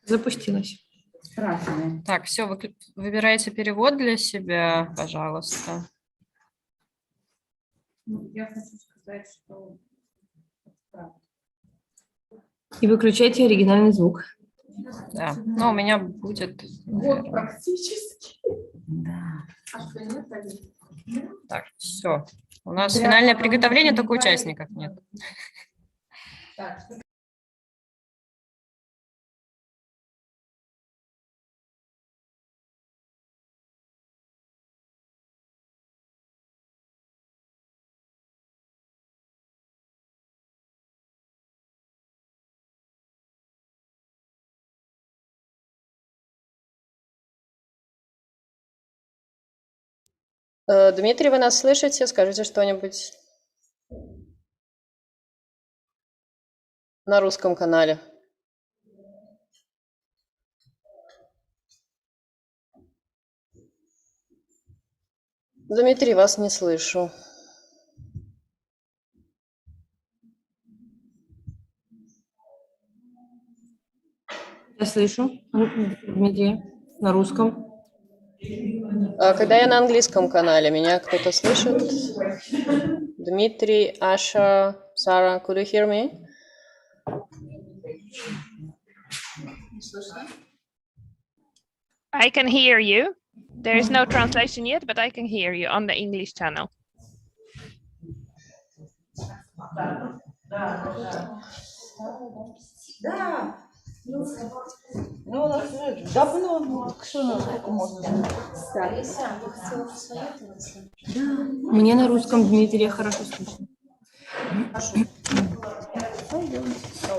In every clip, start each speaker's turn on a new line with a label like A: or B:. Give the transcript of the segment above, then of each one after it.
A: Запустилась.
B: Страшно.
C: Так, все, выбирайте перевод для себя, пожалуйста.
B: Я хочу сказать, что...
A: И выключайте оригинальный звук.
C: Да, но у меня будет...
B: Вот практически.
C: Да.
B: А что нет?
C: Так, все. У нас финальное приготовление, только участников нет.
B: Так.
D: Дмитрий, вы нас слышите? Скажите что-нибудь на русском канале. Дмитрий, вас не слышу.
A: Я слышу. Дмитрий, на русском.
D: Когда я на английском канале, меня кто-то слышит? Дмитрий, Аша, Сара, could you hear me?
E: I can hear you. There is no translation yet, but I can hear you on the English channel.
B: Да. Ну, у нас давно, сколько можно.
A: Мне на русском Дмитрия хорошо слышно.
D: А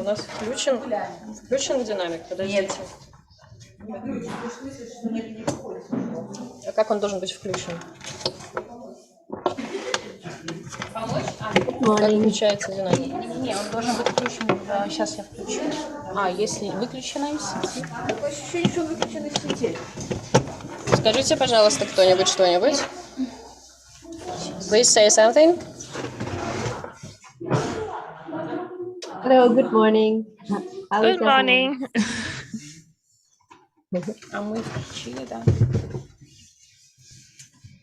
D: у нас включен динамик, подождите. А как он должен быть включен? Как включается динамик?
B: Не, он должен быть включен. Сейчас я включу. А, если выключена из сети? Такое ощущение, что выключена из сети.
D: Скажите, пожалуйста, кто-нибудь что-нибудь. Please say something.
F: Hello, good morning. How is
E: Good morning.
B: А мы включили, да?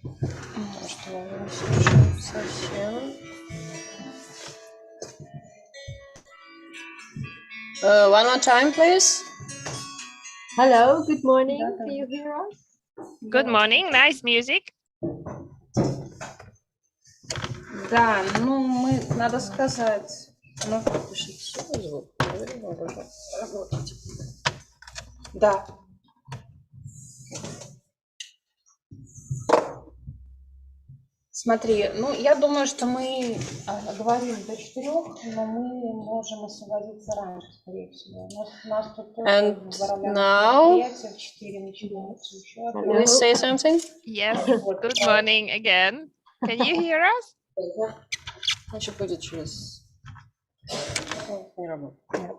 D: Может, мы не слышим совсем. One more time, please.
F: Hello, good morning. Can you hear us?
E: Good morning. Nice music.
B: Да, ну мы, надо сказать.
D: Ну, пишите звук. Работать.
B: Да. Смотри, ну я думаю, что мы говорим до 4, но мы можем освободиться раньше, скорее всего. У нас тут тоже мероприятие в 4 начинается еще.
D: Please say something.
E: Yes. Good morning again. Can you hear us?
D: Значит, будет через... Не работает.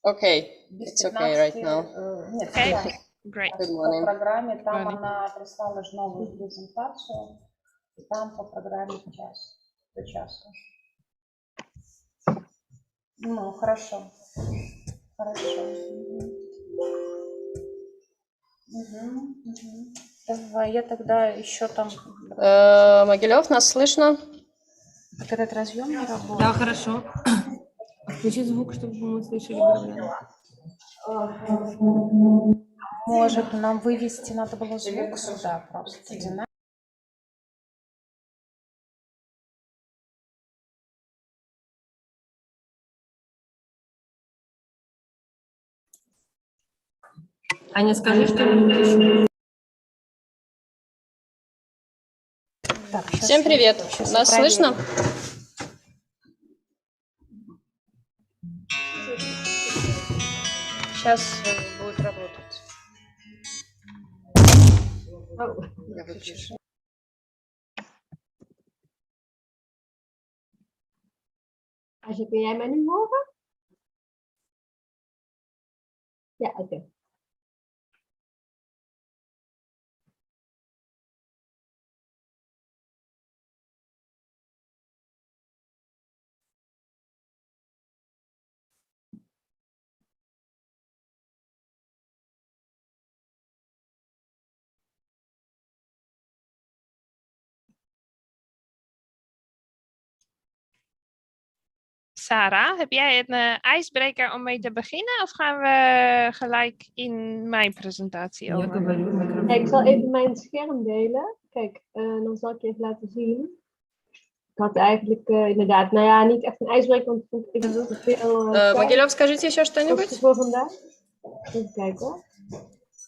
D: Okay, it's okay right now.
B: Нет,
E: Okay. Great.
D: Good
B: по
D: morning.
B: программе, там
E: Morning.
B: она прислала же новую презентацию, и там по программе час, до часа. Ну, хорошо. Хорошо. Давай, я тогда еще там...
D: Могилев, нас слышно?
B: Так этот разъем не работает.
A: Да, хорошо. Включи звук, чтобы мы слышали барабаны.
B: Может, нам вывести надо было звук сюда просто. Динамик.
A: Аня, скажи что-нибудь еще.
B: Так, сейчас
D: Всем привет.
B: сейчас
D: Нас
B: я проверю.
D: слышно? Сейчас будет работать. Я выключу.
F: Asje, kun jij mij nu horen? Ja, oké.
E: Sarah, heb jij een ijsbreker om mee te beginnen? Of gaan we gelijk in mijn presentatie over?
F: Ik zal even mijn scherm delen. Kijk, dan zal ik je even laten zien. Ik had eigenlijk inderdaad, nou ja, niet echt een ijsbreker, want ik vond het veel
D: Могилев, скажите еще что-нибудь?
F: voor vandaag. Even kijken hoor.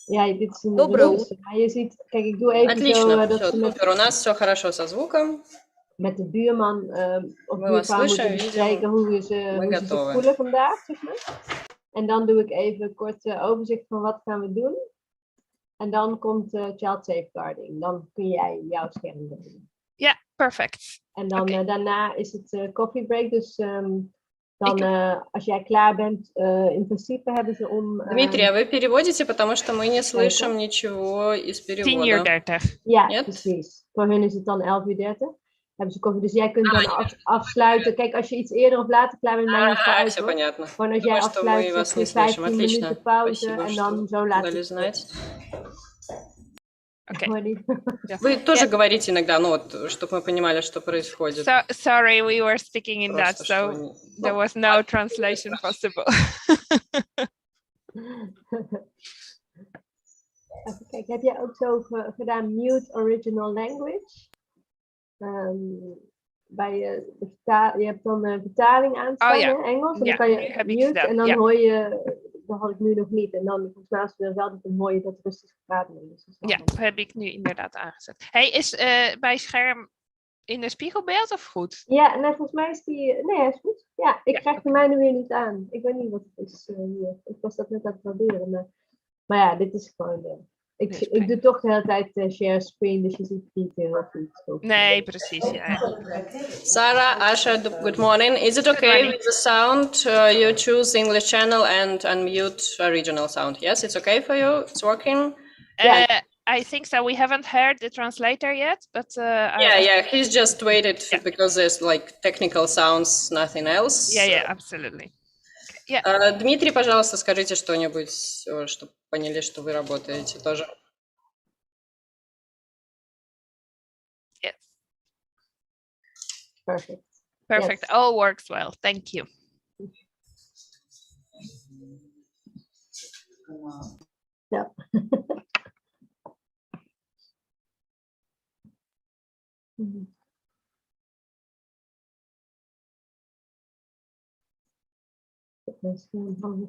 F: Ja, dit is een
D: Доброе
F: roze. Maar je ziet, kijk, ik doe even
D: Отлично,
F: zo dat
D: все
F: ze met,
D: супер. У нас все хорошо со звуком.
F: met de buurman of
D: We was
F: buurvrouw
D: слышим,
F: moeten bespreken hoe
D: мы
F: ze zich
D: готовы.
F: voelen vandaag, zeg maar. En dan doe ik even een kort overzicht van wat gaan we doen. En dan komt child safeguarding. Dan kun jij jouw scherm delen.
E: Ja, perfect.
F: En dan
E: Oké.
F: daarna is het coffee break. Dus dan als jij klaar bent, in principe hebben ze om...
D: Дмитрий, а вы переводите, потому что мы не слышим ничего из
E: 10:30
D: перевода.
E: uur.
F: Ja,
D: Net?
F: precies. Voor hun is het dan 11:30. Hebben ze koffie. Dus jij kunt dan afsluiten. Kijk, als je iets eerder of later klaar bent, maakt niet veel uit,
D: Все
F: hoor.
D: понятно.
F: Gewoon als jij
D: Думаю, что мы
F: afsluit,
D: вас
F: zeg
D: не
F: je
D: слышим.
F: 15
D: Отлично.
F: minuten pauze
D: Спасибо,
F: en
D: что
F: dan zo laat
D: дали
F: het.
D: знать.
E: Oké.
D: Вы тоже говорите иногда, ну вот, чтобы мы понимали, что происходит.
E: So, sorry, we were speaking in Dutch,
D: Просто,
E: so
D: что не-
E: there was no translation possible.
F: Even kijken, heb jij ook zo gedaan mute original language? Bij je hebt dan vertaling aanstaan,
E: Oh ja.
F: hè, Engels. En
E: Ja,
F: dan kan
E: nu
F: je
E: heb ik
F: mute
E: gedaan,
F: en dan
E: ja.
F: hoor je, dat had ik nu nog niet. En dan volgens mij als we wel dat dan hoor je dat rustig gepraat wordt. Dus dat is wel
E: Ja,
F: handig.
E: heb ik nu inderdaad aangezet. Hey, is bij scherm in een spiegelbeeld of goed?
F: Ja, nee, volgens mij is die, nee, hij is goed. Ja, ik krijg de mijne weer niet aan. Ik weet niet wat het is hier. Ik was dat net aan het proberen. Maar ja, dit is gewoon ik doe toch de hele tijd share screen, dus je ziet het niet heel goed.
E: Nee, precies. Ja.
D: Sarah, Asha, good morning. Is it okay
E: morning.
D: with the sound? You choose English channel and unmute original sound. Yes, it's okay for you? It's working?
E: I think so. We haven't heard the translator yet, but
D: Yeah, he's just waited
E: Yeah.
D: because there's like technical sounds, nothing else.
E: Yeah, absolutely.
D: Дмитрий, пожалуйста, скажите что-нибудь, чтобы поняли, что вы работаете тоже.
E: Yes,
F: Perfect.
E: perfect.
F: Yes.
E: All works well. Thank you.
F: Ja. Misschien van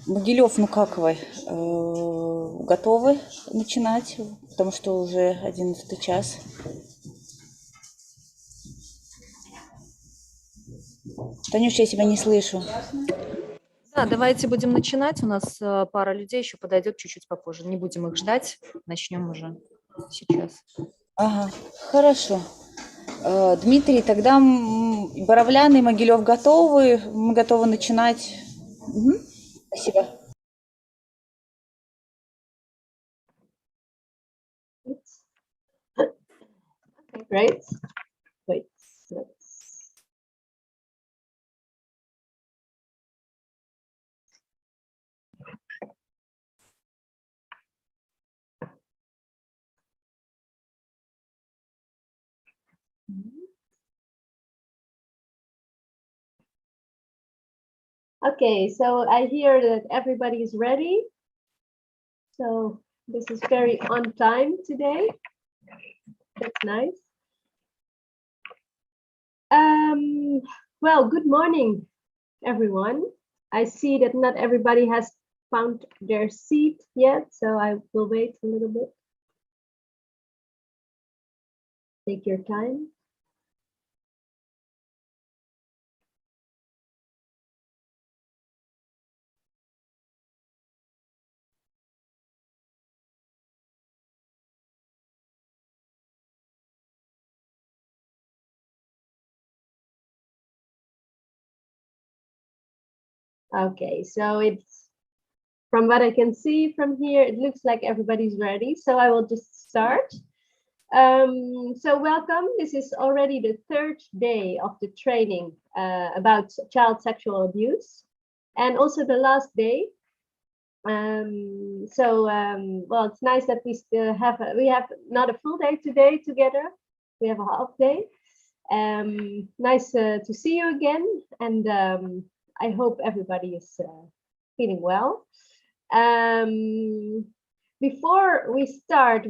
G: Могилев, ну как вы? Готовы начинать? Потому что уже 11 час. Танюша, я тебя не слышу.
H: Да, давайте будем начинать. У нас пара людей еще подойдет чуть-чуть попозже. Не будем их ждать. Начнем уже сейчас.
G: Ага, хорошо. Дмитрий, тогда Боровлян и Могилев готовы. Мы готовы начинать. Угу. Спасибо.
F: Okay, great. Wait, let's... Okay, so I hear that everybody is ready. So this is very on time today. That's nice. Well, good morning, everyone. I see that not everybody has found their seat yet, so I will wait a little bit. Take your time. Okay, so it's, from what I can see from here, it looks like everybody's ready. So I will just start. So welcome. This is already the third day of the training about child sexual abuse, and also the last day. Well, it's nice that we still have not a full day today together. We have a half day. Nice to see you again, and I hope everybody is feeling well. Before we start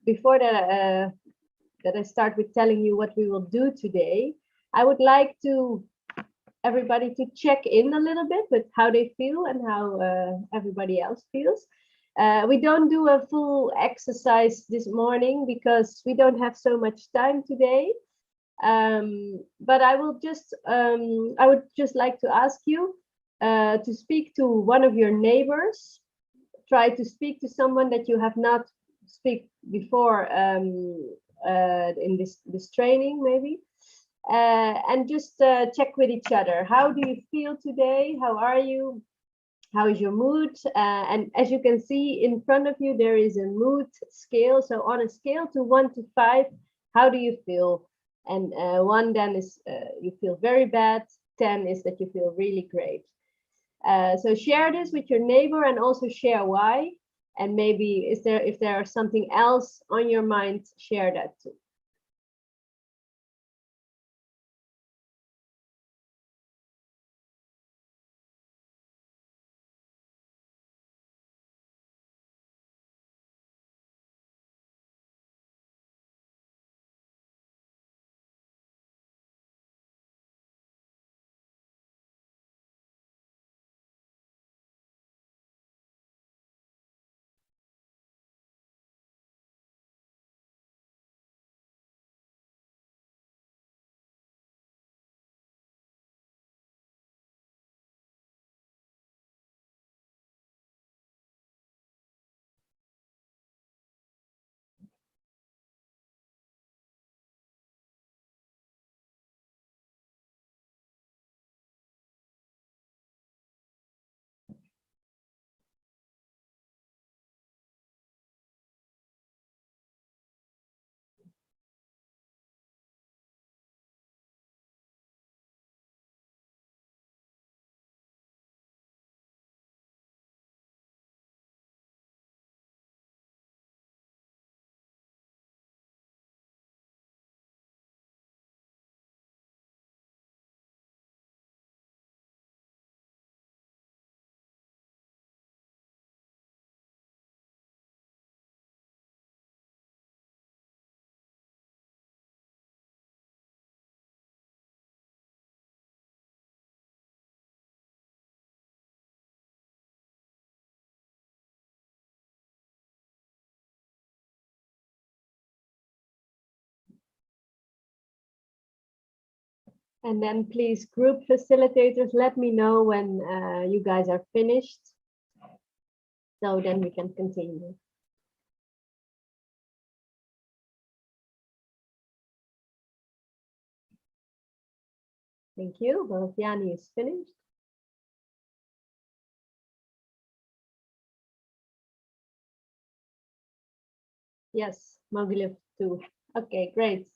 F: before that I start with telling you what we will do today, I would like to everybody to check in a little bit with how they feel and how everybody else feels. We don't do a full exercise this morning because we don't have so much time today. But I would just like to ask you to speak to one of your neighbors. Try to speak to someone that you have not speak before in this training, maybe. And just check with each other. How do you feel today? How are you? How is your mood? And as you can see in front of you, there is a mood scale. So on a scale to 1 to 5, how do you feel? And 1 then is you feel very bad. 10 is that you feel really great. So share this with your neighbor and also share why. And maybe if there is something else on your mind, share that too. And then please, group facilitators, let me know when you guys are finished. So then we can continue. Thank you. Well, Yanni is finished. Yes, Mogilev too. Okay, great.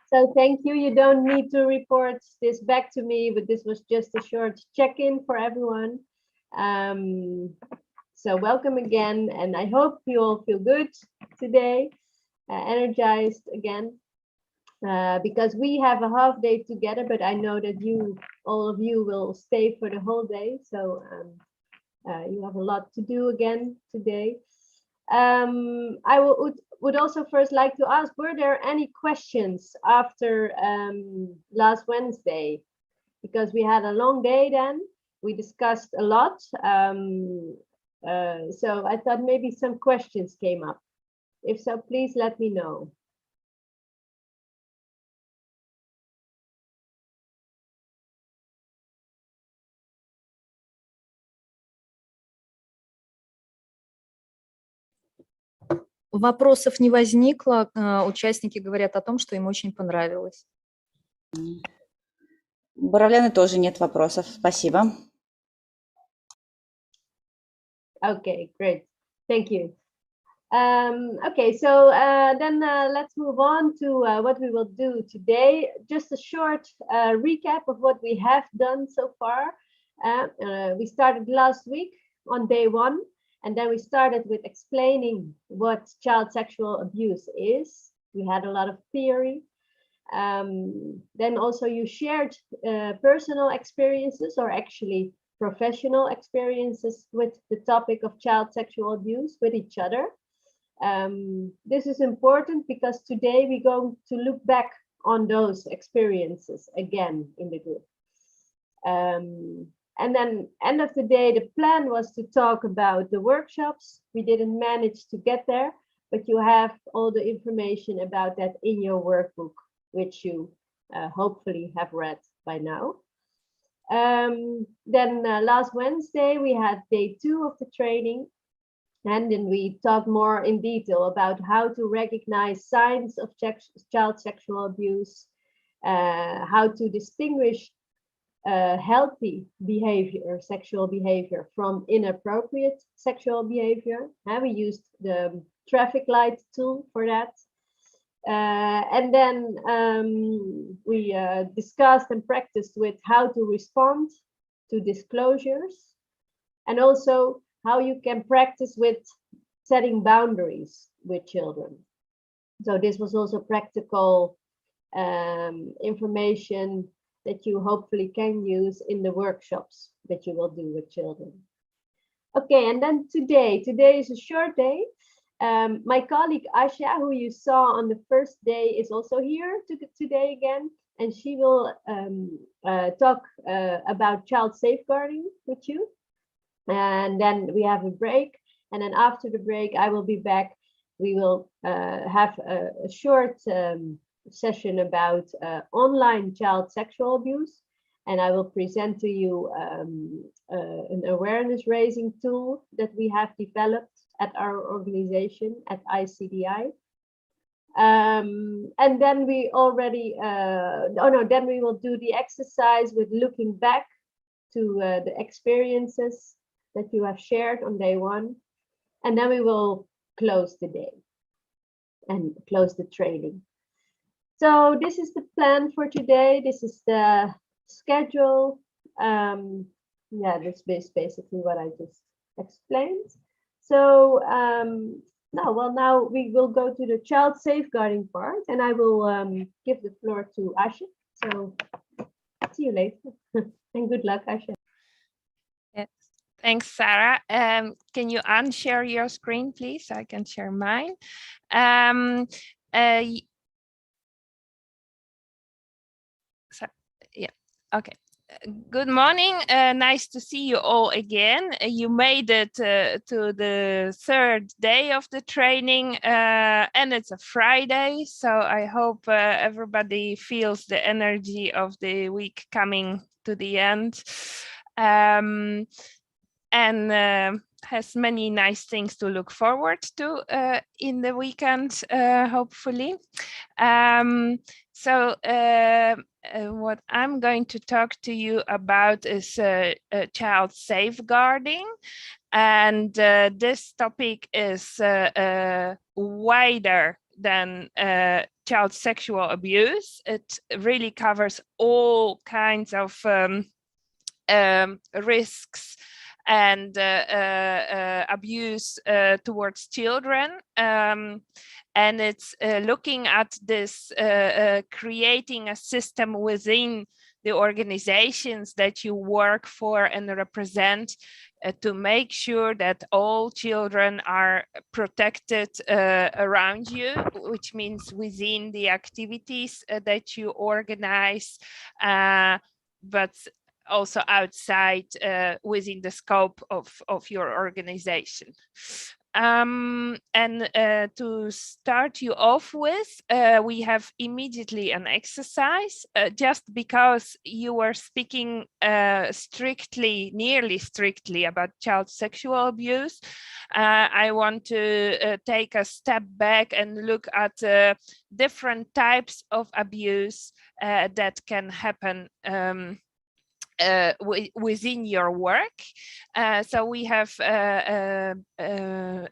F: So thank you. You don't need to report this back to me, but this was just a short check-in for everyone. So welcome again, and I hope you all feel good today, energized again, because we have a half day together, but I know that all of you will stay for the whole day. So you have a lot to do again today. I would also first like to ask, were there any questions after last Wednesday? Because we had a long day then, we discussed a lot. So I thought maybe some questions came up. If so, please let me know.
H: Вопросов не возникло. Участники говорят о том, что им очень понравилось.
G: Боровляны тоже нет вопросов. Спасибо.
F: Okay, great. Thank you. Okay, so then let's move on to what we will do today. Just a short recap of what we have done so far. We started last week on day 1, and then we started with explaining what child sexual abuse is. We had a lot of theory. Then also you shared personal experiences, or actually professional experiences, with the topic of child sexual abuse with each other. This is important because today we're going to look back on those experiences again in the group. And then end of the day, the plan was to talk about the workshops. We didn't manage to get there, but you have all the information about that in your workbook, which you hopefully have read by now. Then last Wednesday, we had day 2 of the training. And then we talked more in detail about how to recognize signs of child sexual abuse, how to distinguish healthy behavior, sexual behavior, from inappropriate sexual behavior. And we used the traffic light tool for that. And then we discussed and practiced with how to respond to disclosures, and also how you can practice with setting boundaries with children. So this was also practical information that you hopefully can use in the workshops that you will do with children. Okay, and then today is a short day. My colleague Asha, who you saw on the first day, is also here today again, and she will talk about child safeguarding with you. And then we have a break, and then after the break I will be back. We will have a short session about online child sexual abuse, and I will present to you an awareness raising tool that we have developed at our organization at ICDI. And then we already then we will do the exercise with looking back to the experiences that you have shared on day 1, and then we will close the day and close the training. So this is the plan for today. This is the schedule. Yeah, this is basically what I just explained. So now we will go to the child safeguarding part, and I will give the floor to Asha. So see you later, and good luck, Asha.
E: Yes. Thanks, Sarah. Can you unshare your screen, please? So I can share mine. So, yeah, okay. Good morning. Nice to see you all again. You made it to the third day of the training, and it's a Friday, so I hope everybody feels the energy of the week coming to the end, and has many nice things to look forward to in the weekend, hopefully. So what I'm going to talk to you about is child safeguarding. And this topic is wider than child sexual abuse. It really covers all kinds of risks and abuse towards children. And it's looking at this, creating a system within the organizations that you work for and represent to make sure that all children are protected around you, which means within the activities that you organize, but also outside within the scope of your organization. And to start you off with, we have immediately an exercise. Just because you were speaking nearly strictly about child sexual abuse, I want to take a step back and look at different types of abuse that can happen within your work. So we have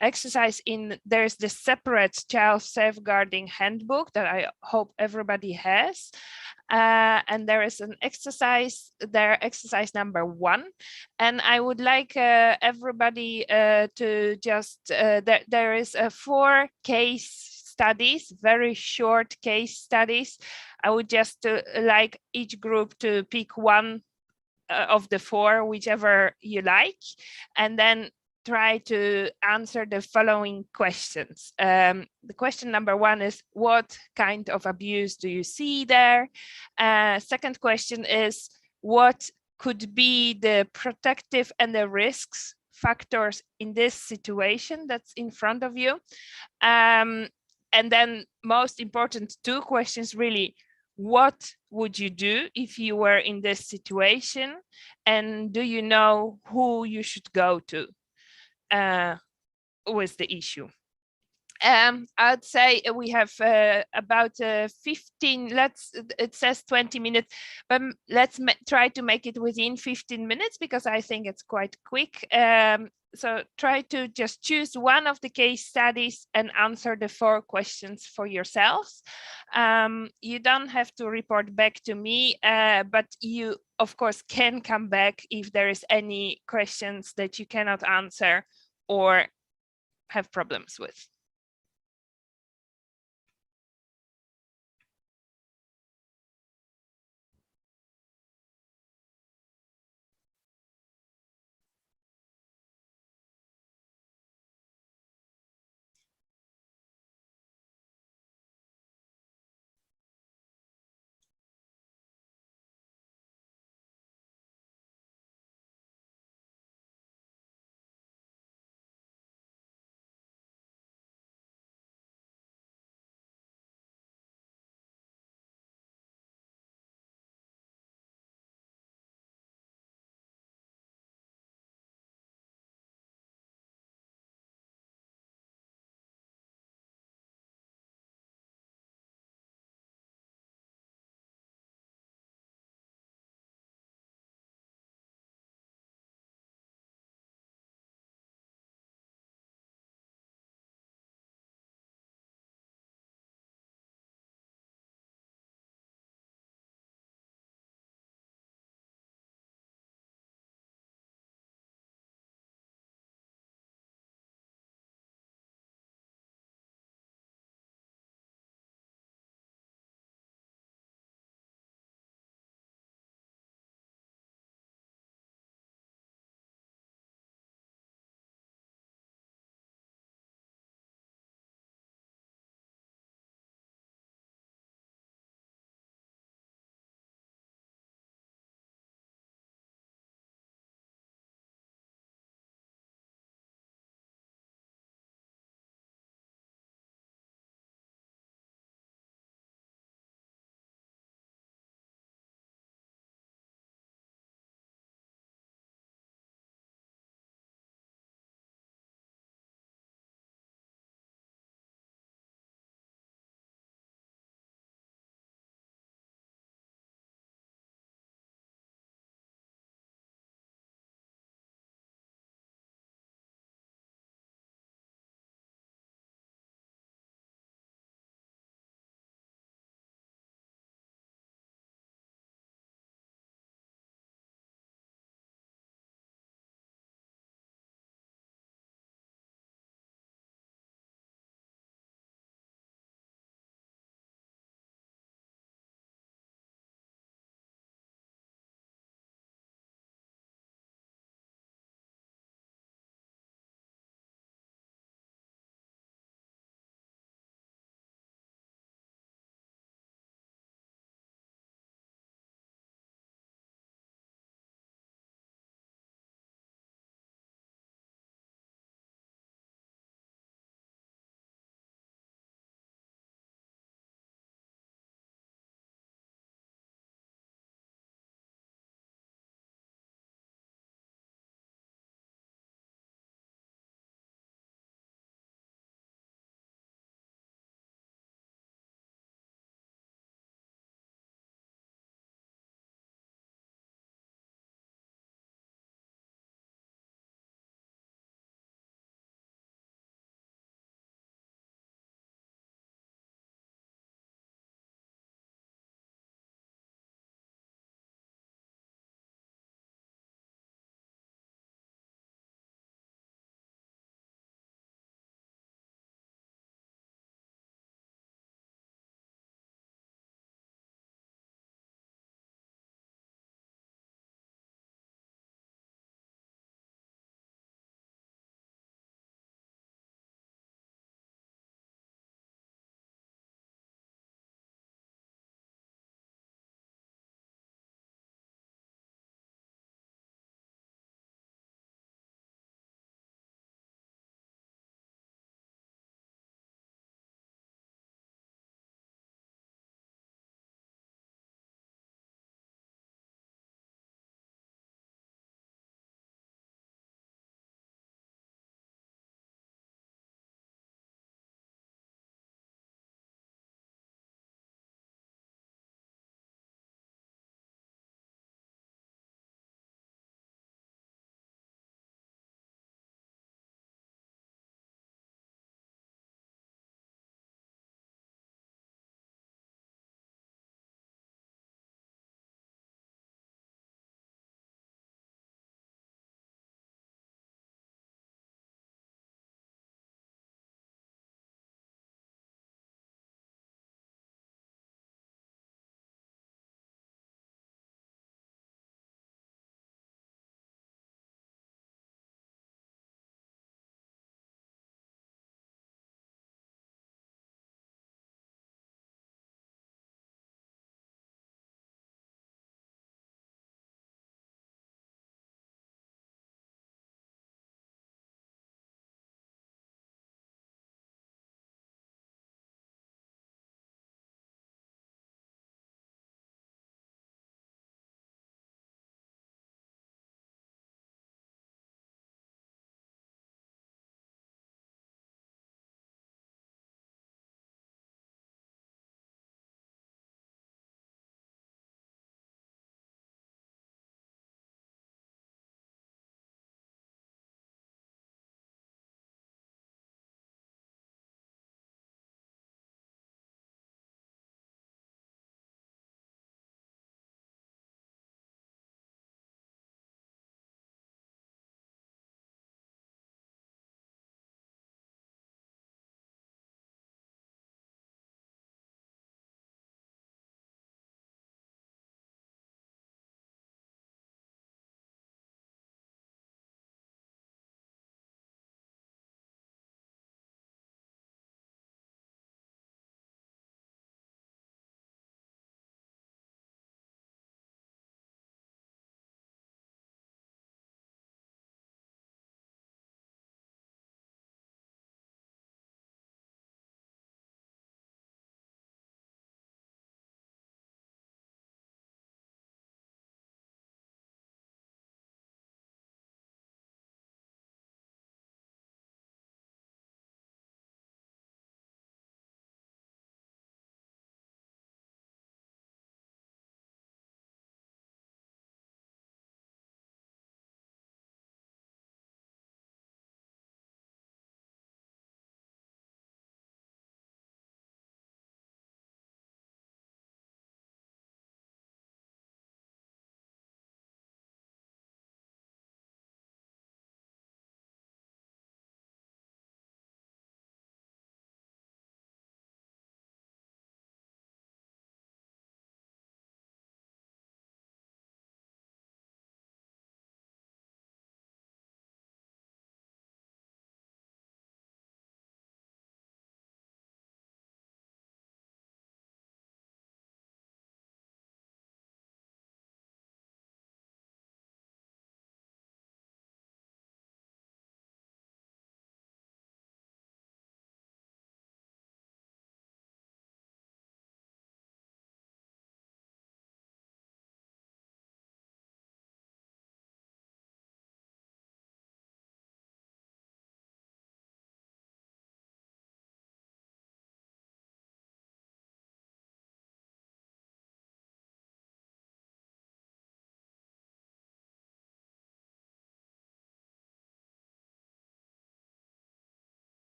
E: exercise there's the separate child safeguarding handbook that I hope everybody has. And there is an exercise there, exercise number 1. And I would like everybody to just, there is 4 case studies, very short case studies. I would just like each group to pick one of the 4, whichever you like, and then try to answer the following questions. The question number 1 is, what kind of abuse do you see there? Second question is, what could be the protective and the risks factors in this situation that's in front of you? And then most important 2 questions really, what would you do if you were in this situation? And do you know who you should go to with the issue? I'd say we have about 15, it says 20 minutes, but let's try to make it within 15 minutes because I think it's quite quick. So try to just choose one of the case studies and answer the 4 questions for yourselves. You don't have to report back to me, but you of course can come back if there is any questions that you cannot answer or have problems with.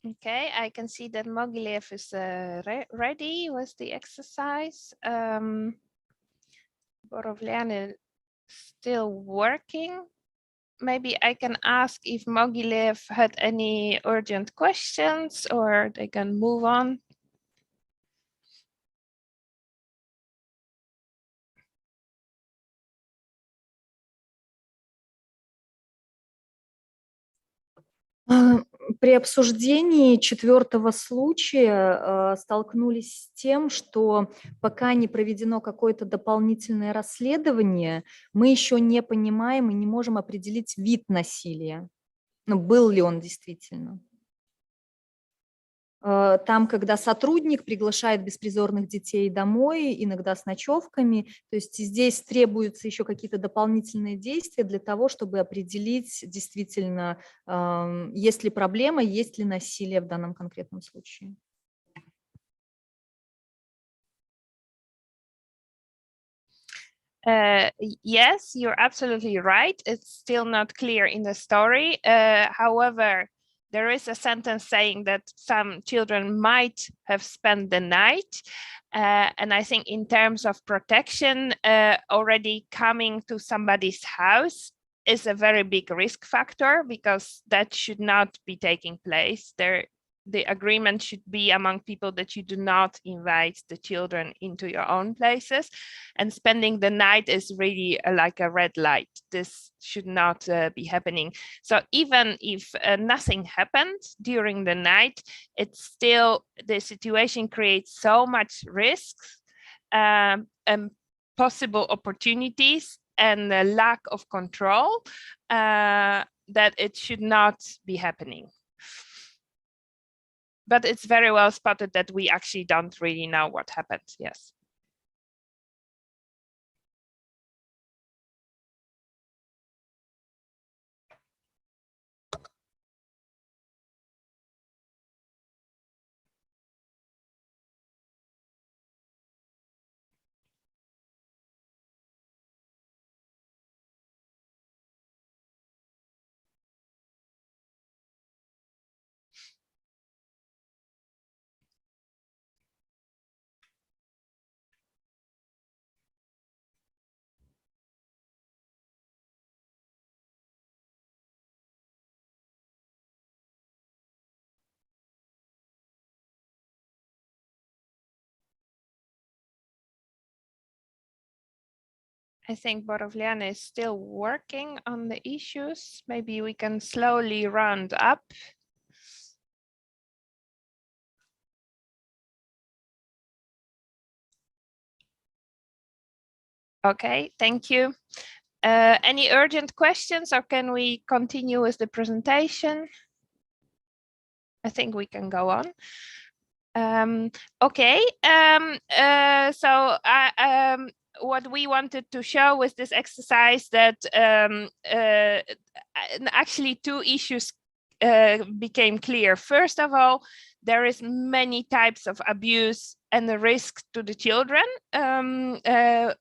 E: Okay, I can see that Mogilev is ready with the exercise. Borovlian still working. Maybe I can ask if Mogilev had any urgent questions, or they can move on.
H: При обсуждении 4-го случая столкнулись с тем, что пока не проведено какое-то дополнительное расследование, мы еще не понимаем и не можем определить вид насилия. Ну, был ли он действительно. Там, когда сотрудник приглашает беспризорных детей домой, иногда с ночевками, то есть здесь требуются еще какие-то дополнительные действия для того, чтобы определить действительно, есть ли проблема, есть ли насилие в данном конкретном случае.
E: Yes, you're absolutely right. It's still not clear in the story. However, there is a sentence saying that some children might have spent the night. And I think in terms of protection, already coming to somebody's house is a very big risk factor, because that should not be taking place. The agreement should be among people that you do not invite the children into your own places, and spending the night is really like a red light. This should not be happening. So even if nothing happened during the night, it's still, the situation creates so much risks and possible opportunities and a lack of control that it should not be happening. But it's very well spotted that we actually don't really know what happened. Yes. I think Borovliana is still working on the issues. Maybe we can slowly round up. Okay, thank you. Any urgent questions, or can we continue with the presentation? I think we can go on. Okay, so what we wanted to show with this exercise that actually two issues became clear. First of all, there is many types of abuse and the risk to the children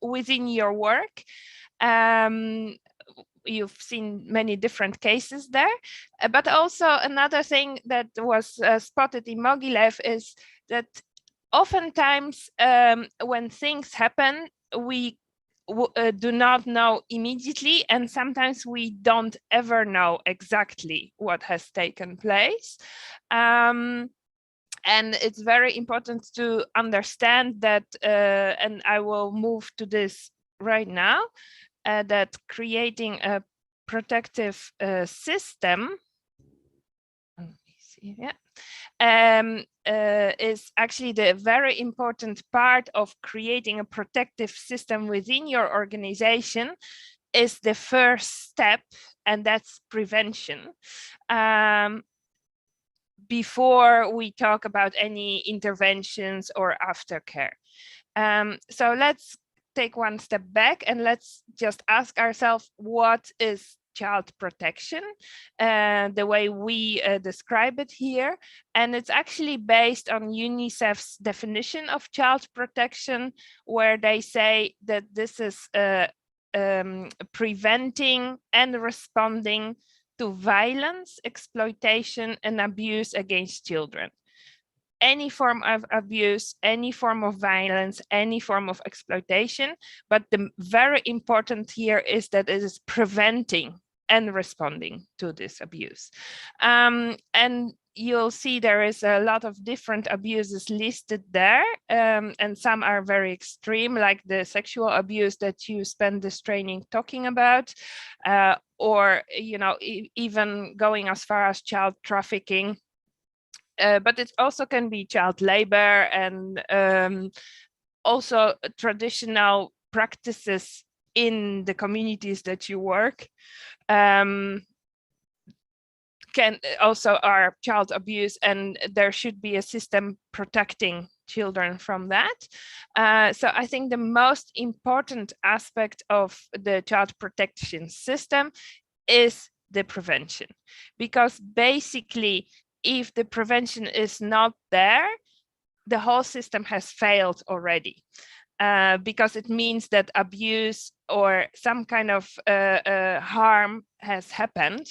E: within your work. You've seen many different cases there, but also another thing that was spotted in Mogilev is that oftentimes when things happen, we do not know immediately, and sometimes we don't ever know exactly what has taken place. And it's very important to understand that, and I will move to this right now, that creating a protective system is actually the very important part of creating a protective system within your organization, is the first step, and that's prevention. Before we talk about any interventions or aftercare. So let's take one step back and let's just ask ourselves, what is child protection, the way we describe it here? And it's actually based on UNICEF's definition of child protection, where they say that this is preventing and responding to violence, exploitation, and abuse against children. Any form of abuse, any form of violence, any form of exploitation. But the very important here is that it is preventing and responding to this abuse. And you'll see there is a lot of different abuses listed there, and some are very extreme, like the sexual abuse that you spend this training talking about, or even going as far as child trafficking. But it also can be child labor, and also traditional practices in the communities that you work can also are child abuse, and there should be a system protecting children from that. So I think the most important aspect of the child protection system is the prevention, because basically if the prevention is not there, the whole system has failed already. Because it means that abuse or some kind of harm has happened,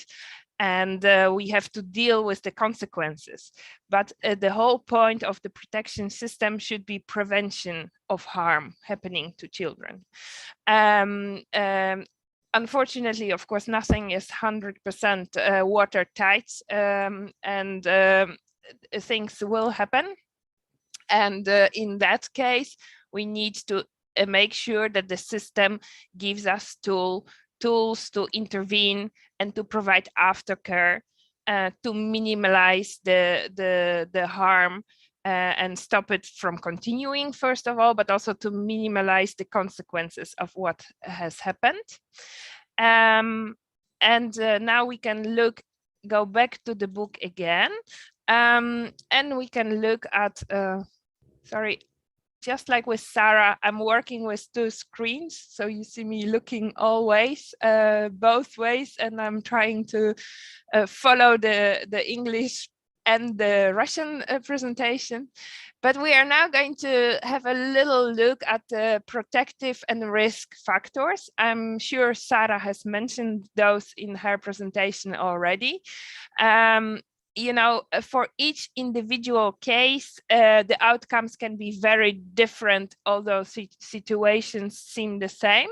E: and we have to deal with the consequences. But the whole point of the protection system should be prevention of harm happening to children. Unfortunately, of course, nothing is 100% watertight, and things will happen. And in that case, we need to make sure that the system gives us tools to intervene and to provide aftercare to minimize the harm and stop it from continuing, first of all, but also to minimize the consequences of what has happened. And now we can go back to the book again, and we can look at, sorry, just like with Sarah, I'm working with two screens. So you see me looking always, both ways, and I'm trying to follow the English and the Russian presentation. But we are now going to have a little look at the protective and risk factors. I'm sure Sarah has mentioned those in her presentation already. For each individual case, the outcomes can be very different, although situations seem the same,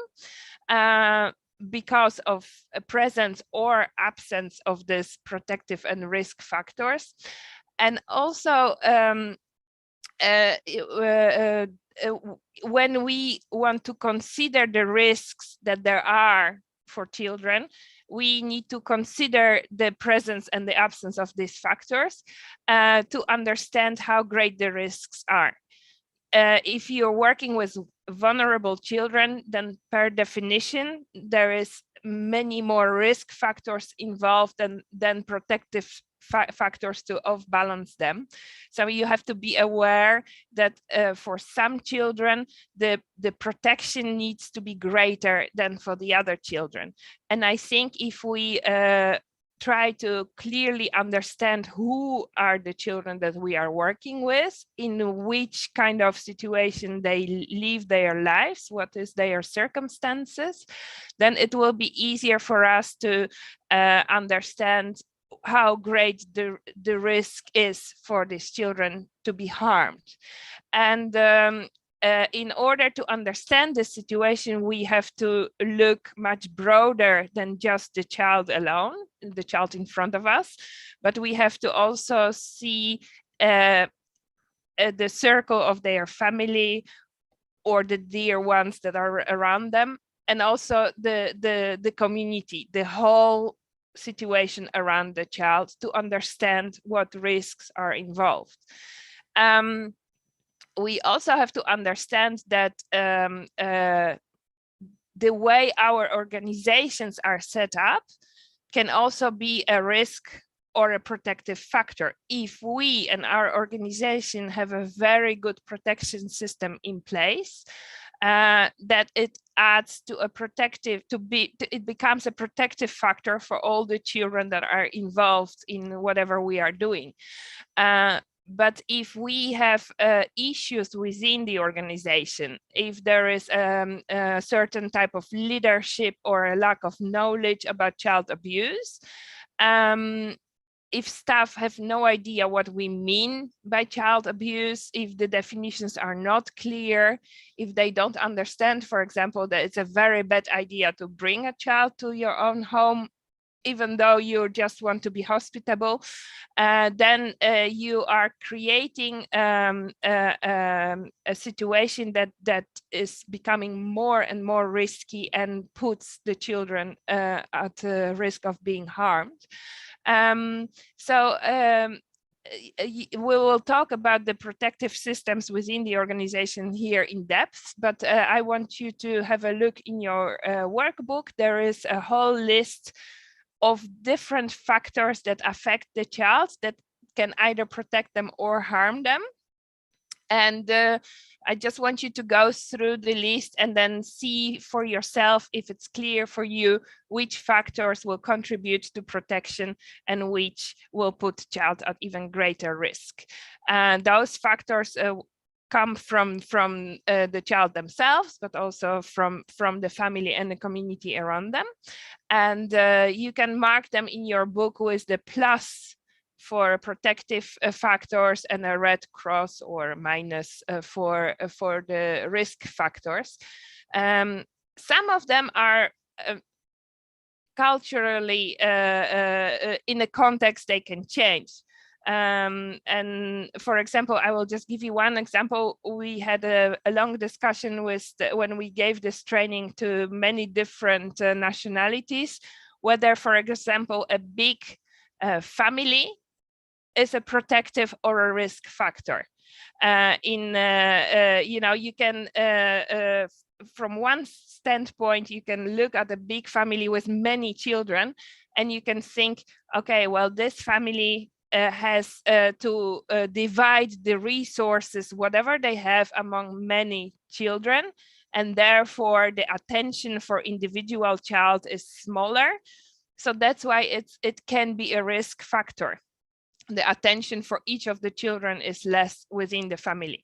E: because of a presence or absence of this protective and risk factors. And also, when we want to consider the risks that there are for children, we need to consider the presence and the absence of these factors to understand how great the risks are. If you're working with vulnerable children, then per definition, there is many more risk factors involved than protective factors to off-balance them. So you have to be aware that for some children, the protection needs to be greater than for the other children. And I think if we try to clearly understand who are the children that we are working with, in which kind of situation they live their lives, what is their circumstances, then it will be easier for us to understand how great the risk is for these children to be harmed. And in order to understand the situation, we have to look much broader than just the child alone, the child in front of us, but we have to also see the circle of their family or the dear ones that are around them, and also the community, the whole situation around the child, to understand what risks are involved. We also have to understand that the way our organizations are set up can also be a risk or a protective factor. If we and our organization have a very good protection system in place, that it adds to a protective, it becomes a protective factor for all the children that are involved in whatever we are doing. But if we have issues within the organization, if there is a certain type of leadership or a lack of knowledge about child abuse, If staff have no idea what we mean by child abuse, if the definitions are not clear, if they don't understand, for example, that it's a very bad idea to bring a child to your own home, even though you just want to be hospitable, then you are creating a situation that is becoming more and more risky and puts the children at risk of being harmed. We will talk about the protective systems within the organization here in depth, but I want you to have a look in your workbook. There is a whole list of different factors that affect the child that can either protect them or harm them. And I just want you to go through the list and then see for yourself if it's clear for you which factors will contribute to protection and which will put child at even greater risk. And those factors come from the child themselves, but also from the family and the community around them. And you can mark them in your book with the plus for protective factors and a red cross or minus for the risk factors. Some of them are culturally in a context they can change. And for example, I will just give you one example. We had a long discussion when we gave this training to many different nationalities, whether, for example, a big family is a protective or a risk factor. You can, from one standpoint, you can look at a big family with many children and you can think, okay, well, this family has to divide the resources, whatever they have, among many children, and therefore the attention for individual child is smaller. So that's why it can be a risk factor. The attention for each of the children is less within the family.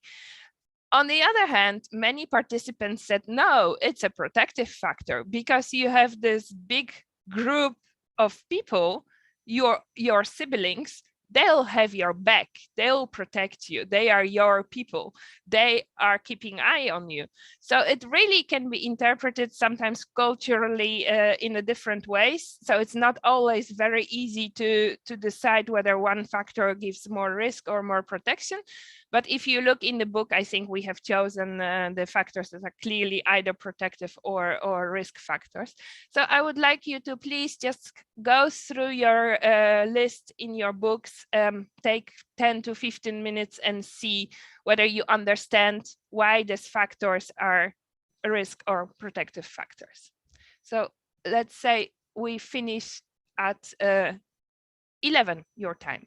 E: On the other hand, many participants said, no, it's a protective factor because you have this big group of people, your siblings, they'll have your back, they'll protect you, they are your people, they are keeping eye on you. So it really can be interpreted sometimes culturally in a different ways. So it's not always very easy to decide whether one factor gives more risk or more protection. But if you look in the book, I think we have chosen the factors that are clearly either protective or risk factors. So I would like you to please just go through your list in your books, take 10 to 15 minutes and see whether you understand why these factors are risk or protective factors. So let's say we finish at 11 your time.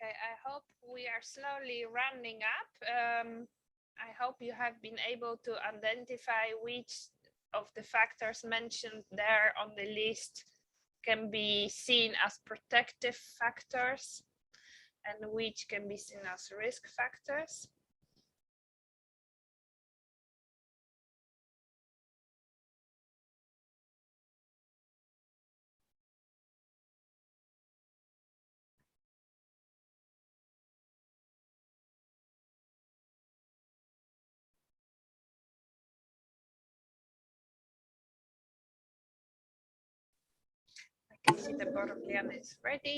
E: Okay, I hope we are slowly rounding up. I hope you have been able to identify which of the factors mentioned there on the list can be seen as protective factors and which can be seen as risk factors.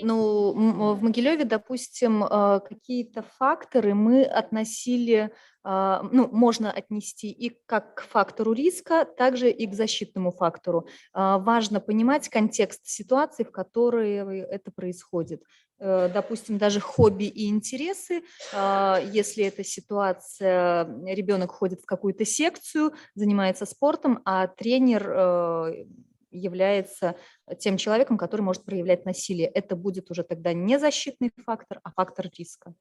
H: Ну, в Могилеве, допустим, какие-то факторы мы относили, ну, можно отнести и как к фактору риска, также и к защитному фактору. Важно понимать контекст ситуации, в которой это происходит. Допустим, даже хобби и интересы, если эта ситуация, ребенок ходит в какую-то секцию, занимается спортом, а тренер является тем человеком, который может проявлять насилие. Это будет уже тогда не защитный фактор, а фактор риска.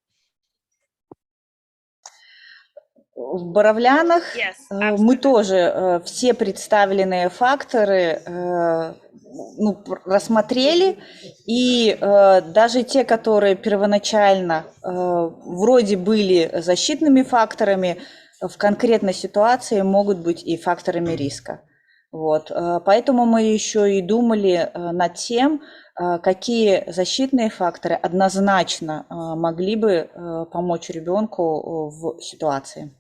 G: В Боровлянах мы тоже все представленные факторы рассмотрели, и даже те, которые первоначально вроде были защитными факторами, в конкретной ситуации могут быть и факторами риска. Вот. Поэтому мы еще и думали над тем, какие защитные факторы однозначно могли бы помочь ребенку в ситуации.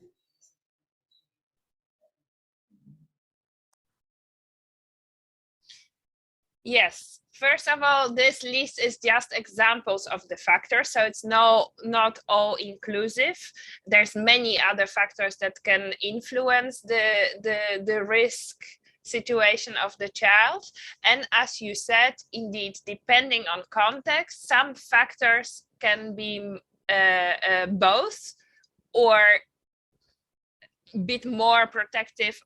E: Yes. First of all, this list is just examples of the factors, so it's not all inclusive. There's many other factors that can influence the risk situation of the child. And as you said, indeed, depending on context, some factors can be both or bit more protective,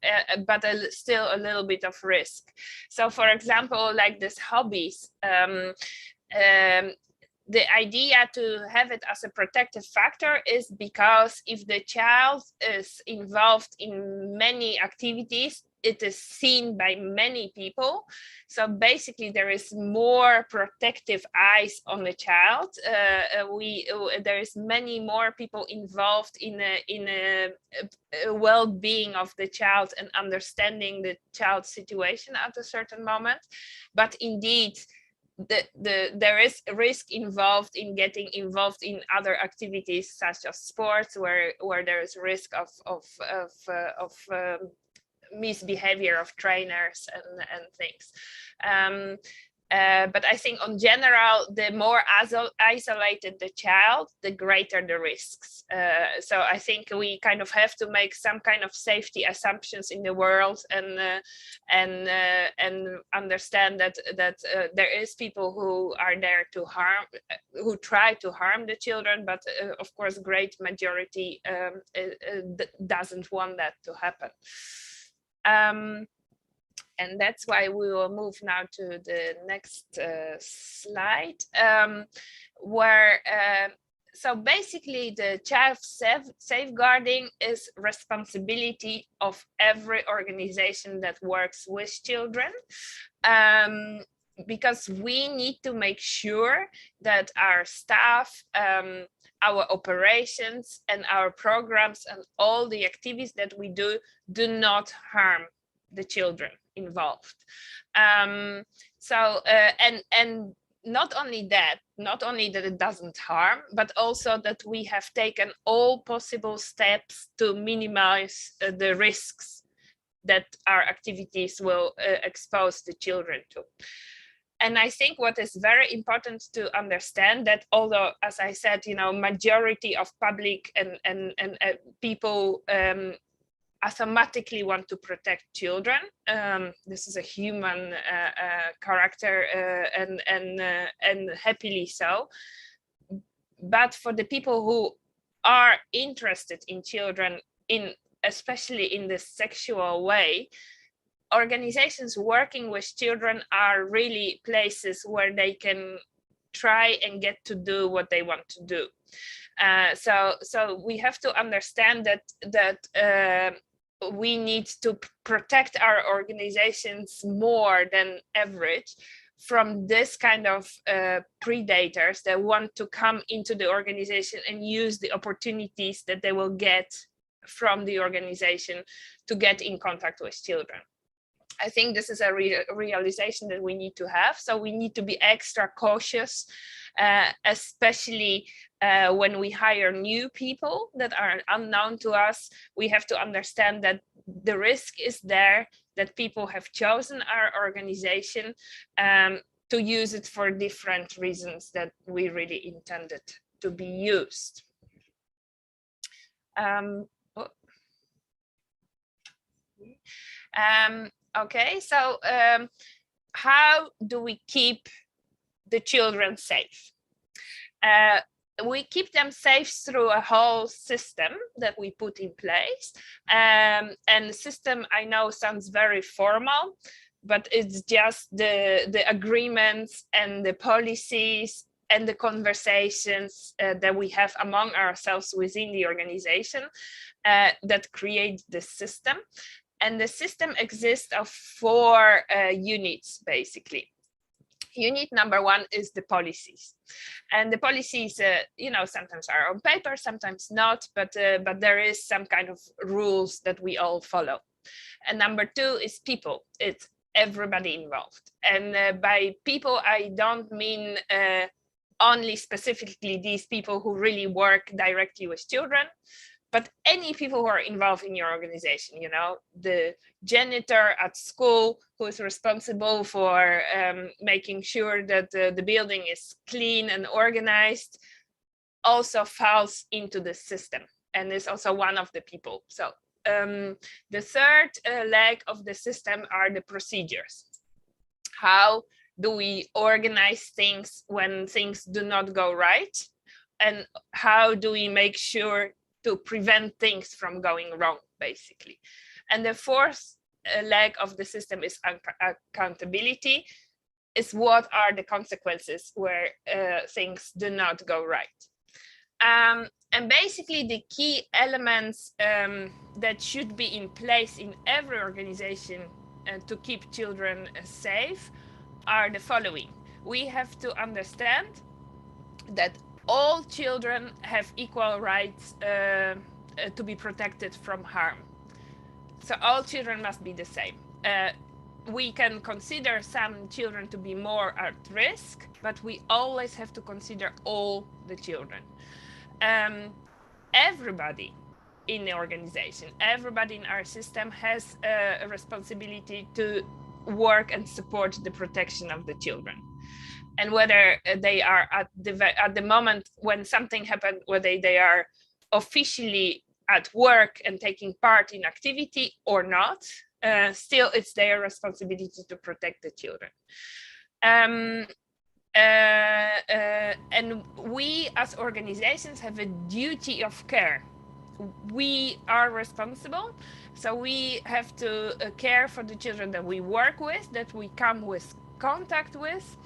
E: but still a little bit of risk. So for example, like this hobbies, the idea to have it as a protective factor is because if the child is involved in many activities, it is seen by many people. So basically there is more protective eyes on the child. There is many more people involved in a well-being of the child and understanding the child's situation at a certain moment. But indeed, there is risk involved in getting involved in other activities such as sports, where there is risk of misbehavior of trainers and things. But I think in general, the more isolated the child, the greater the risks. So I think we kind of have to make some kind of safety assumptions in the world and understand that there is people who are there to harm, who try to harm the children, but of course, great majority doesn't want that to happen. And that's why we will move now to the next slide, where so basically the child safeguarding is responsibility of every organization that works with children, because we need to make sure that our staff, our operations and our programs and all the activities that we do not harm the children involved. And not only that it doesn't harm, but also that we have taken all possible steps to minimize the risks that our activities will expose the children to. And I think what is very important to understand that although, as I said, majority of public and people automatically want to protect children. This is a human character and happily so. But for the people who are interested in children, especially in this sexual way, organizations working with children are really places where they can try and get to do what they want to do. So we have to understand that we need to protect our organizations more than average from this kind of predators that want to come into the organization and use the opportunities that they will get from the organization to get in contact with children. I think this is a realization that we need to have. So we need to be extra cautious, especially when we hire new people that are unknown to us. We have to understand that the risk is there, that people have chosen our organization to use it for different reasons that we really intended to be used. Okay, so how do we keep the children safe? We keep them safe through a whole system that we put in place. And the system, I know, sounds very formal, but it's just the agreements and the policies and the conversations that we have among ourselves within the organization that create the system. And the system exists of 4 units, basically. Unit number 1 is the policies, and the policies, you know, sometimes are on paper, sometimes not, but there is some kind of rules that we all follow. And number 2 is people. It's everybody involved, and by people I don't mean only specifically these people who really work directly with children, but any people who are involved in your organization, you know, the janitor at school who is responsible for making sure that the building is clean and organized also falls into the system and is also one of the people. So the third leg of the system are the procedures. How do we organize things when things do not go right? And how do we make sure to prevent things from going wrong, basically? And the fourth leg of the system is accountability. Is what are the consequences where things do not go right? And basically the key elements that should be in place in every organization to keep children safe are the following. We have to understand that all children have equal rights to be protected from harm. So all children must be the same. We can consider some children to be more at risk, but we always have to consider all the children. Everybody in the organization, everybody in our system has a responsibility to work and support the protection of the children. And whether they are at the moment when something happened, whether they are officially at work and taking part in activity or not, still it's their responsibility to protect the children. And we as organizations have a duty of care. We are responsible, so we have to care for the children that we work with, that we come with contact with,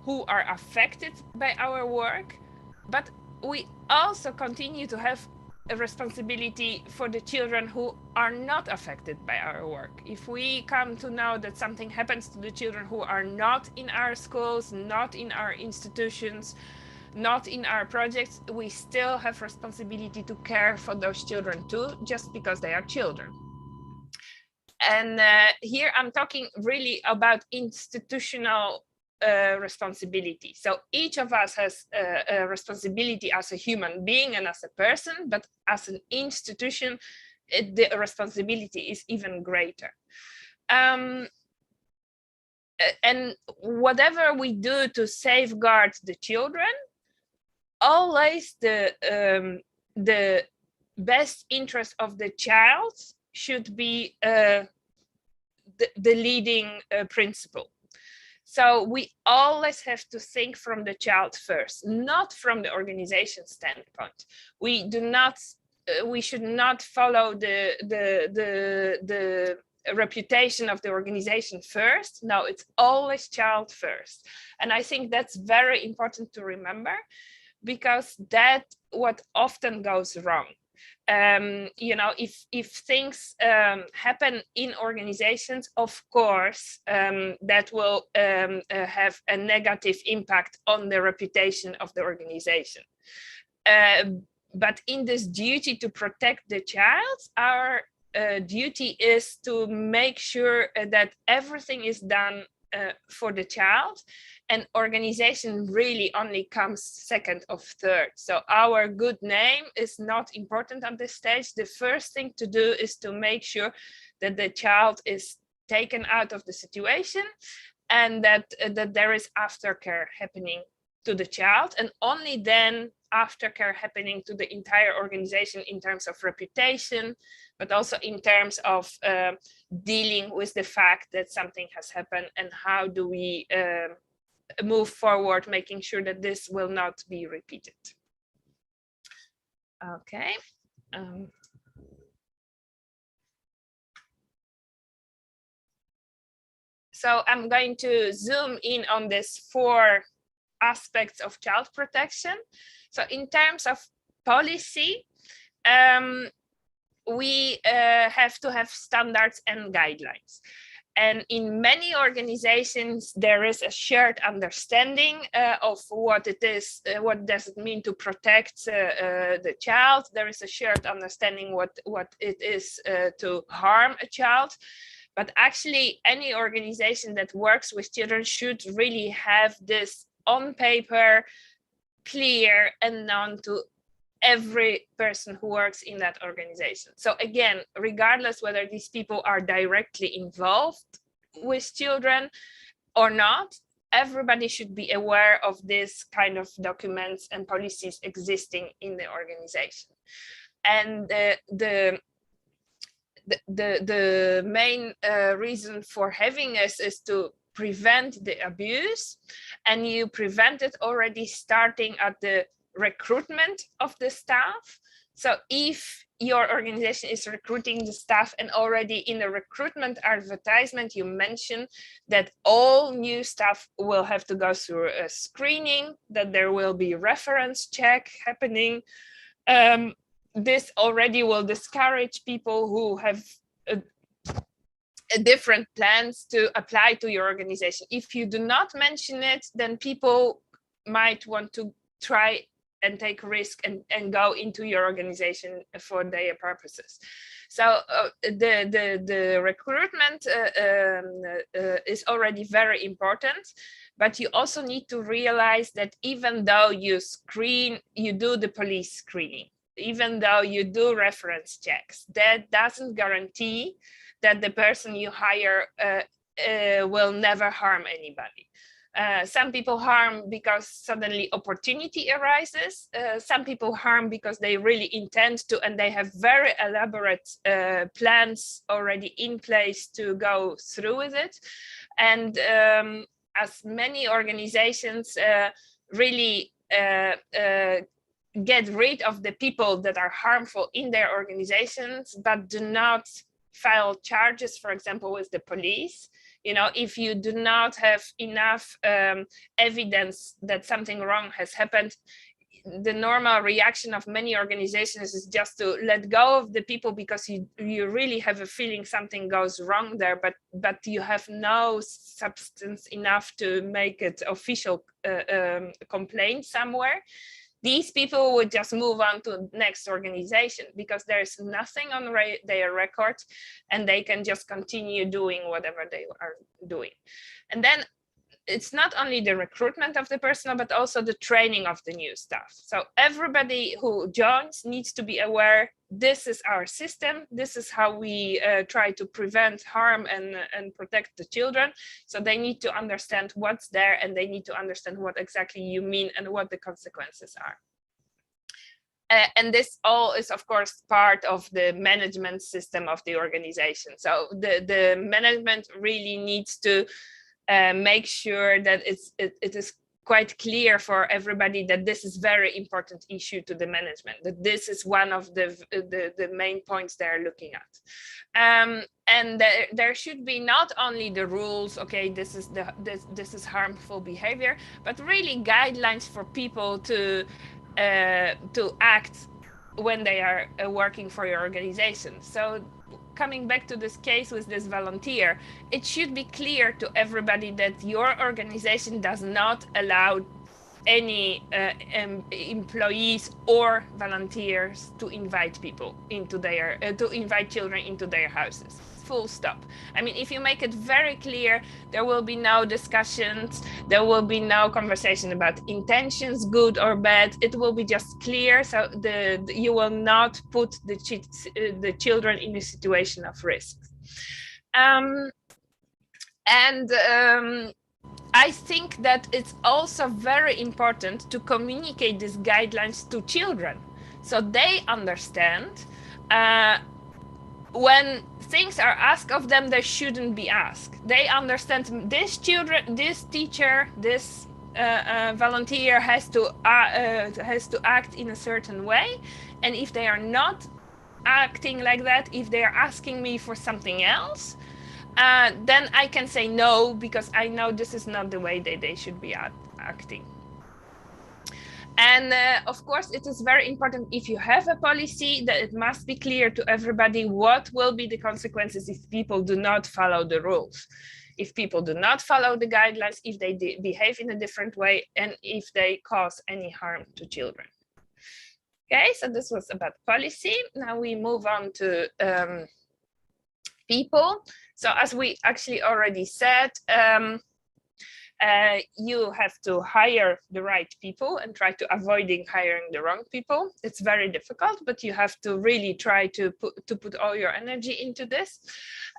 E: who are affected by our work, but we also continue to have a responsibility for the children who are not affected by our work. If we come to know that something happens to the children who are not in our schools, not in our institutions, not in our projects, we still have responsibility to care for those children too, just because they are children. And here I'm talking really about institutional responsibility. So each of us has a responsibility as a human being and as a person, but as an institution, the responsibility is even greater. And whatever we do to safeguard the children, always the best interest of the child should be the leading principle. So we always have to think from the child first, not from the organization standpoint. We should not follow the reputation of the organization first. No, it's always child first. And I think that's very important to remember, because that's what often goes wrong. You know, if things happen in organizations, of course, that will have a negative impact on the reputation of the organization. But in this duty to protect the child, our duty is to make sure that everything is done for the child, and organization really only comes second or third. So our good name is not important on this stage. The first thing to do is to make sure that the child is taken out of the situation, and that there is aftercare happening to the child, and only then aftercare happening to the entire organization in terms of reputation, but also in terms of dealing with the fact that something has happened, and how do we move forward, making sure that this will not be repeated. Okay. So I'm going to zoom in on these 4 aspects of child protection. So in terms of policy, we have to have standards and guidelines. And in many organizations, there is a shared understanding of what it is, what does it mean to protect the child. There is a shared understanding what it is to harm a child. But actually, any organization that works with children should really have this on paper, clear and known to every person who works in that organization. So again, regardless whether these people are directly involved with children or not, everybody should be aware of this kind of documents and policies existing in the organization. And the main reason for having this is to prevent the abuse, and you prevent it already starting at the recruitment of the staff. So if your organization is recruiting the staff, and already in the recruitment advertisement you mention that all new staff will have to go through a screening, that there will be reference check happening, this already will discourage people who have different plans to apply to your organization. If you do not mention it, then people might want to try and take risk and go into your organization for their purposes. So the recruitment is already very important, but you also need to realize that even though you screen, you do the police screening, even though you do reference checks, that doesn't guarantee that the person you hire will never harm anybody. Some people harm because suddenly opportunity arises. Some people harm because they really intend to, and they have very elaborate plans already in place to go through with it. And as many organizations really get rid of the people that are harmful in their organizations, but do not file charges, for example, with the police. You know, if you do not have enough evidence that something wrong has happened, the normal reaction of many organizations is just to let go of the people because you really have a feeling something goes wrong there, but you have no substance enough to make it official complaint somewhere. These people would just move on to the next organization because there's nothing on their record, and they can just continue doing whatever they are doing. And then it's not only the recruitment of the personnel, but also the training of the new staff. So everybody who joins needs to be aware, this is our system, this is how we try to prevent harm and protect the children. So they need to understand what's there, and they need to understand what exactly you mean and what the consequences are. And this all is, of course, part of the management system of the organization. So the management really needs to make sure that it is quite clear for everybody that this is very important issue to the management, that this is one of the main points they're looking at. And there should be not only the rules, okay, this is harmful behavior, but really guidelines for people to act when they are working for your organization. So coming back to this case with this volunteer, it should be clear to everybody that your organization does not allow any employees or volunteers to invite people into their to invite children into their houses. Full stop. I mean, if you make it very clear, there will be no discussions, there will be no conversation about intentions, good or bad. It will be just clear, so you will not put the children in a situation of risk. I think that it's also very important to communicate these guidelines to children, so they understand when things are asked of them, they shouldn't be asked. They understand this teacher, this volunteer has to act in a certain way, and if they are not acting like that, if they are asking me for something else, then I can say no, because I know this is not the way that they should be acting. And of course, it is very important, if you have a policy, that it must be clear to everybody what will be the consequences if people do not follow the rules, if people do not follow the guidelines, if they behave in a different way, and if they cause any harm to children. Okay, so this was about policy. Now we move on to people. So as we actually already said, you have to hire the right people and try to avoiding hiring the wrong people. It's very difficult, but you have to really try to put all your energy into this.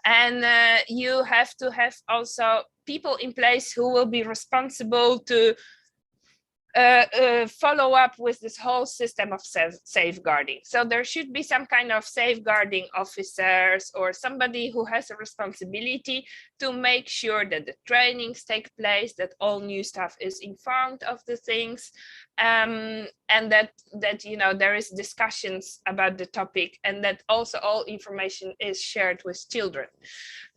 E: And you have to have also people in place who will be responsible to follow up with this whole system of safeguarding. So there should be some kind of safeguarding officers or somebody who has a responsibility to make sure that the trainings take place, that all new staff is informed of the things, and that you know, there is discussions about the topic, and that also all information is shared with children.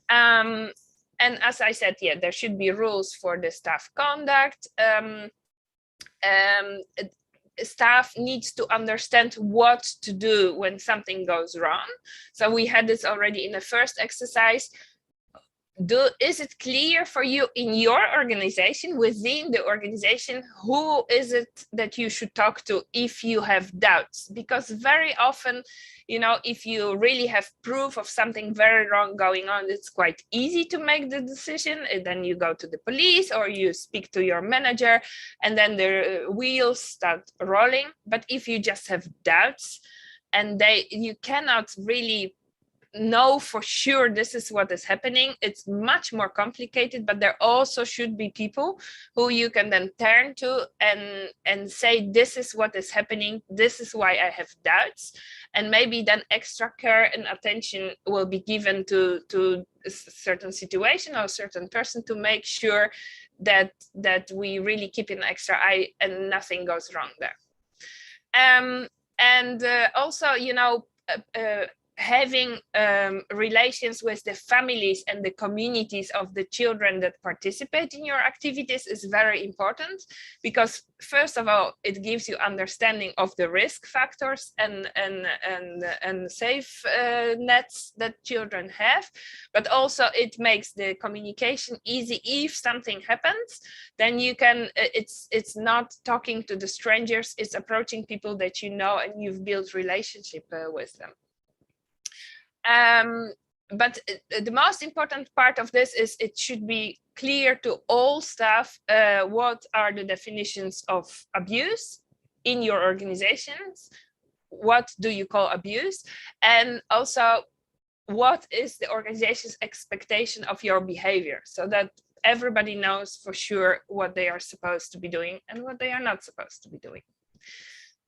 E: And as I said, yeah, there should be rules for the staff conduct. Staff needs to understand what to do when something goes wrong. So we had this already in the first exercise. Is it clear for you in your organization, within the organization, who is it that you should talk to if you have doubts? Because very often, you know, if you really have proof of something very wrong going on, it's quite easy to make the decision. And then you go to the police or you speak to your manager, and then the wheels start rolling. But if you just have doubts and you cannot really know for sure this is what is happening, it's much more complicated. But there also should be people who you can then turn to and say, this is what is happening, this is why I have doubts, and maybe then extra care and attention will be given to a certain situation or a certain person to make sure that we really keep an extra eye and nothing goes wrong there. And also, you know, having relations with the families and the communities of the children that participate in your activities is very important, because first of all, it gives you understanding of the risk factors and safe nets that children have, but also it makes the communication easy. If something happens, then you can, it's not talking to the strangers, it's approaching people that you know and you've built relationship with them. But the most important part of this is it should be clear to all staff what are the definitions of abuse in your organizations, what do you call abuse, and also what is the organization's expectation of your behavior, so that everybody knows for sure what they are supposed to be doing and what they are not supposed to be doing.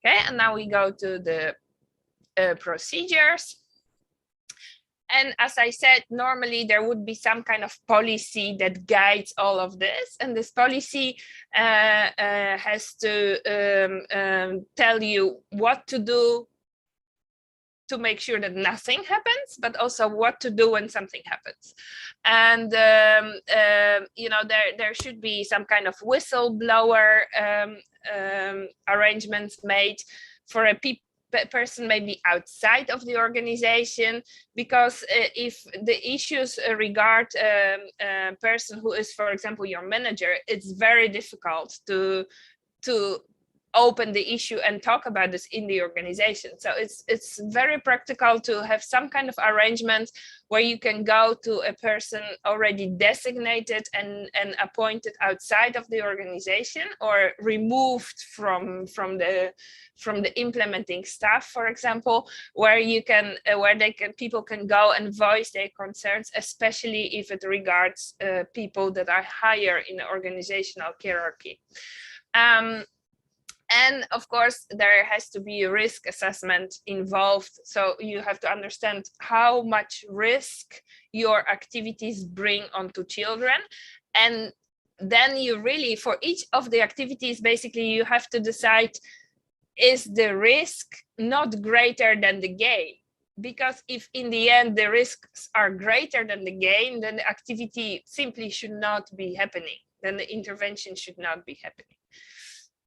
E: Okay, and now we go to the procedures. And as I said, normally there would be some kind of policy that guides all of this. And this policy has to tell you what to do to make sure that nothing happens, but also what to do when something happens. And you know, there should be some kind of whistleblower arrangements made for a person maybe outside of the organization, because if the issues regard a person who is, for example, your manager, it's very difficult to open the issue and talk about this in the organization. So it's very practical to have some kind of arrangement where you can go to a person already designated and appointed outside of the organization, or removed from the implementing staff, for example, where you can people can go and voice their concerns, especially if it regards people that are higher in the organizational hierarchy. And of course, there has to be a risk assessment involved. So you have to understand how much risk your activities bring onto children. And then you really, for each of the activities, basically, you have to decide, is the risk not greater than the gain? Because if in the end the risks are greater than the gain, then the activity simply should not be happening. Then the intervention should not be happening.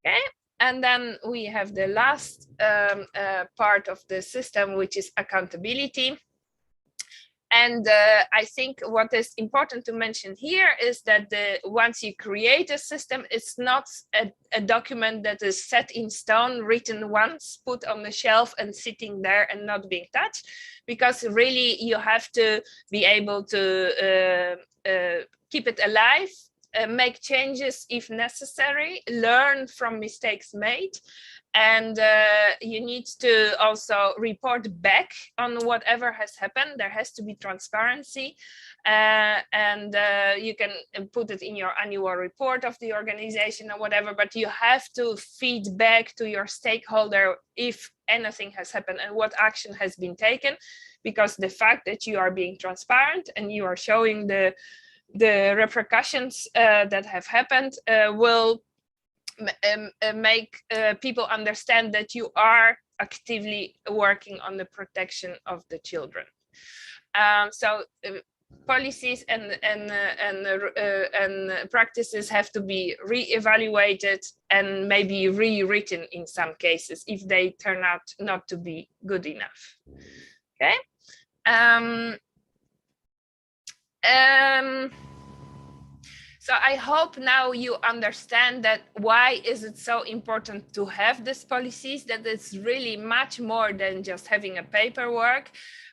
E: Okay. And then we have the last part of the system, which is accountability. And I think what is important to mention here is that once you create a system, it's not a document that is set in stone, written once, put on the shelf and sitting there and not being touched, because really you have to be able to keep it alive, make changes if necessary, learn from mistakes made, and you need to also report back on whatever has happened. There has to be transparency, and you can put it in your annual report of the organization or whatever, but you have to feed back to your stakeholder if anything has happened and what action has been taken, because the fact that you are being transparent and you are showing the repercussions that have happened will make people understand that you are actively working on the protection of the children. So policies and practices have to be re-evaluated and maybe rewritten in some cases if they turn out not to be good enough. Okay. So I hope now you understand that why is it so important to have these policies, that it's really much more than just having a paperwork,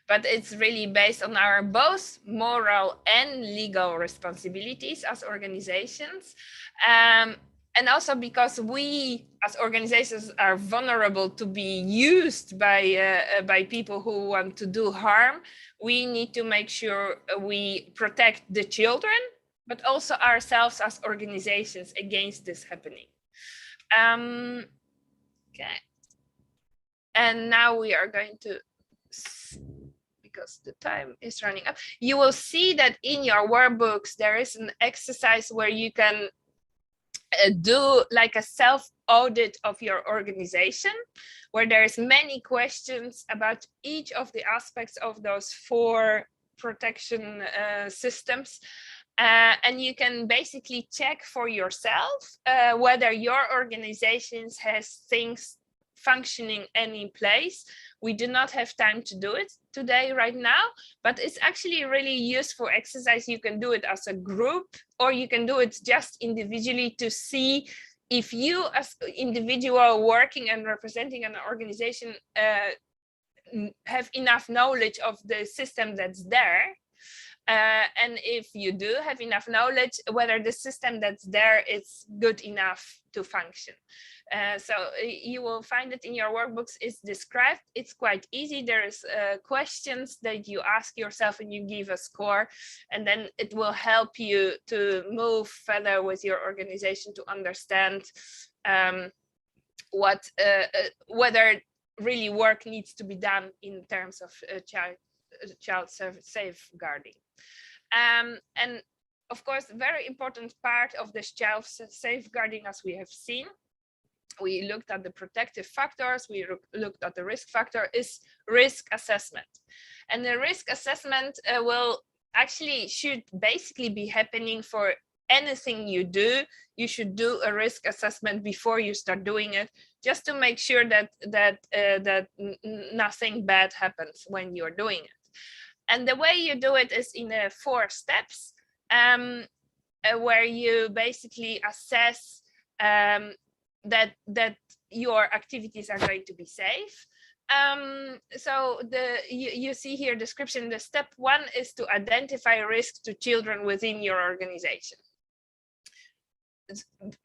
E: but it's really based on our both moral and legal responsibilities as organizations. And also because we as organizations are vulnerable to be used by people who want to do harm, we need to make sure we protect the children, but also ourselves as organizations against this happening. Okay. And now we are going to, because the time is running up, you will see that in your workbooks, there is an exercise where you can do like a self-audit of your organization, where there's many questions about each of the aspects of those 4 protection systems. And you can basically check for yourself whether your organization has things functioning and in place. We do not have time to do it today right now, but it's actually a really useful exercise. You can do it as a group, or you can do it just individually to see if you as individual working and representing an organization have enough knowledge of the system that's there. And if you do have enough knowledge, whether the system that's there is good enough to function. So you will find it in your workbooks. It's described. It's quite easy. There's questions that you ask yourself and you give a score, and then it will help you to move further with your organization to understand whether really work needs to be done in terms of child child safeguarding. And of course, very important part of this child safeguarding, as we have seen, we looked at the protective factors, we looked at the risk factor, is risk assessment. And the risk assessment should basically be happening for anything you do. You should do a risk assessment before you start doing it, just to make sure that nothing bad happens when you're doing it. And the way you do it is in 4 steps, where you basically assess that your activities are going to be safe. So you see here description. The step 1 is to identify risks to children within your organization.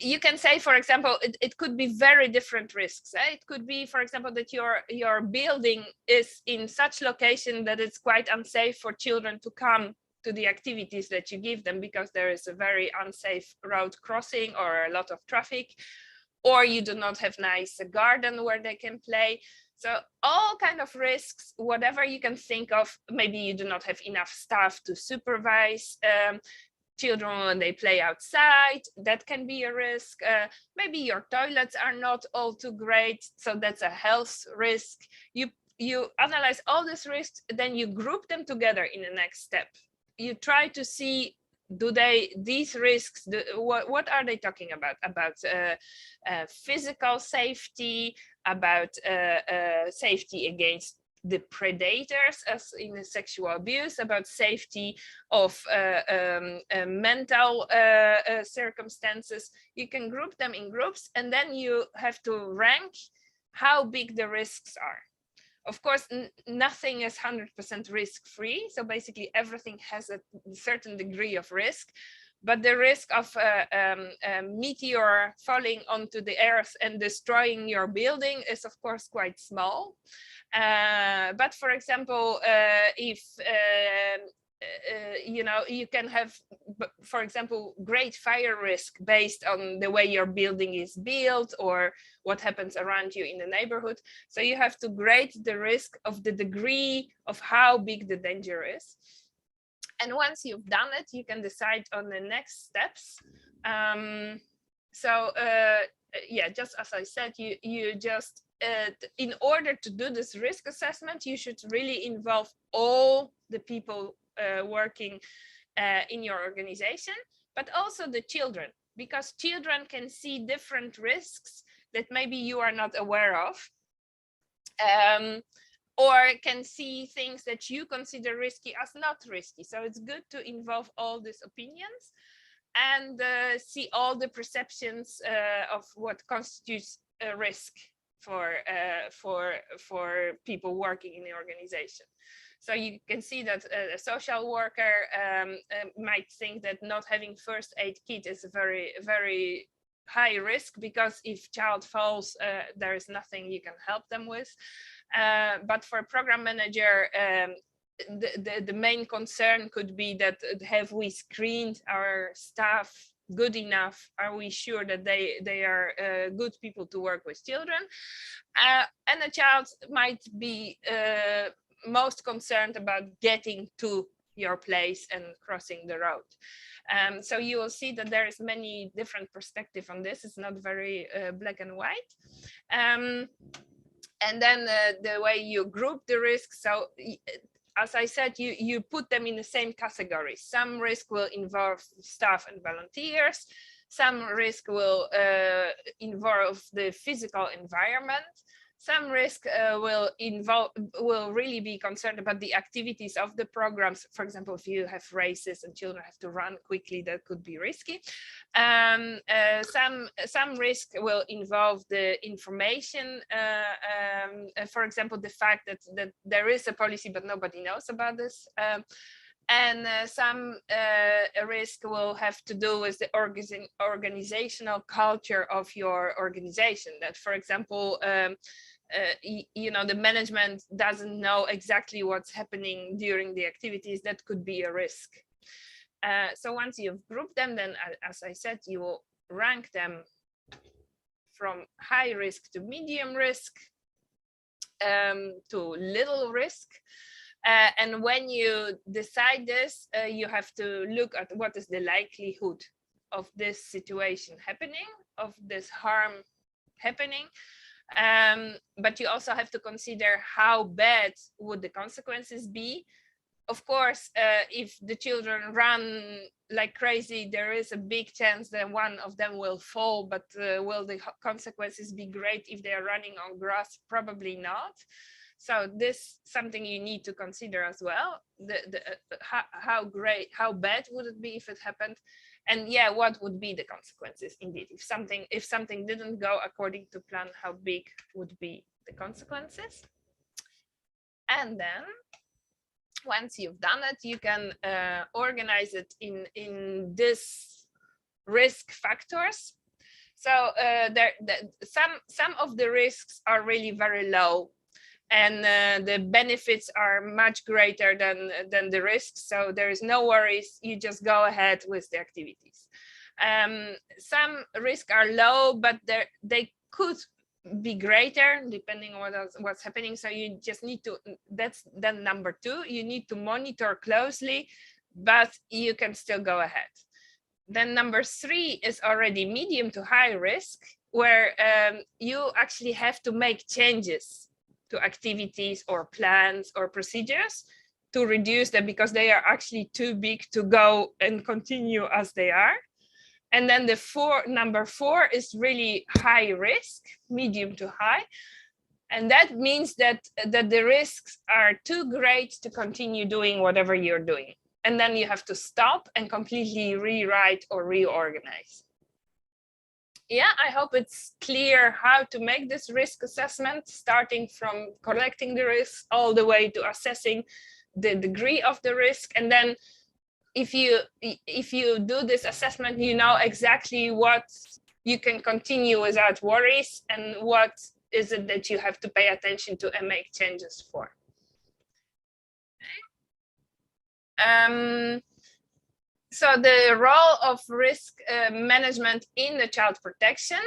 E: You can say, for example, it could be very different risks. It could be, for example, that your building is in such location that it's quite unsafe for children to come to the activities that you give them, because there is a very unsafe road crossing or a lot of traffic, or you do not have nice garden where they can play. So all kind of risks, whatever you can think of. Maybe you do not have enough staff to supervise children when they play outside. That can be a risk. Maybe your toilets are not all too great, so that's a health risk. You analyze all these risks, then you group them together in the next step. You try to see, these risks, what are they talking about physical safety, about safety against the predators, as in sexual abuse, about safety of mental circumstances. You can group them in groups, and then you have to rank how big the risks are. Of course, nothing is 100% risk-free. So basically everything has a certain degree of risk, but the risk of a meteor falling onto the earth and destroying your building is of course quite small. But for example, if you can have, for example, great fire risk based on the way your building is built or what happens around you in the neighborhood. So you have to grade the risk of the degree of how big the danger is. And once you've done it, you can decide on the next steps. Just as I said, you just in order to do this risk assessment, you should really involve all the people working in your organization, but also the children, because children can see different risks that maybe you are not aware of, or can see things that you consider risky as not risky. So it's good to involve all these opinions and see all the perceptions of what constitutes a risk for people working in the organization. So you can see that a social worker might think that not having first aid kit is a very, very high risk, because if child falls, there is nothing you can help them with. But for a program manager, the main concern could be that, have we screened our staff good enough? Are we sure that they are good people to work with children? And a child might be most concerned about getting to your place and crossing the road. So you will see that there is many different perspectives on this. It's not very black and white. And then the way you group the risks. So as I said, you put them in the same category. Some risk will involve staff and volunteers. Some risk will involve the physical environment. Some risk will really be concerned about the activities of the programs. For example, if you have races and children have to run quickly, that could be risky. Some risk will involve the information. For example, the fact that there is a policy, but nobody knows about this. And some risk will have to do with the organizational culture of your organization. That, for example, the management doesn't know exactly what's happening during the activities. That could be a risk. So once you've grouped them, then, as I said, you will rank them from high risk to medium risk to little risk. And when you decide this, you have to look at what is the likelihood of this situation happening, of this harm happening. But you also have to consider how bad would the consequences be. Of course, if the children run like crazy, there is a big chance that one of them will fall, but will the consequences be great if they are running on grass? Probably not. So this something you need to consider as well. How bad would it be if it happened? And yeah, what would be the consequences indeed? If something didn't go according to plan, how big would be the consequences? And then once you've done it, you can organize it in this risk factors. So some of the risks are really very low, and the benefits are much greater than the risks. So there is no worries. You just go ahead with the activities. Some risks are low, but they could be greater depending on what's happening. So you just need to, that's then number 2, you need to monitor closely, but you can still go ahead. Then number 3 is already medium to high risk, where you actually have to make changes to activities or plans or procedures to reduce them, because they are actually too big to go and continue as they are. And then number 4 is really high risk, medium to high. And that means that the risks are too great to continue doing whatever you're doing. And then you have to stop and completely rewrite or reorganize. Yeah, I hope it's clear how to make this risk assessment, starting from collecting the risks all the way to assessing the degree of the risk. And then if you do this assessment, you know exactly what you can continue without worries and what is it that you have to pay attention to and make changes for. So the role of risk management in the child protection.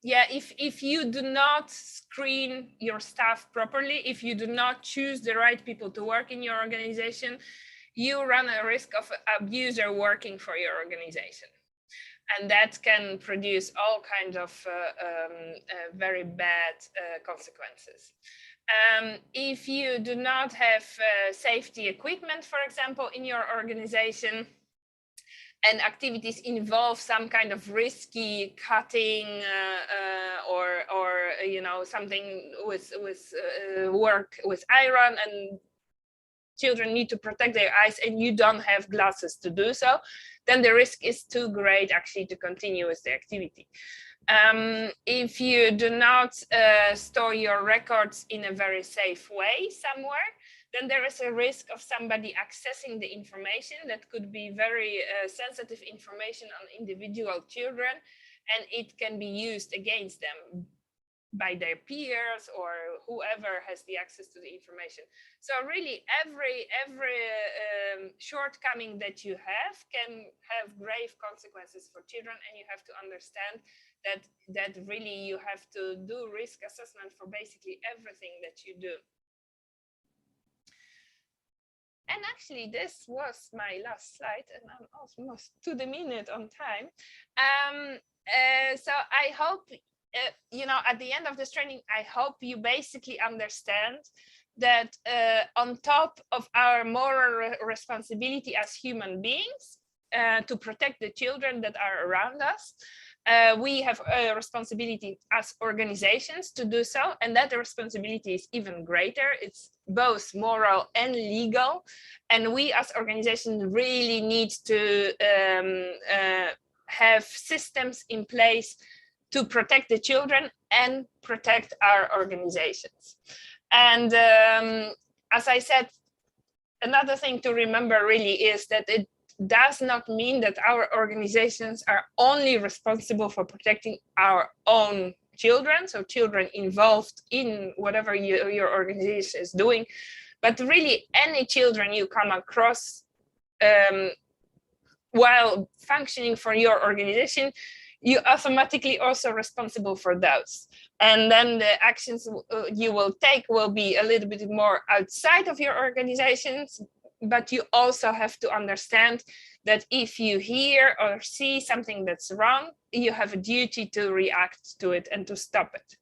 E: Yeah, if you do not screen your staff properly, if you do not choose the right people to work in your organization, you run a risk of abuser working for your organization. And that can produce all kinds of very bad consequences. If you do not have safety equipment, for example, in your organization, and activities involve some kind of risky cutting or you know, something with work with iron, and children need to protect their eyes and you don't have glasses to do so, then the risk is too great actually to continue with the activity. If you do not store your records in a very safe way somewhere, then there is a risk of somebody accessing the information that could be very sensitive information on individual children, and it can be used against them by their peers or whoever has the access to the information. So really every shortcoming that you have can have grave consequences for children, and you have to understand that really you have to do risk assessment for basically everything that you do. And actually, this was my last slide, and I'm almost to the minute on time. So I hope, you know, at the end of this training, I hope you basically understand that on top of our moral responsibility as human beings to protect the children that are around us, we have a responsibility as organizations to do so, and that responsibility is even greater. It's both moral and legal, and we as organizations really need to have systems in place to protect the children and protect our organizations. And as I said, another thing to remember really is that it does not mean that our organizations are only responsible for protecting our own children, so children involved in whatever your organization is doing, but really any children you come across while functioning for your organization, you automatically also responsible for those. And then the actions you will take will be a little bit more outside of your organizations, but you also have to understand that if you hear or see something that's wrong, you have a duty to react to it and to stop it.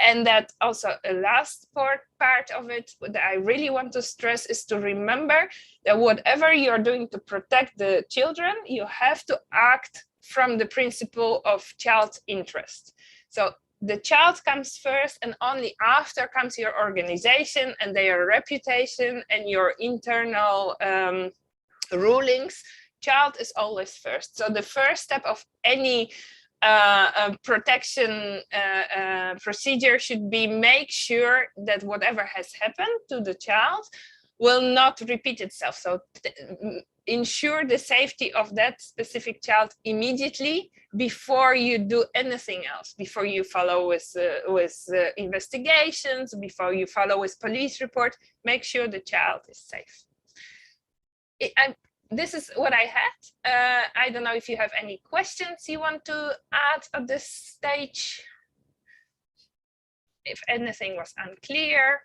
E: And that also a last part of it that I really want to stress is to remember that whatever you're doing to protect the children, you have to act from the principle of child's interest. So the child comes first, and only after comes your organization and their reputation and your internal rulings. Child is always first. So the first step of any protection procedure should be make sure that whatever has happened to the child will not repeat itself. So ensure the safety of that specific child immediately before you do anything else, before you follow with investigations, before you follow with police report. Make sure the child is safe. This is what I had. I don't know if you have any questions you want to add at this stage. If anything was unclear.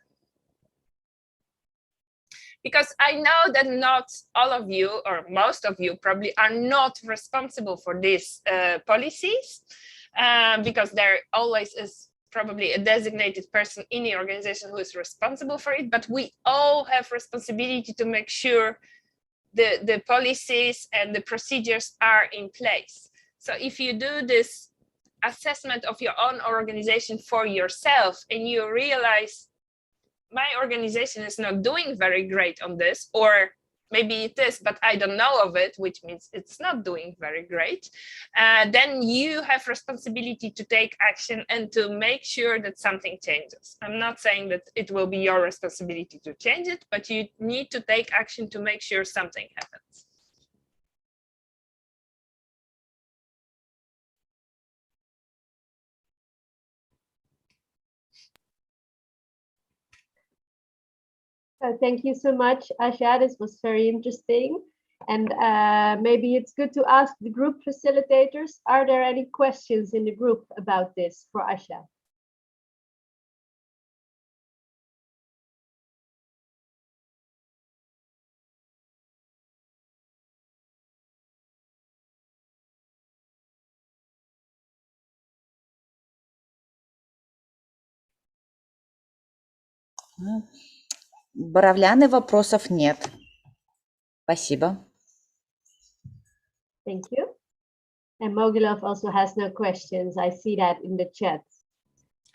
E: Because I know that not all of you, or most of you probably, are not responsible for these policies, because there always is probably a designated person in the organization who is responsible for it, but we all have responsibility to make sure the policies and the procedures are in place. So if you do this assessment of your own organization for yourself and you realize my organization is not doing very great on this, or maybe it is, but I don't know of it, which means it's not doing very great, then you have responsibility to take action and to make sure that something changes. I'm not saying that it will be your responsibility to change it, but you need to take action to make sure something happens.
F: Thank you so much, Asha. This was very interesting. And maybe it's good to ask the group facilitators, are there any questions in the group about this for Asha?
G: Боровляны, вопросов нет. Спасибо.
F: Thank you. And Mogilov also has no questions. I see that in the chat.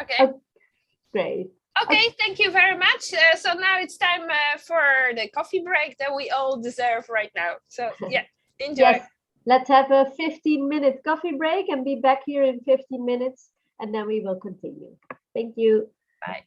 E: Okay.
F: Oh, great.
E: Okay, thank you very much. So now it's time for the coffee break that we all deserve right now. So yeah, enjoy.
F: Yes, let's have a 15-minute coffee break and be back here in 15 minutes, and then we will continue. Thank you.
E: Bye.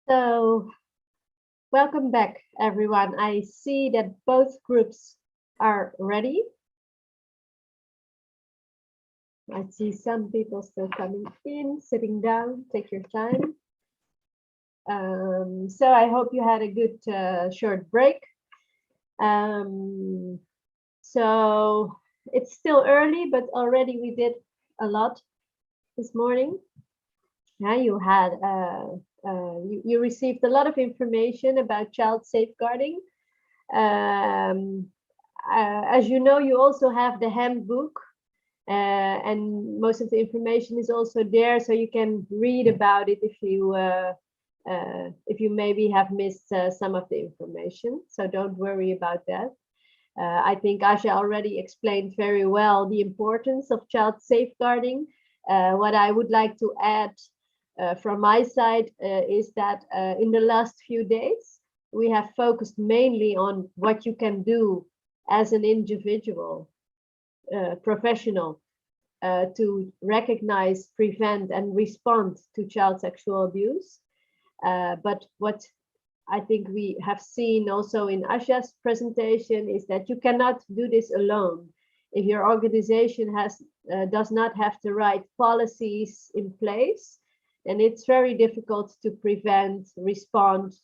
F: So, welcome back, everyone. I see that both groups are ready. I see some people still coming in, sitting down, take your time. So I hope you had a good short break. So it's still early, but already we did a lot this morning. Yeah, you had you received a lot of information about child safeguarding. As you know, you also have the handbook, and most of the information is also there, so you can read about it if you maybe have missed some of the information. So don't worry about that. I think Asha already explained very well the importance of child safeguarding. What I would like to add from my side is that in the last few days, we have focused mainly on what you can do as an individual, professional, to recognize, prevent, and respond to child sexual abuse. But what I think we have seen also in Asha's presentation is that you cannot do this alone. If your organization does not have the right policies in place, then it's very difficult to prevent, respond,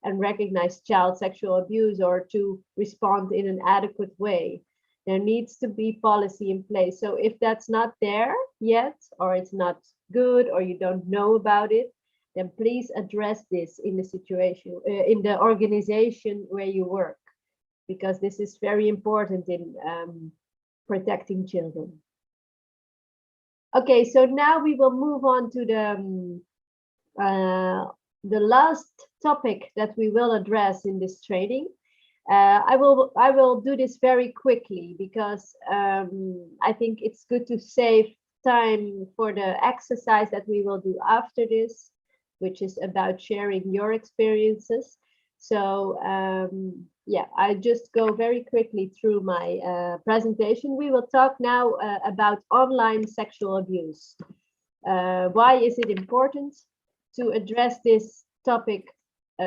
F: and recognize child sexual abuse, or to respond in an adequate way. There needs to be policy in place. So if that's not there yet, or it's not good, or you don't know about it, then please address this in the situation, in the organization where you work, because this is very important in protecting children. Okay, so now we will move on to the last topic that we will address in this training. I will do this very quickly because I think it's good to save time for the exercise that we will do after this, which is about sharing your experiences. So yeah, I just go very quickly through my presentation. We will talk now about online sexual abuse. Why is it important to address this topic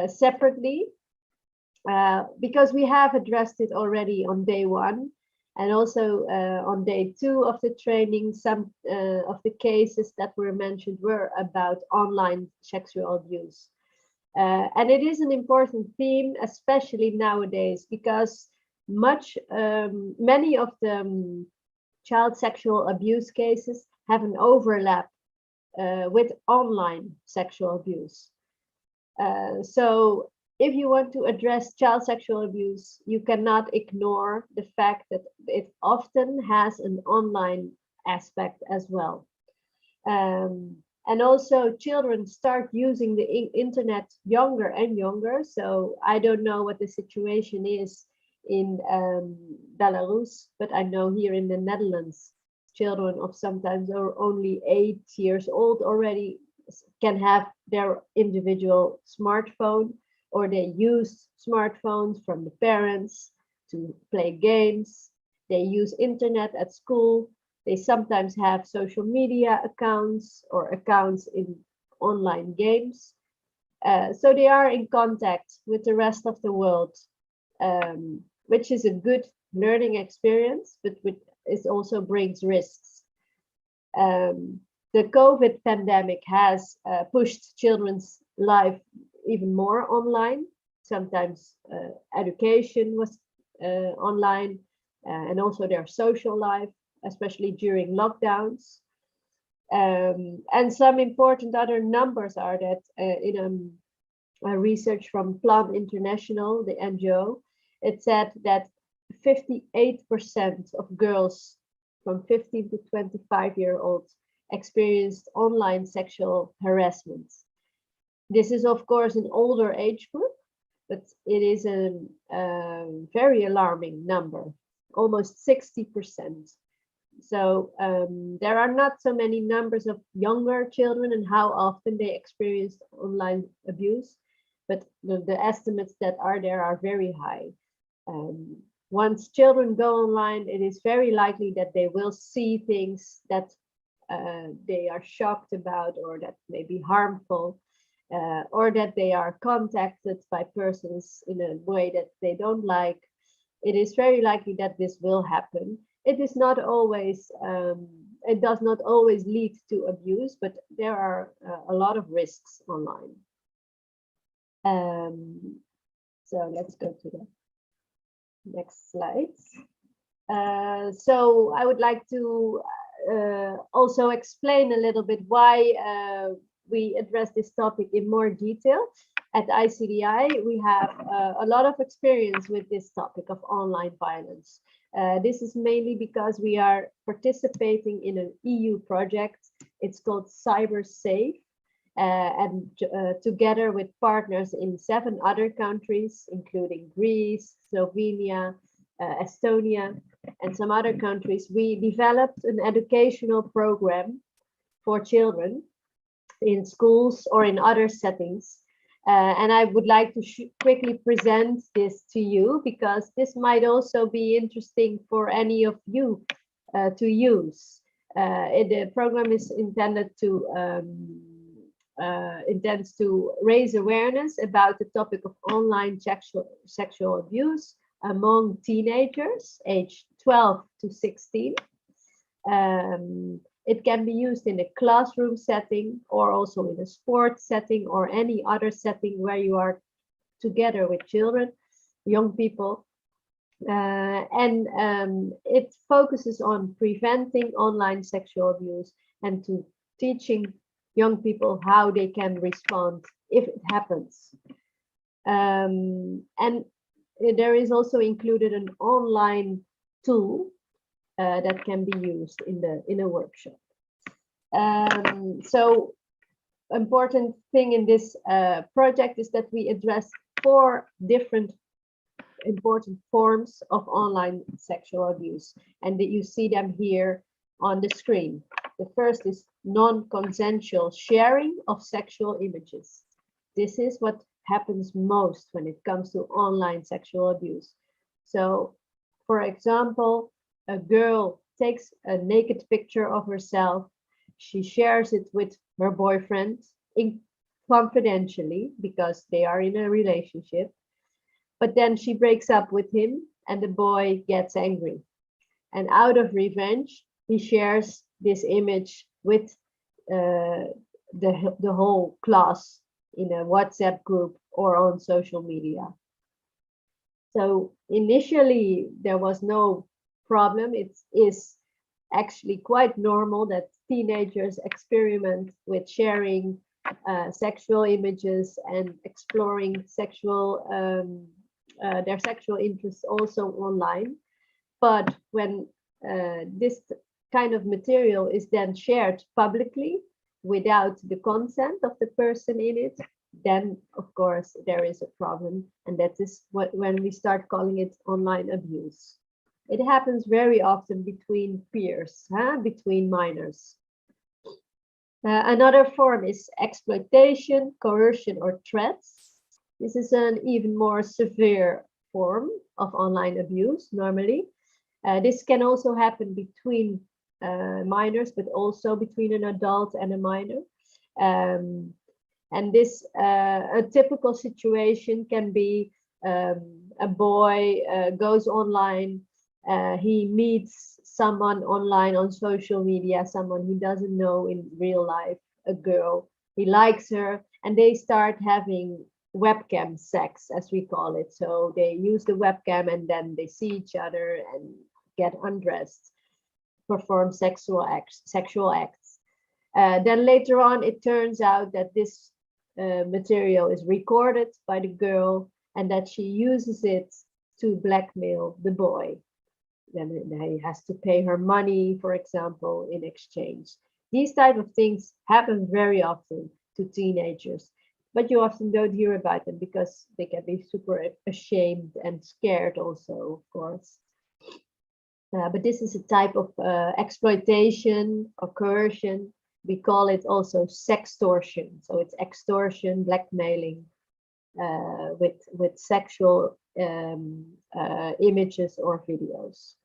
F: separately? Because we have addressed it already on day 1, and also on day 2 of the training. Some of the cases that were mentioned were about online sexual abuse. And it is an important theme, especially nowadays, because many of the child sexual abuse cases have an overlap with online sexual abuse. So if you want to address child sexual abuse, you cannot ignore the fact that it often has an online aspect as well. And also children start using the internet younger and younger. So I don't know what the situation is in Belarus, but I know here in the Netherlands, children of sometimes are only 8 years old already can have their individual smartphone, or they use smartphones from the parents to play games. They use internet at school. They sometimes have social media accounts or accounts in online games. So they are in contact with the rest of the world, which is a good learning experience, but it also brings risks. The COVID pandemic has pushed children's life even more online. Sometimes education was online, and also their social life, especially during lockdowns. And some important other numbers are that in a research from Plan International, the NGO, it said that 58% of girls from 15 to 25-year-olds experienced online sexual harassment. This is, of course, an older age group, but it is a very alarming number, almost 60%. So there are not so many numbers of younger children and how often they experienced online abuse, but the estimates that are there are very high. Once children go online, it is very likely that they will see things that they are shocked about or that may be harmful. or that they are contacted by persons in a way that they don't like, it is very likely that this will happen. It is not always, it does not always lead to abuse, but there are a lot of risks online. So let's go to the next slides. So I would like to also explain a little bit why we address this topic in more detail. At ICDI, we have a lot of experience with this topic of online violence. This is mainly because we are participating in an EU project. It's called Cyber Safe, and together with partners in 7 other countries, including Greece, Slovenia, Estonia, and some other countries, we developed an educational program for children in schools or in other settings. And I would like to quickly present this to you, because this might also be interesting for any of you to use. The program is intended to intends to raise awareness about the topic of online sexual abuse among teenagers aged 12 to 16. It can be used in a classroom setting, or also in a sports setting, or any other setting where you are together with children, young people. It focuses on preventing online sexual abuse and to teaching young people how they can respond if it happens. And there is also included an online tool that can be used in a workshop. So important thing in this project is that we address 4 different important forms of online sexual abuse, and that you see them here on the screen. The first is non-consensual sharing of sexual images. This is what happens most when it comes to online sexual abuse. So, for example, a girl takes a naked picture of herself, she shares it with her boyfriend confidentially because they are in a relationship, but then she breaks up with him and the boy gets angry. And out of revenge, he shares this image with the whole class in a WhatsApp group or on social media. So initially there was no problem. It is actually quite normal that teenagers experiment with sharing sexual images and exploring sexual their sexual interests also online. But when this kind of material is then shared publicly without the consent of the person in it, then of course there is a problem, and that is when we start calling it online abuse. It happens very often between peers, between minors. Another form is exploitation, coercion, or threats. This is an even more severe form of online abuse normally. This can also happen between minors, but also between an adult and a minor. And this, a typical situation can be a boy goes online, he meets someone online on social media, someone he doesn't know in real life, a girl, he likes her, and they start having webcam sex, as we call it. So they use the webcam and then they see each other and get undressed, perform sexual acts. Then later on, it turns out that this material is recorded by the girl and that she uses it to blackmail the boy. Then he has to pay her money, for example, in exchange. These type of things happen very often to teenagers, but you often don't hear about them because they can be super ashamed and scared also, of course. But this is a type of exploitation or coercion. We call it also sextortion. So it's extortion, blackmailing with sexual images or videos.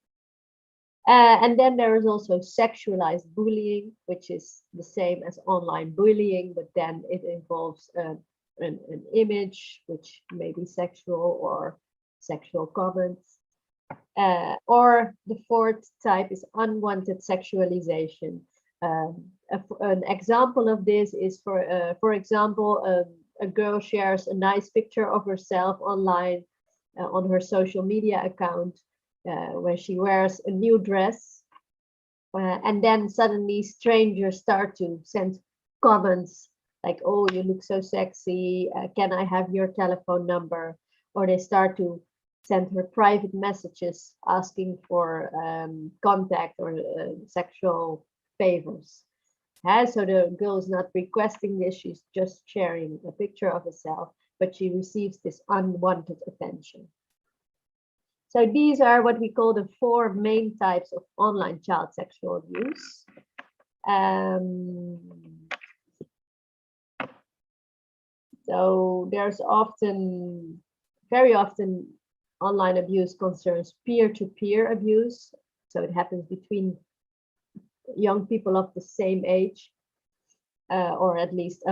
F: And then there is also sexualized bullying, which is the same as online bullying, but then it involves an image, which may be sexual or sexual comments. Or the fourth type is unwanted sexualization. An example of this is, for example, a girl shares a nice picture of herself online on her social media account, where she wears a new dress, and then suddenly strangers start to send comments like, "Oh, you look so sexy, can I have your telephone number?" Or they start to send her private messages asking for contact or sexual favors. So the girl is not requesting this, she's just sharing a picture of herself, but she receives this unwanted attention. So these are what we call the 4 main types of online child sexual abuse. So there's very often, online abuse concerns peer-to-peer abuse. So it happens between young people of the same age, or at least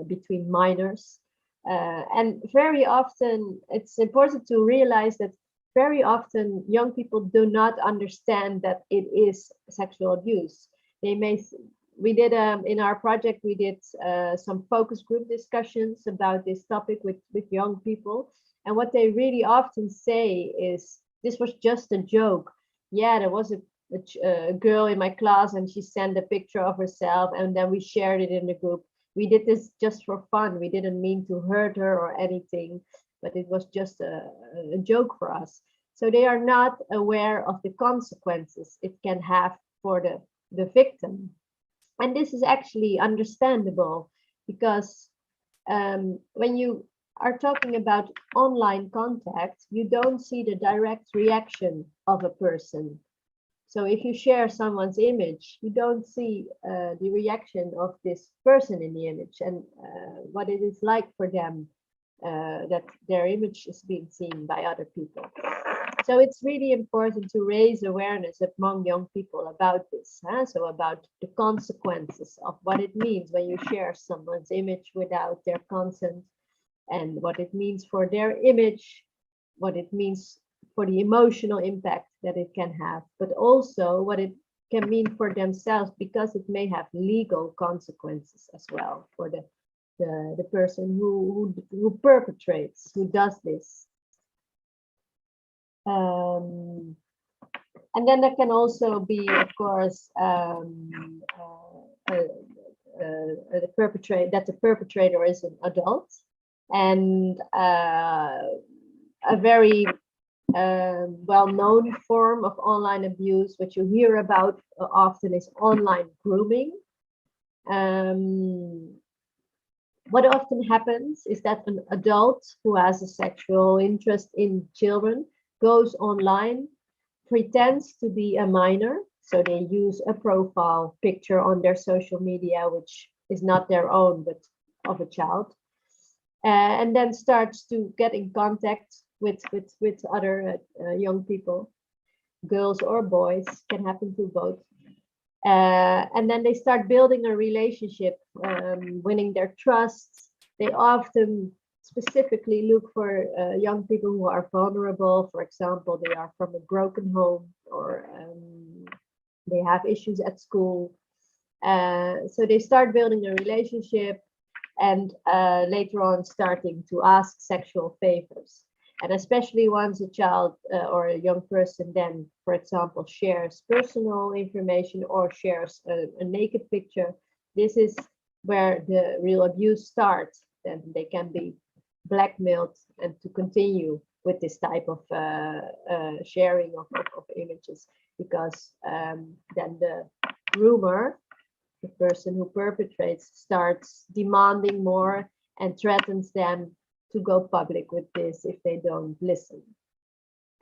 F: between minors. And very often, it's important to realize that very often young people do not understand that it is sexual abuse. We did in our project, we did some focus group discussions about this topic with young people. And what they really often say is, this was just a joke. Yeah, there was a girl in my class and she sent a picture of herself and then we shared it in the group. We did this just for fun. We didn't mean to hurt her or anything, but it was just a joke for us. So they are not aware of the consequences it can have for the victim. And this is actually understandable, because when you are talking about online contact, you don't see the direct reaction of a person. So if you share someone's image, you don't see the reaction of this person in the image and what it is like for them that their image is being seen by other people. So it's really important to raise awareness among young people about this. So about the consequences of what it means when you share someone's image without their consent, and what it means for their image, what it means for the emotional impact that it can have, but also what it can mean for themselves, because it may have legal consequences as well for the person who perpetrates, who does this. And then there can also be, of course, the perpetrator is an adult, and a very well-known form of online abuse, which you hear about often, is online grooming. What often happens is that an adult who has a sexual interest in children goes online, pretends to be a minor, so they use a profile picture on their social media, which is not their own, but of a child, and then starts to get in contact with other young people, girls or boys, can happen to both. And then they start building a relationship, winning their trust. They often specifically look for young people who are vulnerable. For example, they are from a broken home, or they have issues at school. So they start building a relationship, and later on starting to ask sexual favors. And especially once a child or a young person then, for example, shares personal information or shares a naked picture, this is where the real abuse starts. Then they can be blackmailed and to continue with this type of sharing of images, because then the groomer, the person who perpetrates, starts demanding more and threatens them to go public with this if they don't listen.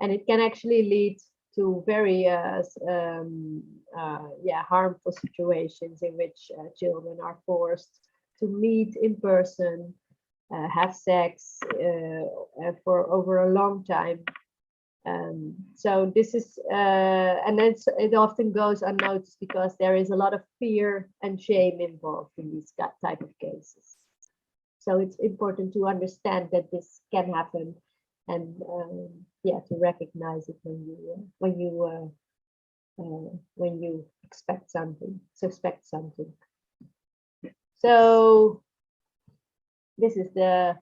F: And it can actually lead to very harmful situations in which children are forced to meet in person, have sex for over a long time, So this is, and it often goes unnoticed because there is a lot of fear and shame involved in these type of cases. So it's important to understand that this can happen, and yeah, to recognize it when you suspect something. So this is the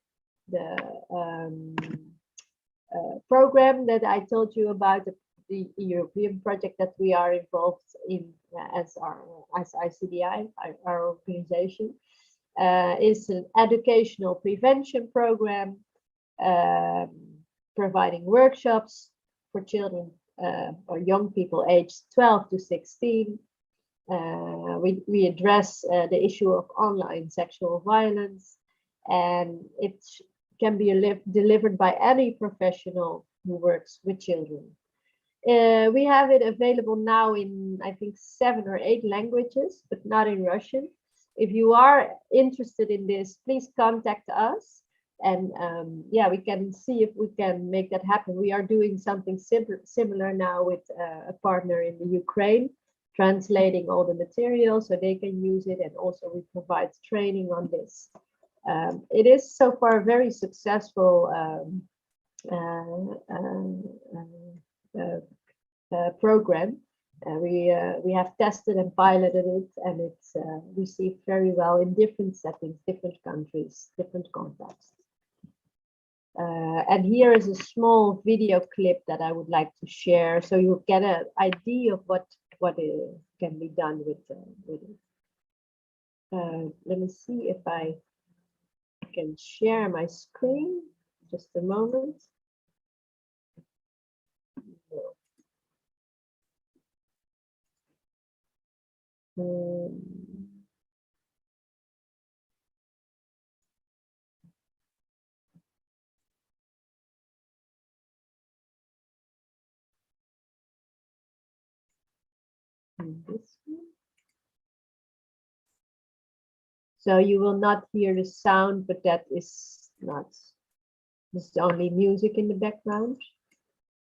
F: program that I told you about, the European project that we are involved in as ICDI, our organization. Is an educational prevention program, providing workshops for children or young people aged 12 to 16. We address the issue of online sexual violence, and it can be delivered by any professional who works with children. We have it available now in, I think, 7 or 8 languages, but not in Russian. If you are interested in this, please contact us, and yeah, we can see if we can make that happen. We are doing something similar now with a partner in the Ukraine, translating all the material so they can use it, and also we provide training on this. It is so far a very successful program. We have tested and piloted it, and it's received very well in different settings, different countries, different contexts. And here is a small video clip that I would like to share, so you get an idea of what can be done with it. Let me see if I can share my screen. Just a moment. This one. So you will not hear the sound, but that is not, this is only music in the background.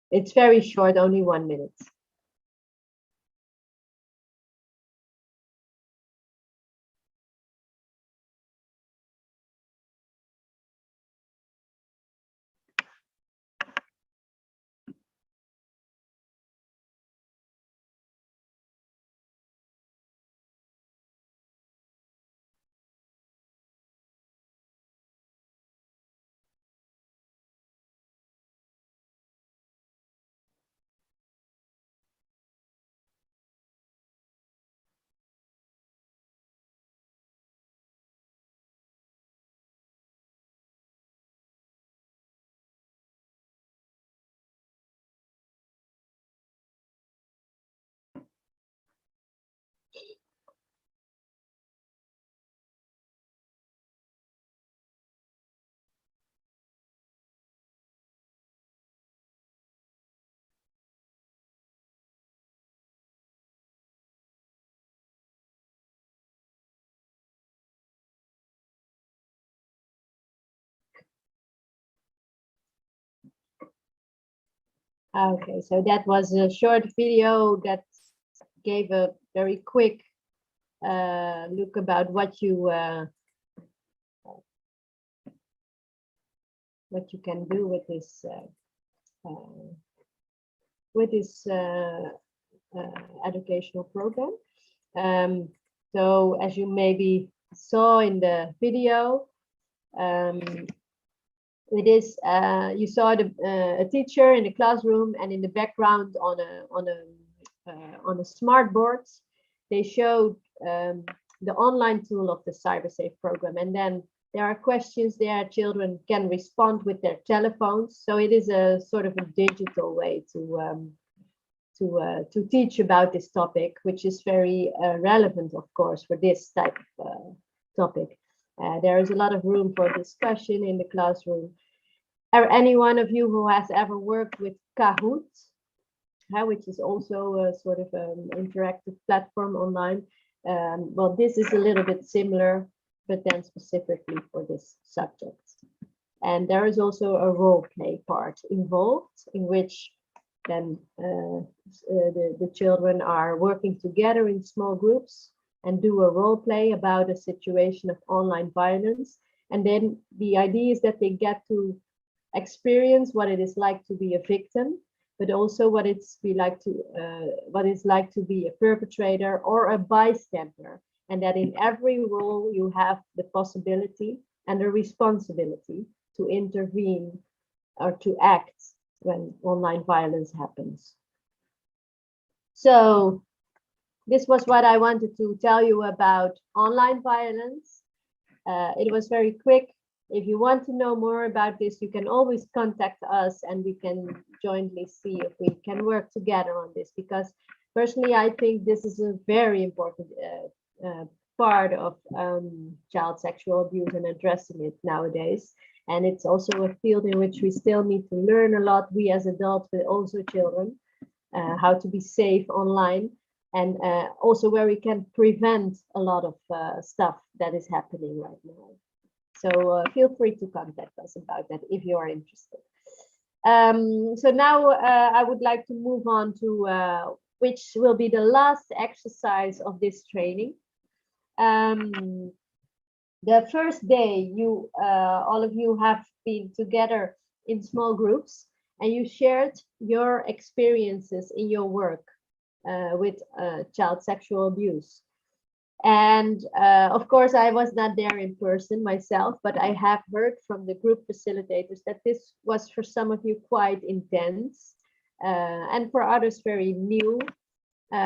F: It's very short, only 1 minute. Okay, so that was a short video that gave a very quick look about what you can do with this educational program. So as you maybe saw in the video, it is you saw a teacher in the classroom, and in the background on a smart board they showed the online tool of the CyberSafe program, and then there are questions there. Children can respond with their telephones, so it is a sort of a digital way to teach about this topic, which is very relevant, of course, for this type of topic. There is a lot of room for discussion in the classroom. Any one of you who has ever worked with Kahoot, which is also a sort of an interactive platform online, well, this is a little bit similar, but then specifically for this subject. And there is also a role play part involved, in which then the children are working together in small groups and do a role play about a situation of online violence. And then the idea is that they get to experience what it is like to be a victim, but also what it's like to be a perpetrator or a bystander. And that in every role you have the possibility and the responsibility to intervene or to act when online violence happens. So this was what I wanted to tell you about online violence. It was very quick. If you want to know more about this, you can always contact us and we can jointly see if we can work together on this, because personally, I think this is a very important part of child sexual abuse and addressing it nowadays. And it's also a field in which we still need to learn a lot, we as adults, but also children, how to be safe online, and also where we can prevent a lot of stuff that is happening right now. So feel free to contact us about that if you are interested. So now I would like to move on to which will be the last exercise of this training. The first day, you all of you have been together in small groups and you shared your experiences in your work with child sexual abuse. And of course, I was not there in person myself, but I have heard from the group facilitators that this was for some of you quite intense and for others very new,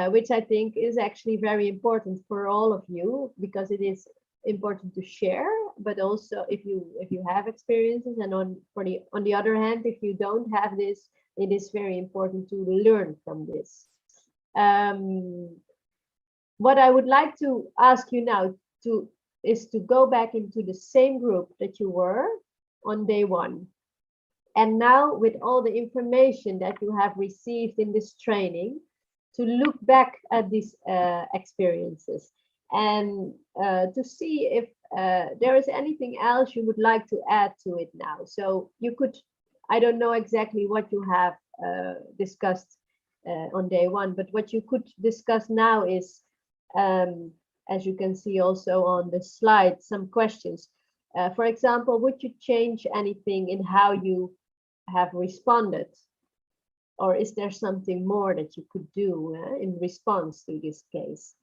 F: which I think is actually very important for all of you, because it is important to share, but also if you have experiences, and on the other hand, if you don't have this, it is very important to learn from this. What I would like to ask you now is to go back into the same group that you were on day one. And now, with all the information that you have received in this training, to look back at these experiences and to see if there is anything else you would like to add to it now. So you could, I don't know exactly what you have discussed on day one, but what you could discuss now is, as you can see also on the slide, some questions. For example, would you change anything in how you have responded? Or is there something more that you could do in response to this case?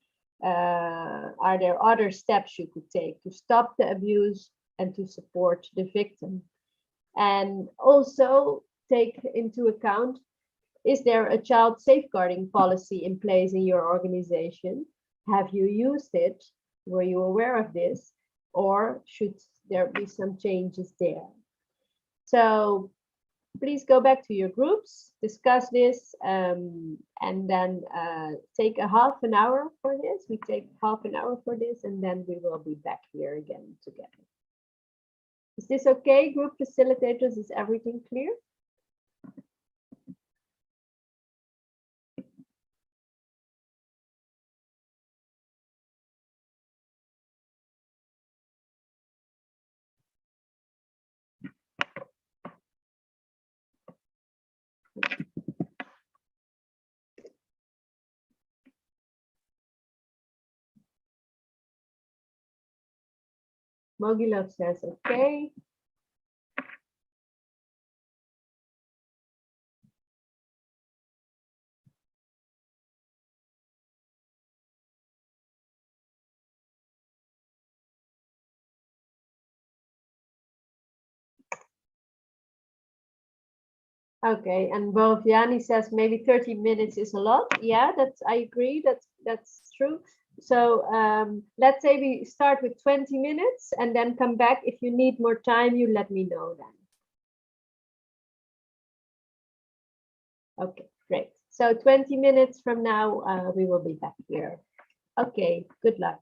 F: Are there other steps you could take to stop the abuse and to support the victim? And also take into account, is there a child safeguarding policy in place in your organization? Have you used it? Were you aware of this? Or should there be some changes there? So please go back to your groups, discuss this, and then take a half an hour for this. We take half an hour for this, and then we will be back here again together. Is this okay, group facilitators? Is everything clear? Mogilov says, okay. Okay, and both Yanni says maybe 30 minutes is a lot. Yeah, I agree, that's true. So let's say we start with 20 minutes and then come back. If you need more time, you let me know then. Okay, great. So 20 minutes from now, we will be back here. Okay, good luck.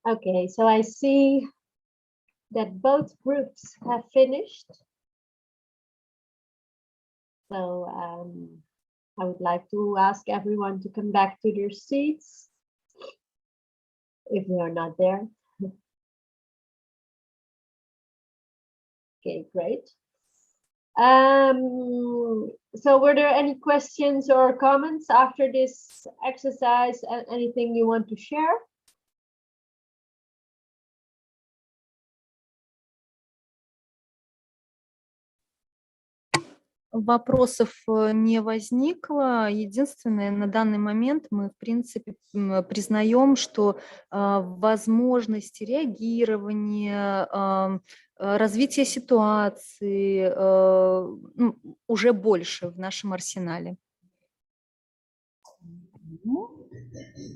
F: Okay, so I see that both groups have finished. So I would like to ask everyone to come back to their seats if they are not there. Okay, great. So were there any questions or comments after this exercise? Anything you want to share?
H: Вопросов не возникло. Единственное, на данный момент мы, в принципе, признаем, что возможности реагирования, развития ситуации уже больше в нашем арсенале.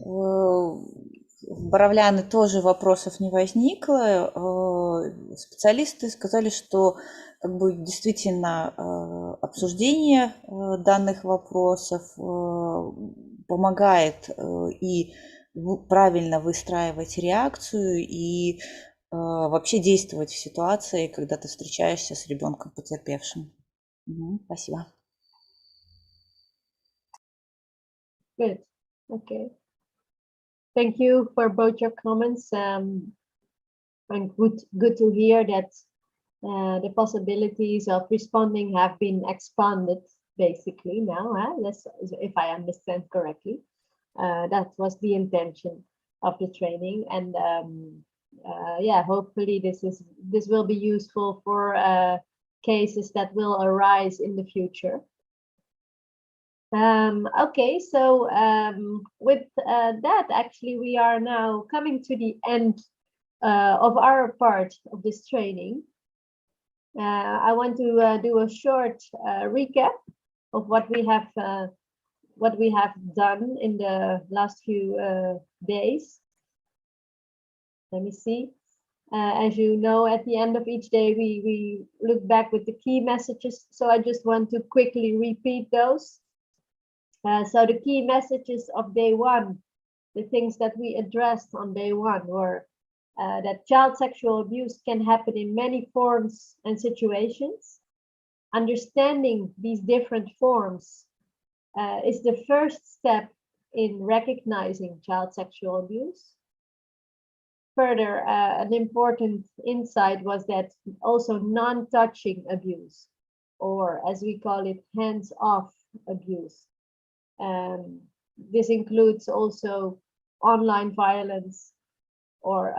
G: В Боровляны тоже вопросов не возникло. Специалисты сказали, что как бы действительно обсуждение данных вопросов помогает и правильно выстраивать реакцию и вообще действовать в ситуации, когда ты встречаешься с ребенком потерпевшим. Спасибо.
F: Good. Okay. Thank you for both your comments. And good to hear that the possibilities of responding have been expanded basically now. If I understand correctly, that was the intention of the training. And yeah, hopefully this will be useful for cases that will arise in the future. Okay, so with that, actually, we are now coming to the end of our part of this training. I want to do a short recap of what we have done in the last few days. Let me see. As you know, at the end of each day, we look back with the key messages. So I just want to quickly repeat those. So the key messages of day one, the things that we addressed on day one were that child sexual abuse can happen in many forms and situations. Understanding these different forms is the first step in recognizing child sexual abuse. Further, an important insight was that also non-touching abuse, or as we call it, hands-off abuse. This includes also online violence or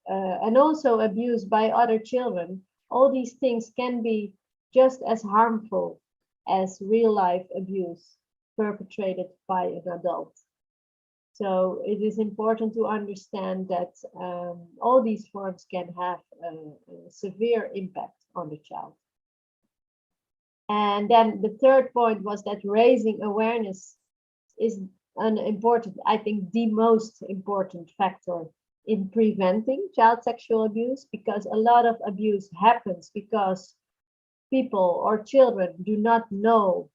F: and also abuse by other children. All these things can be just as harmful as real-life abuse perpetrated by an adult. So it is important to understand that all these forms can have a severe impact on the child. And then the third point was that raising awareness is an important, I think, the most important factor in preventing child sexual abuse, because a lot of abuse happens because people or children do not know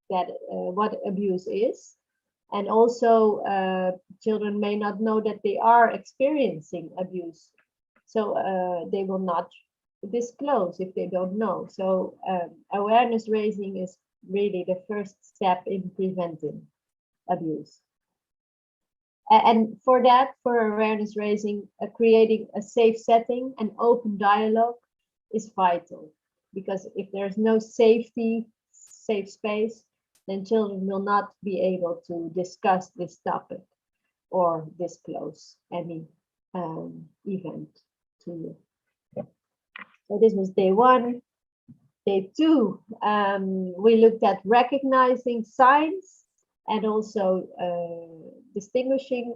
F: that what abuse is. And also children may not know that they are experiencing abuse. So they will not disclose if they don't know. So awareness raising is really the first step in preventing abuse. And for that, for awareness raising, creating a safe setting and open dialogue is vital. Because if there's no safe space, then children will not be able to discuss this topic or disclose any event to you. So this was day one. Day two, we looked at recognizing signs and also distinguishing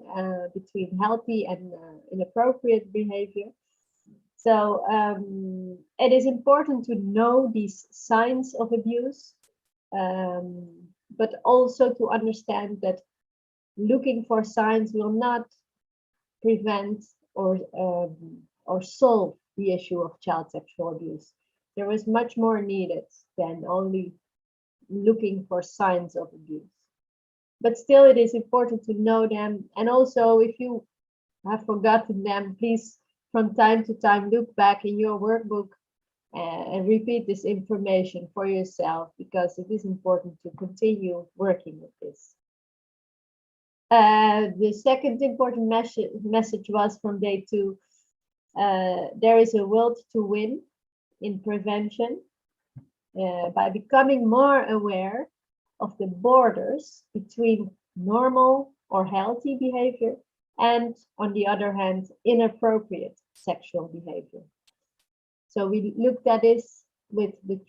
F: between healthy and inappropriate behavior. So it is important to know these signs of abuse, but also to understand that looking for signs will not prevent or solve the issue of child sexual abuse. There is much more needed than only looking for signs of abuse. But still, it is important to know them. And also, if you have forgotten them, please from time to time look back in your workbook and repeat this information for yourself, because it is important to continue working with this. The second important message was from day 2, there is a will to win in prevention by becoming more aware of the borders between normal or healthy behavior and, on the other hand, inappropriate sexual behavior. So we looked at this with the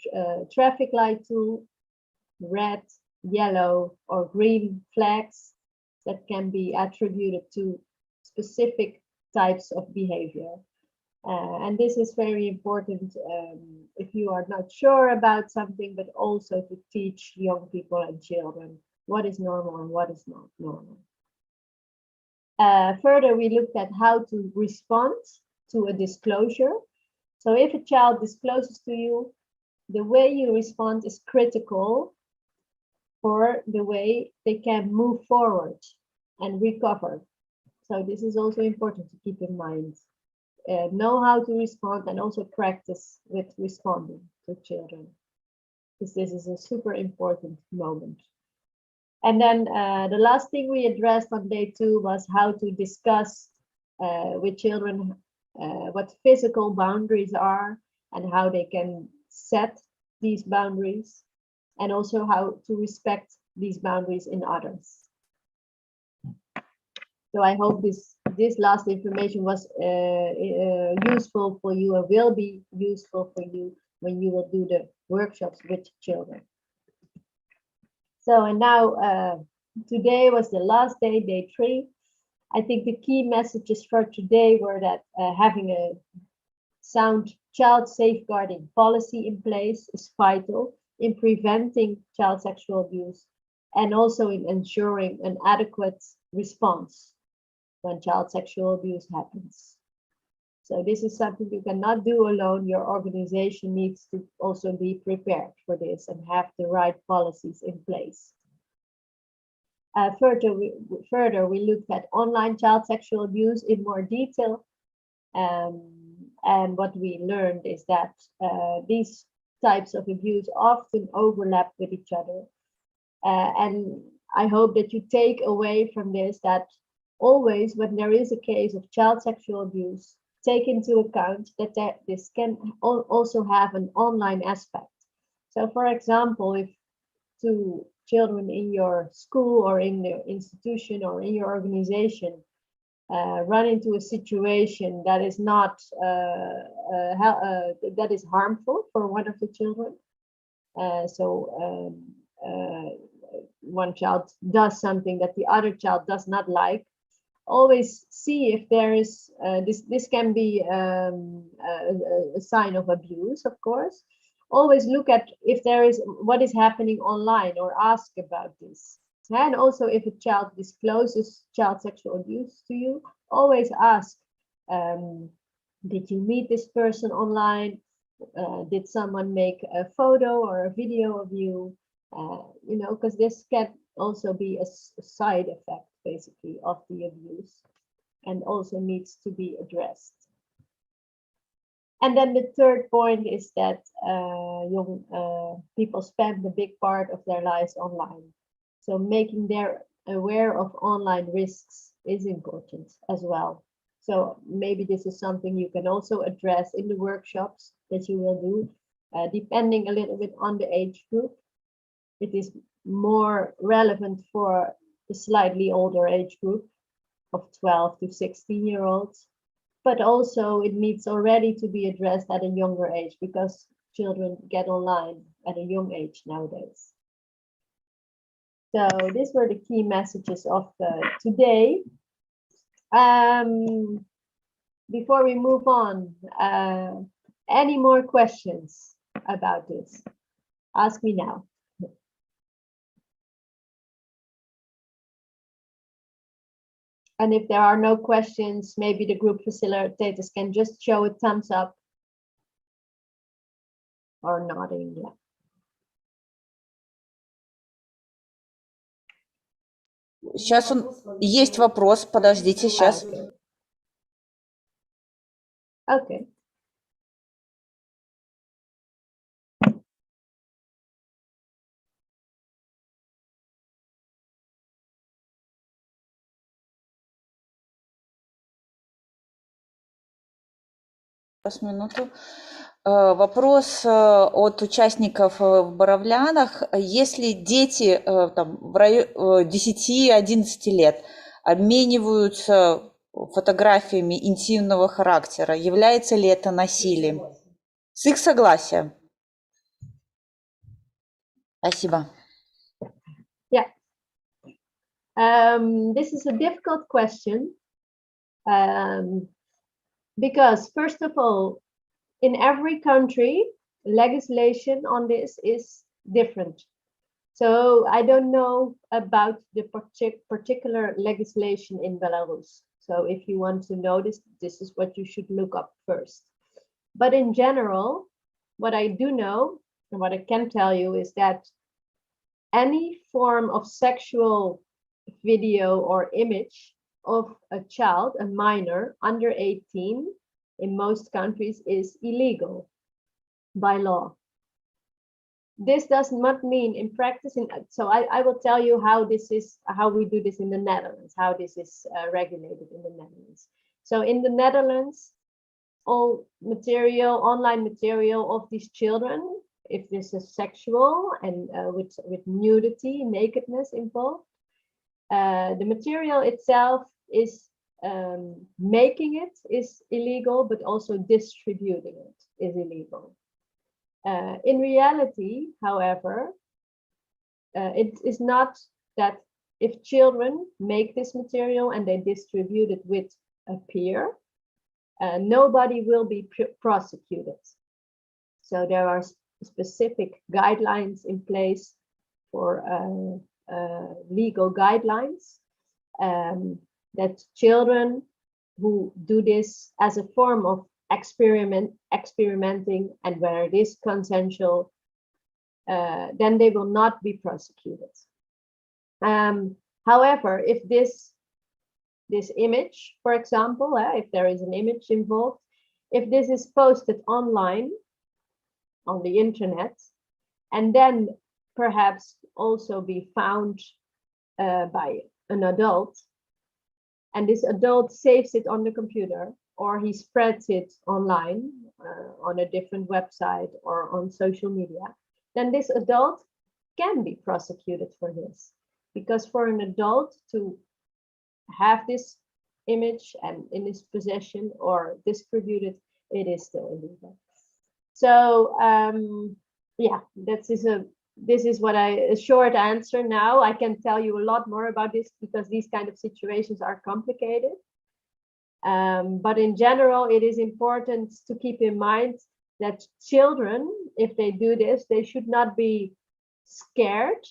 F: traffic light tool, red, yellow, or green flags that can be attributed to specific types of behavior. And this is very important if you are not sure about something, but also to teach young people and children what is normal and what is not normal. Further, we looked at how to respond to a disclosure. So if a child discloses to you, the way you respond is critical for the way they can move forward and recover. So this is also important to keep in mind. Know how to respond and also practice with responding to children, because this is a super important moment. And then the last thing we addressed on day 2 was how to discuss with children what physical boundaries are and how they can set these boundaries, and also how to respect these boundaries in others. So I hope this last information was useful for you and will be useful for you when you will do the workshops with children. So, and now today was the last day, day 3. I think the key messages for today were that having a sound child safeguarding policy in place is vital in preventing child sexual abuse and also in ensuring an adequate response when child sexual abuse happens. So this is something you cannot do alone. Your organization needs to also be prepared for this and have the right policies in place. Further, we looked at online child sexual abuse in more detail. And what we learned is that these types of abuse often overlap with each other. And I hope that you take away from this that always when there is a case of child sexual abuse, take into account that this can also have an online aspect. So for example, if 2 children in your school or in the institution or in your organization run into a situation that is not that is harmful for one of the children. One child does something that the other child does not like. Always see if there is this can be a sign of abuse, of course. Always look at if there is what is happening online or ask about this. And also if a child discloses child sexual abuse to you, always ask, did you meet this person online? Did someone make a photo or a video of you? You know, because this can also be a side effect basically of the abuse and also needs to be addressed. And then the third point is that young people spend a big part of their lives online. So making them aware of online risks is important as well. So maybe this is something you can also address in the workshops that you will do, depending a little bit on the age group. It is more relevant for the slightly older age group of 12 to 16-year-olds, but also it needs already to be addressed at a younger age because children get online at a young age nowadays. So these were the key messages of today. Before we move on, any more questions about this? Ask me now. And if there are no questions, maybe the group facilitators can just show a thumbs up or nodding. Yeah.
G: Сейчас есть вопрос, подождите, сейчас.
F: Okay.
G: Минуту. Вопрос от участников в Боровлянах. Если дети там, в районе 10-11 лет обмениваются фотографиями интимного характера, является ли это насилием? С их согласия. Спасибо.
F: Yeah. This is a difficult question. Because first of all, in every country, legislation on this is different. So I don't know about the particular legislation in Belarus. So if you want to know this, this is what you should look up first. But in general, what I do know and what I can tell you is that any form of sexual video or image of a child, a minor under 18, in most countries is illegal by law. This does not mean in practice, so I will tell you how this is, how we do this in the Netherlands, how this is regulated in the Netherlands. So in the Netherlands, all material, online material of these children, if this is sexual and with nudity, nakedness involved, the material itself is making it is illegal, but also distributing it is illegal. In reality, however, it is not that if children make this material and they distribute it with a peer, nobody will be prosecuted. So there are specific guidelines in place for legal guidelines that children who do this as a form of experimenting and where it is consensual, then they will not be prosecuted. However, if this image, for example, if there is an image involved, if this is posted online on the internet and then perhaps also be found by an adult, and this adult saves it on the computer, or he spreads it online on a different website or on social media, then this adult can be prosecuted for this. Because for an adult to have this image and in his possession or distribute it, it is still illegal. So yeah, this is what a short answer now. I can tell you a lot more about this because these kind of situations are complicated. But in general, it is important to keep in mind that children, if they do this, they should not be scared.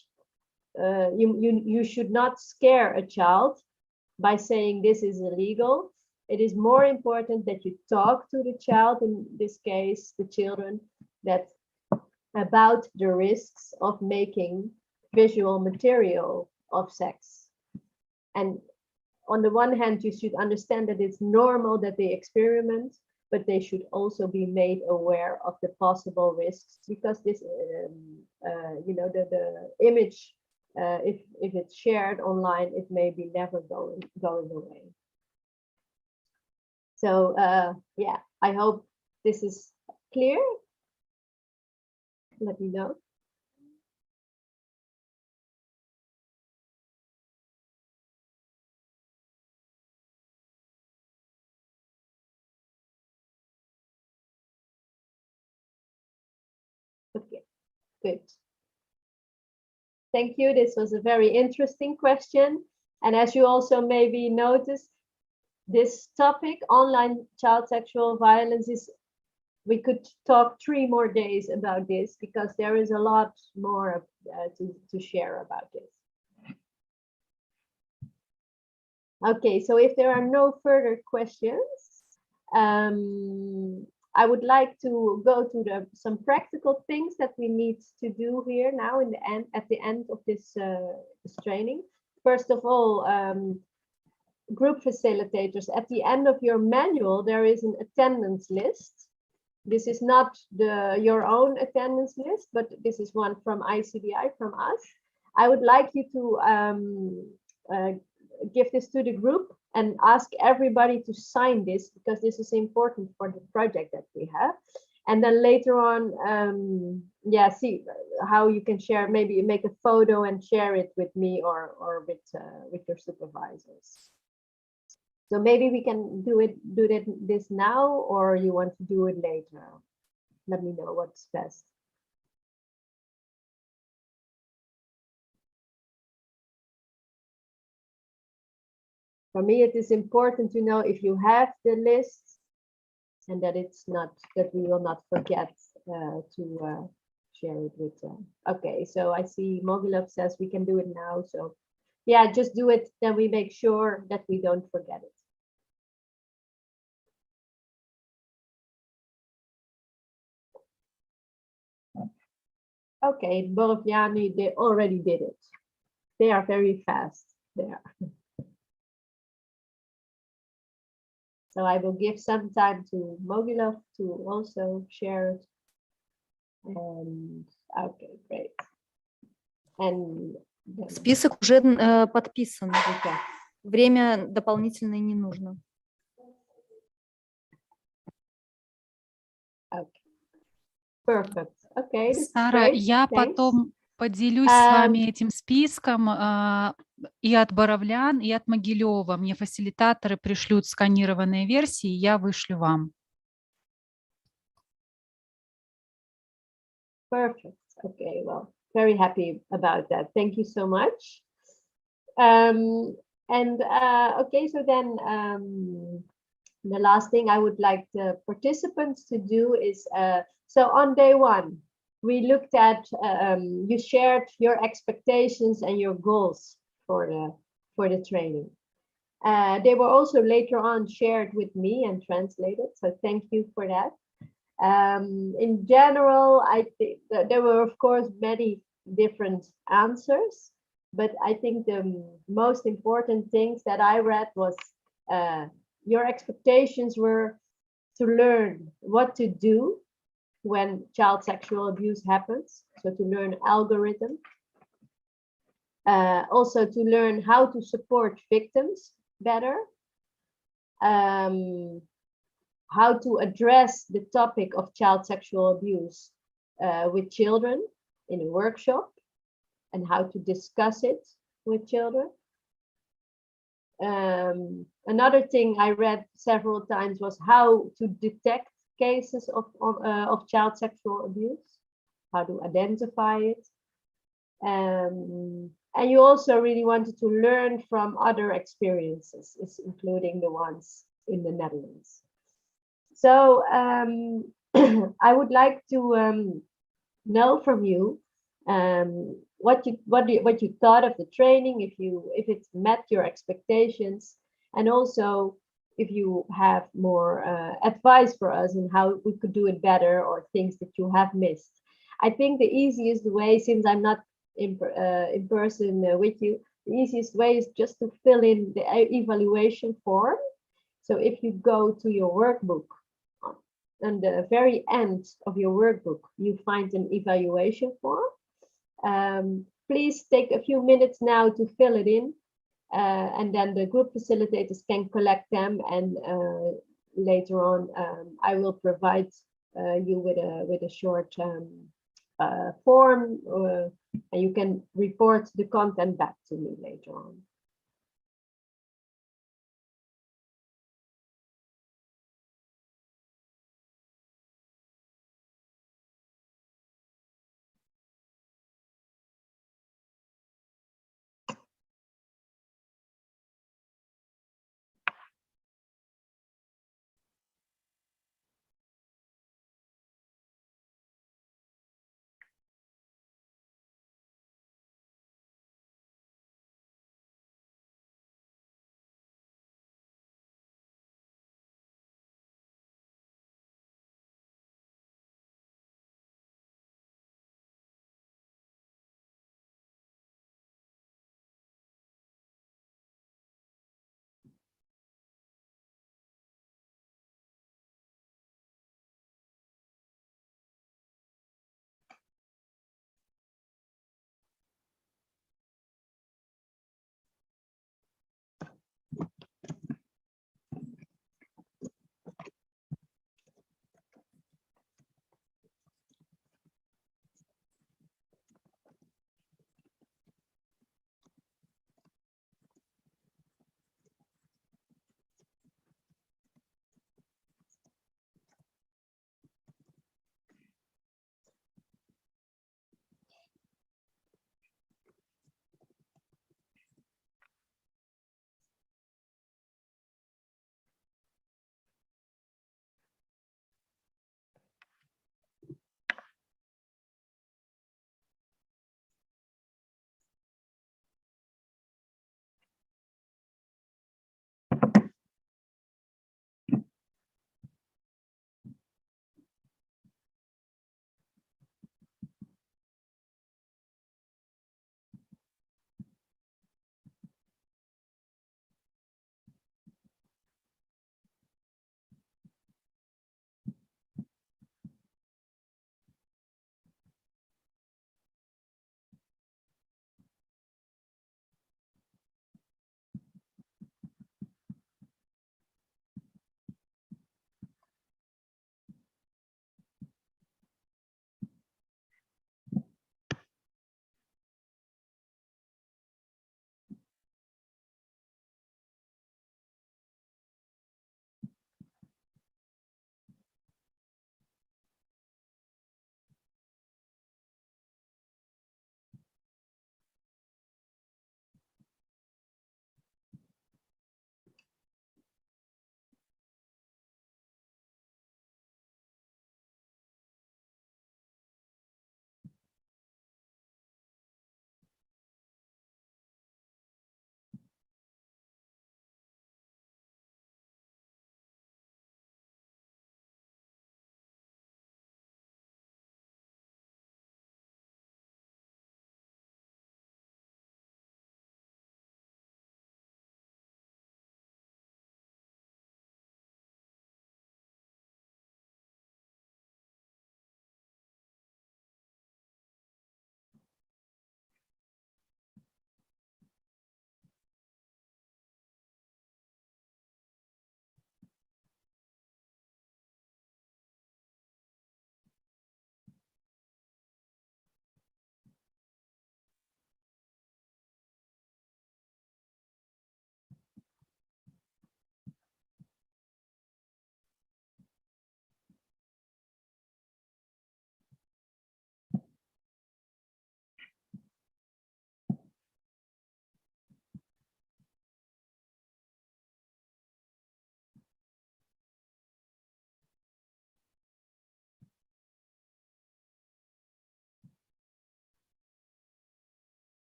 F: You should not scare a child by saying this is illegal. It is more important that you talk to the child, in this case, the children, that about the risks of making visual material of sex. And on the one hand, you should understand that it's normal that they experiment, but they should also be made aware of the possible risks, because this, you know, the image, if it's shared online, it may be never going away. So yeah, I hope this is clear. Let me know. Okay, good. Thank you. This was a very interesting question. And as you also maybe noticed, this topic, online child sexual violence, is, we could talk 3 more days about this because there is a lot more to share about this. Okay, so if there are no further questions, I would like to go to some practical things that we need to do here now in the end, at the end of this, this training. First of all, group facilitators, at the end of your manual, there is an attendance list. This is not your own attendance list, but this is one from ICDI, from us. I would like you to give this to the group and ask everybody to sign this, because this is important for the project that we have. And then later on, yeah, see how you can share, maybe make a photo and share it with me or with your supervisors. So maybe we can do this now, or you want to do it later. Let me know what's best. For me, it is important to know if you have the list, and that it's not, that we will not forget to share it with them. Okay, so I see Mogilov says we can do it now. So yeah, just do it, then we make sure that we don't forget it. Okay, Boroviani, they already did it. They are very fast there. So I will give some time to Mogilov to also share it. And okay, great. And then,
H: Список уже подписан.
F: okay.
H: Время дополнительное не нужно.
F: Okay. Perfect. Okay. This is
I: Сара,
F: great.
I: я
F: Thanks.
I: потом поделюсь с вами этим списком и от Боровлян, и от Могилева. Мне фасилитаторы пришлют сканированные версии, я вышлю вам.
F: Perfect. Okay. Well, very happy about that. Thank you so much. Okay, so then the last thing I would like the participants to do is, so on day one, we looked at, you shared your expectations and your goals for the training. They were also later on shared with me and translated, so thank you for that. In general, I think there were, of course, many different answers, but I think the most important things that I read was your expectations were to learn what to do when child sexual abuse happens. So to learn algorithm. Also to learn how to support victims better. How to address the topic of child sexual abuse with children in a workshop, and how to discuss it with children. Another thing I read several times was how to detect cases of child sexual abuse, how to identify it. And you also really wanted to learn from other experiences, including the ones in the Netherlands. So I would like to know from you what you thought of the training, if it met your expectations, and also if you have more advice for us on how we could do it better, or things that you have missed. I think the easiest way, since I'm not in person with you, the easiest way is just to fill in the evaluation form. So if you go to your workbook, on the very end of your workbook, you find an evaluation form. Please take a few minutes now to fill it in, and then the group facilitators can collect them, and later on I will provide you with a short form, and you can report the content back to me later on.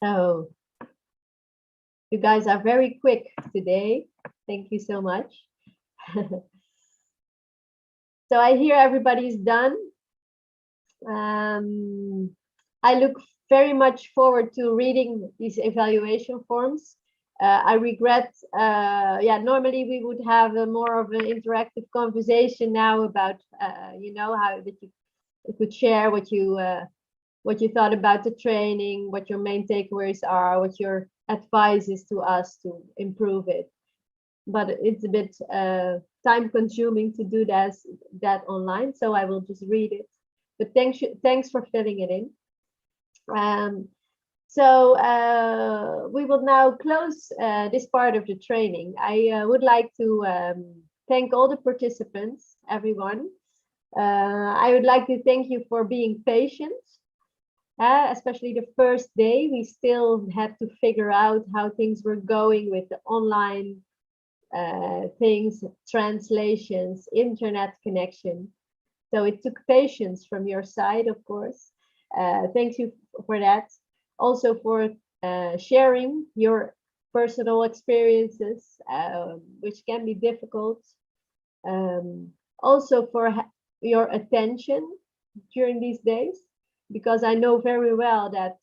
F: Oh, you guys are very quick today. Thank you so much. So I hear everybody's done. I look very much forward to reading these evaluation forms. I regret, normally we would have more of an interactive conversation now about, you know, how that you could share what you thought about the training, what your main takeaways are, what your advice is to us to improve it. But it's a bit time consuming to do that online, so I will just read it. But thanks for filling it in. So we will now close this part of the training. I would like to thank all the participants, everyone. I would like to thank you for being patient, especially the first day. We still had to figure out how things were going with the online things, translations, internet connection. So it took patience from your side, of course. Thank you for that. Also for sharing your personal experiences, which can be difficult. Also for your attention during these days, because I know very well that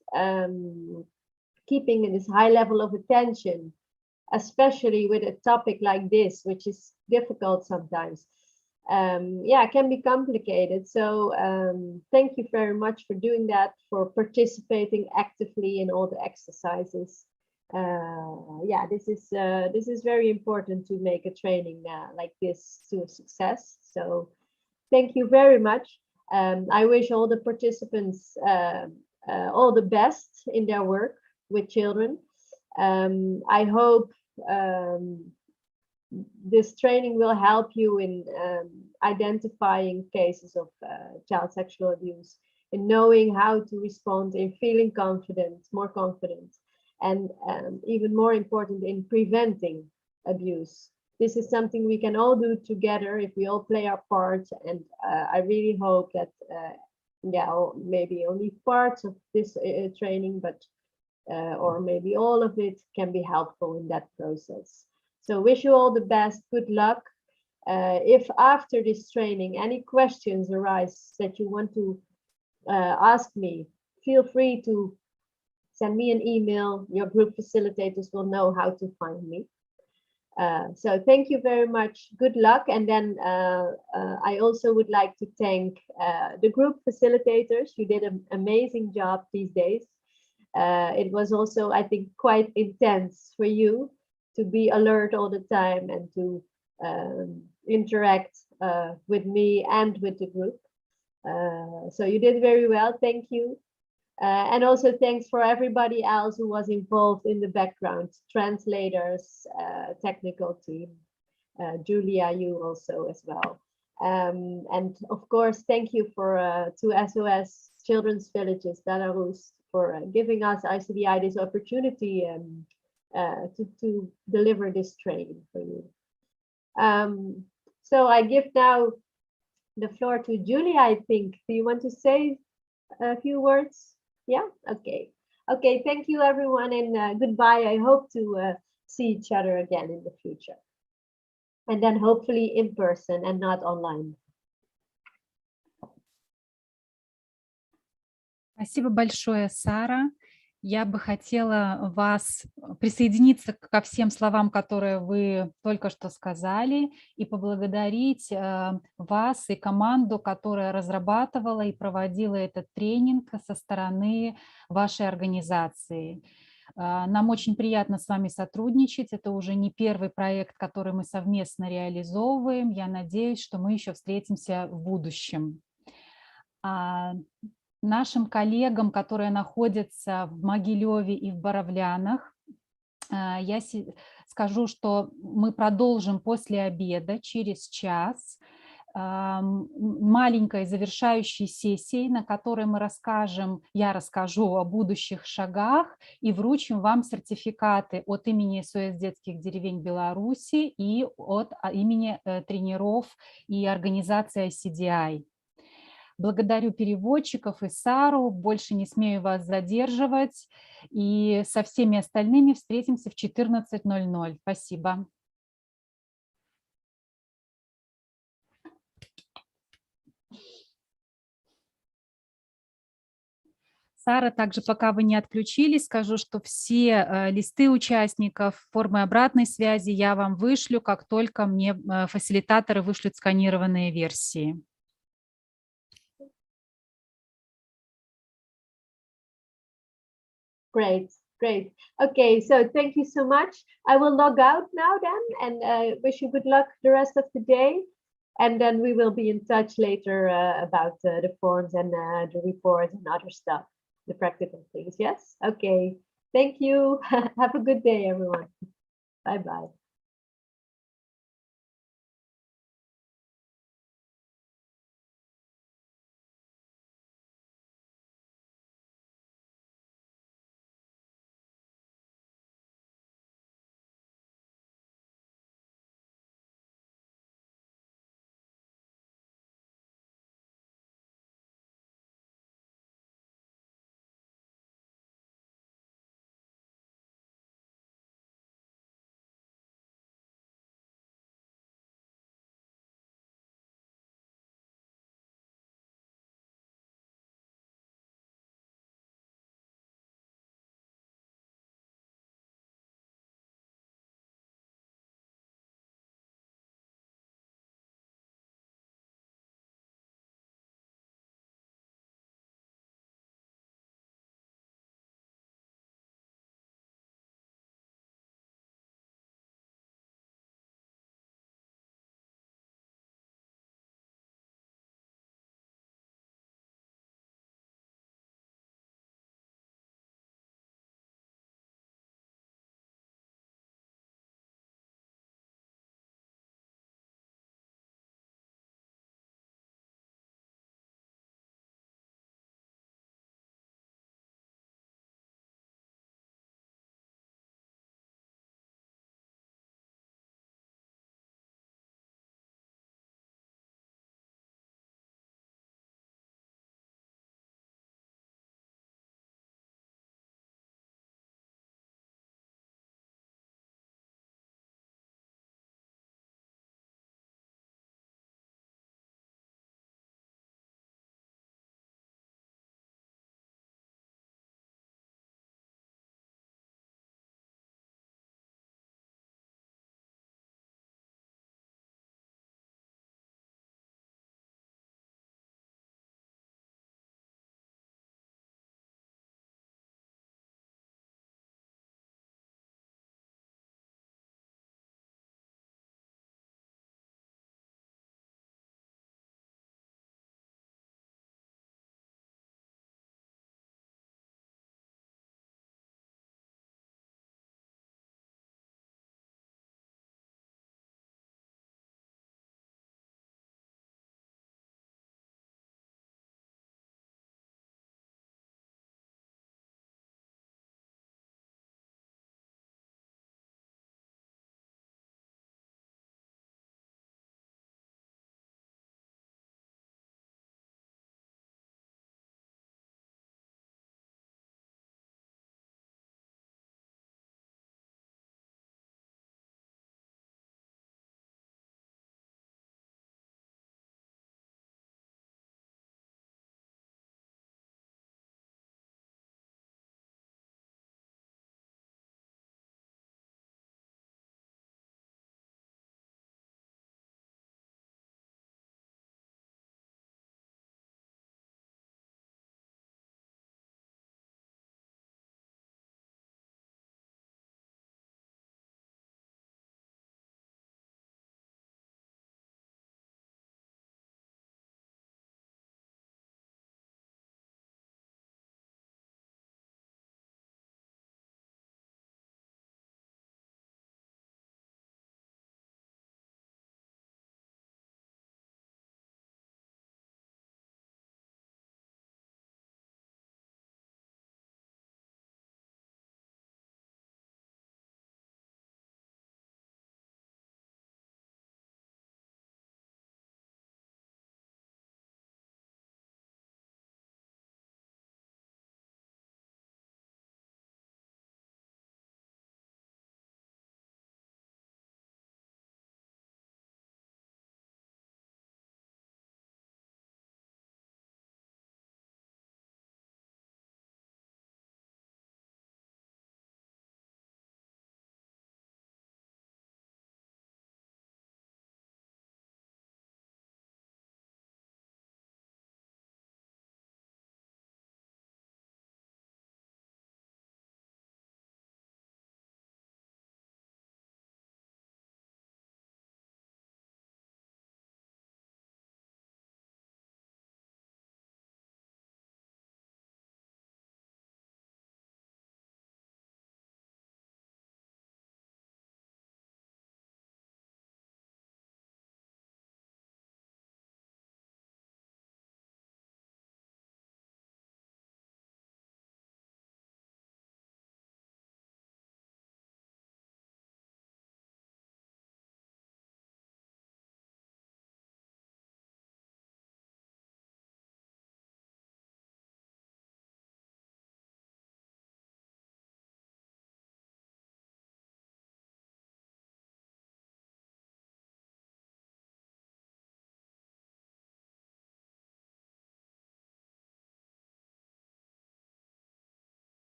F: keeping this high level of attention, especially with a topic like this, which is difficult sometimes, can be complicated. So thank you very much for doing that, for participating actively in all the exercises. This is very important to make a training like this to a success. So thank you very much. I wish all the participants all the best in their work with children. I hope this training will help you in identifying cases of child sexual abuse, in knowing how to respond, in feeling confident, more confident, and even more important, in preventing abuse. This is something we can all do together if we all play our part, and I really hope that maybe only parts of this training, but or maybe all of it can be helpful in that process. So wish you all the best, good luck. If after this training any questions arise that you want to ask me, feel free to send me an email. Your group facilitators will know how to find me. So thank you very much, good luck. And then I also would like to thank the group facilitators. You did an amazing job these days. It was also, I think, quite intense for you to be alert all the time and to interact with me and with the group. So you did very well, thank you. And also thanks for everybody else who was involved in the background, translators, technical team, Julia, you also as well. And of course, thank you to SOS Children's Villages, Belarus, for giving us, ICDI, this opportunity to deliver this training for you. So I give now the floor to Julia, I think. Do you want to say a few words? Yeah, okay. Okay, thank you everyone, and goodbye. I hope to see each other again in the future. And then hopefully in person and not online.
I: Спасибо большое, Сара. Я бы хотела присоединиться ко всем словам, которые вы только что сказали, и поблагодарить вас и команду, которая разрабатывала и проводила этот тренинг со стороны вашей организации. Нам очень приятно с вами сотрудничать. Это уже не первый проект, который мы совместно реализовываем. Я надеюсь, что мы еще встретимся в будущем. Нашим коллегам, которые находятся в Могилеве и в Боровлянах, я скажу, что мы продолжим после обеда, через час, маленькой завершающей сессией, на которой я расскажу о будущих шагах и вручим вам сертификаты от имени СОС детских деревень Беларуси и от имени тренеров и организации ICDI. Благодарю переводчиков и Сару, больше не смею вас задерживать. И со всеми остальными встретимся в 14:00. Спасибо. Сара, также пока вы не отключились, скажу, что все листы участников, формы обратной связи я вам вышлю, как только мне фасилитаторы вышлют сканированные версии.
F: Great, great. Okay, so thank you so much. I will log out now then, and wish you good luck the rest of the day. And then we will be in touch later about the forms and the report and other stuff, the practical things. Yes? Okay. Thank you. Have a good day, everyone. Bye-bye.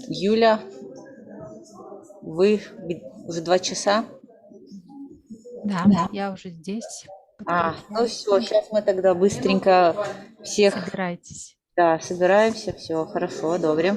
G: Юля, вы уже 2 часа?
I: Да, я уже здесь.
G: Ну все, сейчас мы тогда быстренько всех,
I: Собирайтесь.
G: да, собираемся, все, хорошо, добре.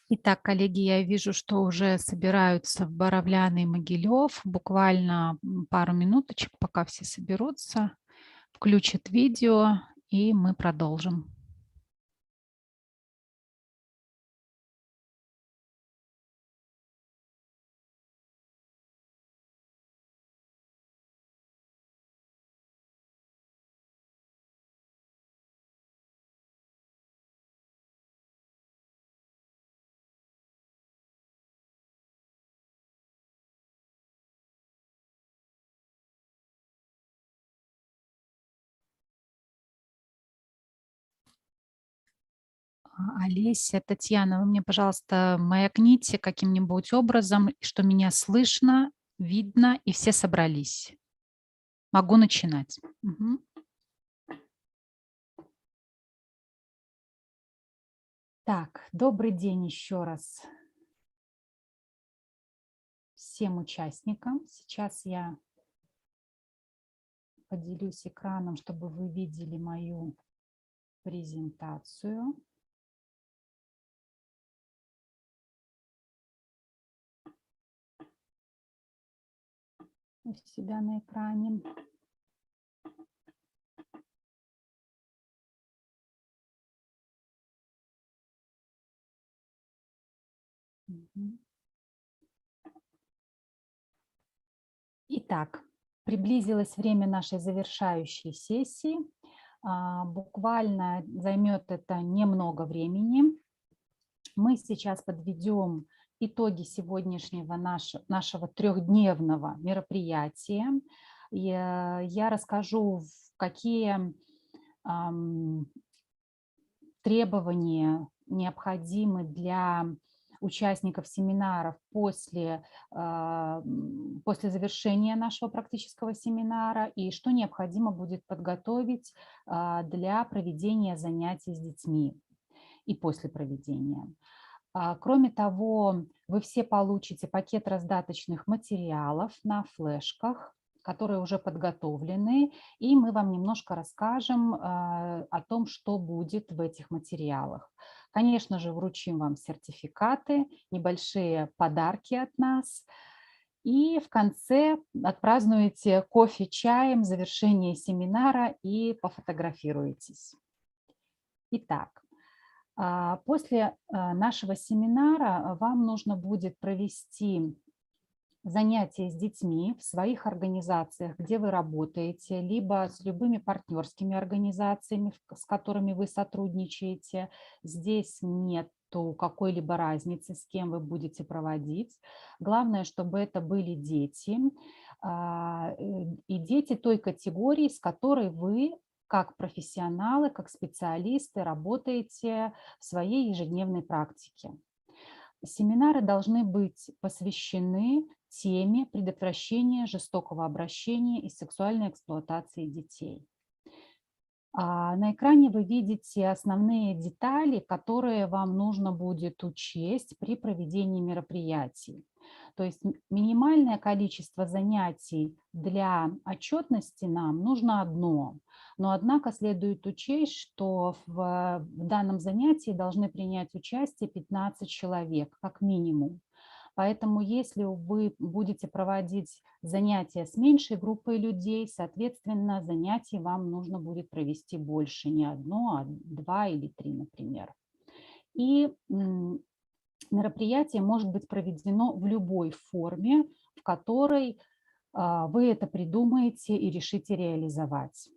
I: Итак, коллеги, я вижу, что уже собираются в Боровляны и Могилев. Буквально пару минуточек, пока все соберутся, включат видео, и мы продолжим. Олеся, Татьяна, вы мне, пожалуйста, маякните каким-нибудь образом, что меня слышно, видно и все собрались. Могу начинать. Мгм. Так, добрый день еще раз всем участникам. Сейчас я поделюсь экраном, чтобы вы видели мою презентацию. У себя на экране. Мгм. Итак, приблизилось время нашей завершающей сессии. Буквально займет это немного времени. Мы сейчас подведем итоги сегодняшнего нашего трехдневного мероприятия. Я расскажу, какие требования необходимы для участников семинаров после завершения нашего практического семинара и что необходимо будет подготовить для проведения занятий с детьми и после проведения. Кроме того, вы все получите пакет раздаточных материалов на флешках, которые уже подготовлены, и мы вам немножко расскажем о том, что будет в этих материалах. Конечно же, вручим вам сертификаты, небольшие подарки от нас, и в конце отпразднуете кофе, чаем, завершение семинара и пофотографируетесь. Итак, после нашего семинара вам нужно будет провести занятия с детьми в своих организациях, где вы работаете, либо с любыми партнерскими организациями, с которыми вы сотрудничаете. Здесь нет какой-либо разницы, с кем вы будете проводить. Главное, чтобы это были дети, и дети той категории, с которой вы как профессионалы, как специалисты работаете в своей ежедневной практике. Семинары должны быть посвящены теме предотвращения жестокого обращения и сексуальной эксплуатации детей. На экране вы видите основные детали, которые вам нужно будет учесть при проведении мероприятий. То есть минимальное количество занятий для отчетности нам нужно одно. Но однако следует учесть, что в данном занятии должны принять участие 15 человек, как минимум. Поэтому если вы будете проводить занятия с меньшей группой людей, соответственно, занятий вам нужно будет провести больше, не одно, а 2 или 3, например. И мероприятие может быть проведено в любой форме, в которой вы это придумаете и решите реализовать.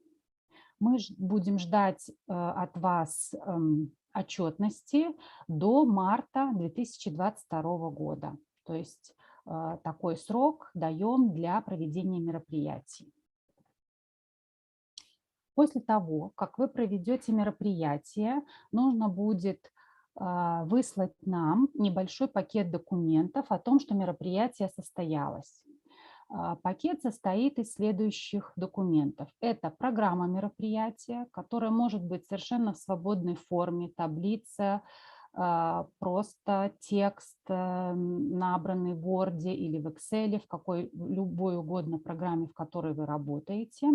I: Мы будем ждать от вас отчетности до марта 2022 года. То есть такой срок даем для проведения мероприятий. После того, как вы проведете мероприятие, нужно будет выслать нам небольшой пакет документов о том, что мероприятие состоялось. Пакет состоит из следующих документов. Это программа мероприятия, которая может быть совершенно в свободной форме, таблица, просто текст, набранный в Word или в Excel, в любой угодно программе, в которой вы работаете.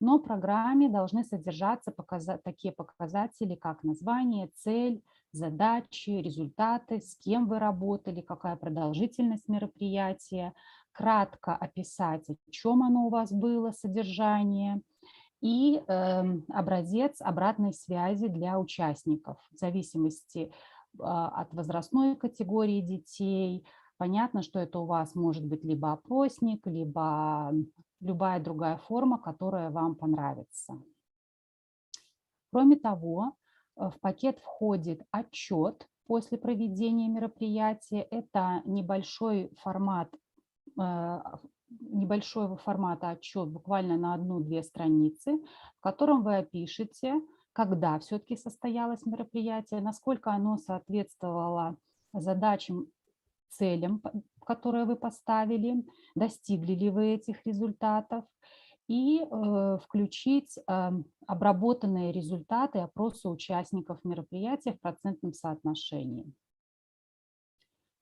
I: Но в программе должны содержаться такие показатели, как название, цель, задачи, результаты, с кем вы работали, какая продолжительность мероприятия, кратко описать, о чем оно у вас было, содержание, и образец обратной связи для участников в зависимости от возрастной категории детей. Понятно, что это у вас может быть либо опросник, либо любая другая форма, которая вам понравится. Кроме того, в пакет входит отчет после проведения мероприятия. Это небольшого формата отчет, буквально на 1-2 страницы, в котором вы опишете, когда все-таки состоялось мероприятие, насколько оно соответствовало задачам, целям, которые вы поставили, достигли ли вы этих результатов, и включить обработанные результаты опроса участников мероприятия в процентном соотношении.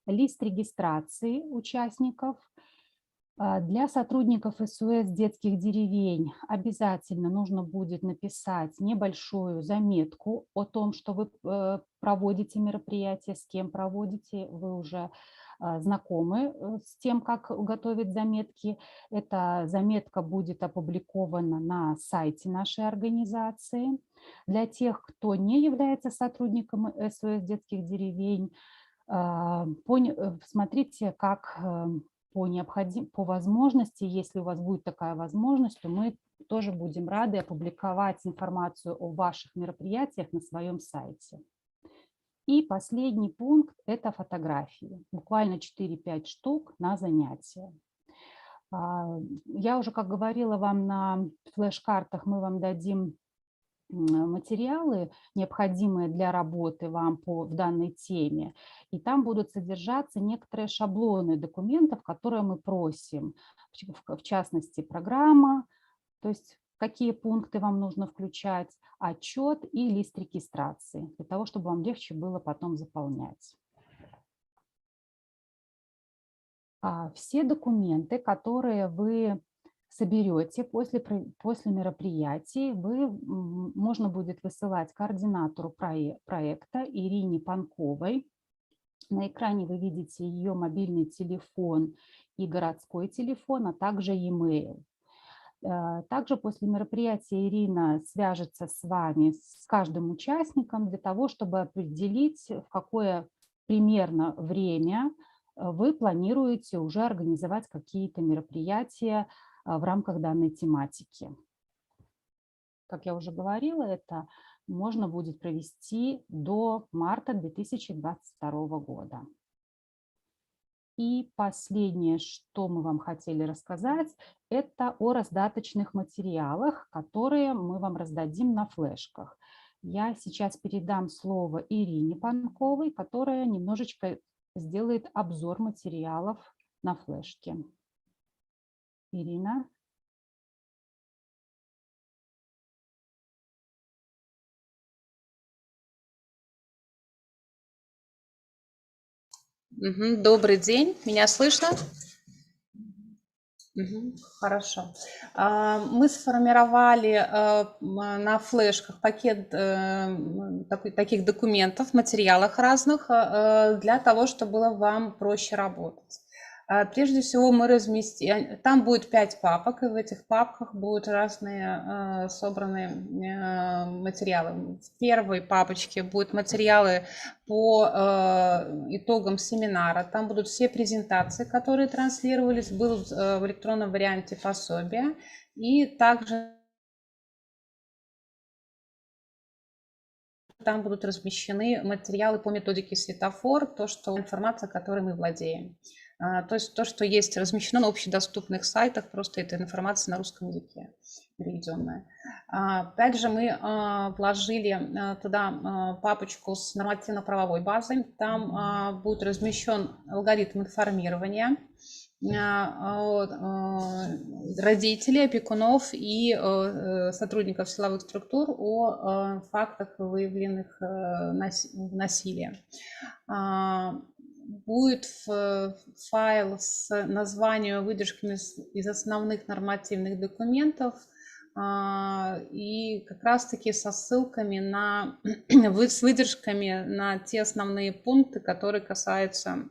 I: Лист регистрации участников. Для сотрудников СОС детских деревень обязательно нужно будет написать небольшую заметку о том, что вы проводите мероприятие, с кем проводите, вы уже знакомы с тем, как готовить заметки. Эта заметка будет опубликована на сайте нашей организации. Для тех, кто не является сотрудником СОС детских деревень, смотрите, как по возможности, если у вас будет такая возможность, то мы тоже будем рады опубликовать информацию о ваших мероприятиях на своем сайте. И последний пункт – это фотографии. Буквально 4-5 штук на занятия. Я уже, как говорила вам, на флеш-картах мы вам дадим материалы, необходимые для работы вам в данной теме, и там будут содержаться некоторые шаблоны документов, которые мы просим, в частности, программа, то есть какие пункты вам нужно включать, отчет и лист регистрации, для того, чтобы вам легче было потом заполнять. Все документы, которые вы соберете после мероприятий, можно будет высылать координатору проекта Ирине Панковой. На экране вы видите ее мобильный телефон и городской телефон, а также e-mail. Также после мероприятия Ирина свяжется с вами, с каждым участником, для того, чтобы определить, в какое примерно время вы планируете уже организовать какие-то мероприятия в рамках данной тематики. Как я уже говорила, это можно будет провести до марта 2022 года. И последнее, что мы вам хотели рассказать, это о раздаточных материалах, которые мы вам раздадим на флешках. Я сейчас передам слово Ирине Панковой, которая немножечко сделает обзор материалов на флешке. Ирина.
B: Добрый день, меня слышно? Хорошо. Мы сформировали на флешках пакет таких документов, материалов разных для того, чтобы было вам проще работать. Прежде всего мы разместим, там будет 5 папок, и в этих папках будут разные собранные материалы. В первой папочке будут материалы по итогам семинара. Там будут все презентации, которые транслировались, будут в электронном варианте пособия. И также там будут размещены материалы по методике светофор, информация, которой мы владеем. То есть то, что есть размещено на общедоступных сайтах, просто эта информация на русском языке переведенная. Опять же, мы вложили туда папочку с нормативно-правовой базой. Там будет размещен алгоритм информирования родителей, опекунов и сотрудников силовых структур о фактах, выявленных насилия. Будет файл с названием, выдержками из основных нормативных документов и как раз-таки со ссылками с выдержками на те основные пункты, которые касаются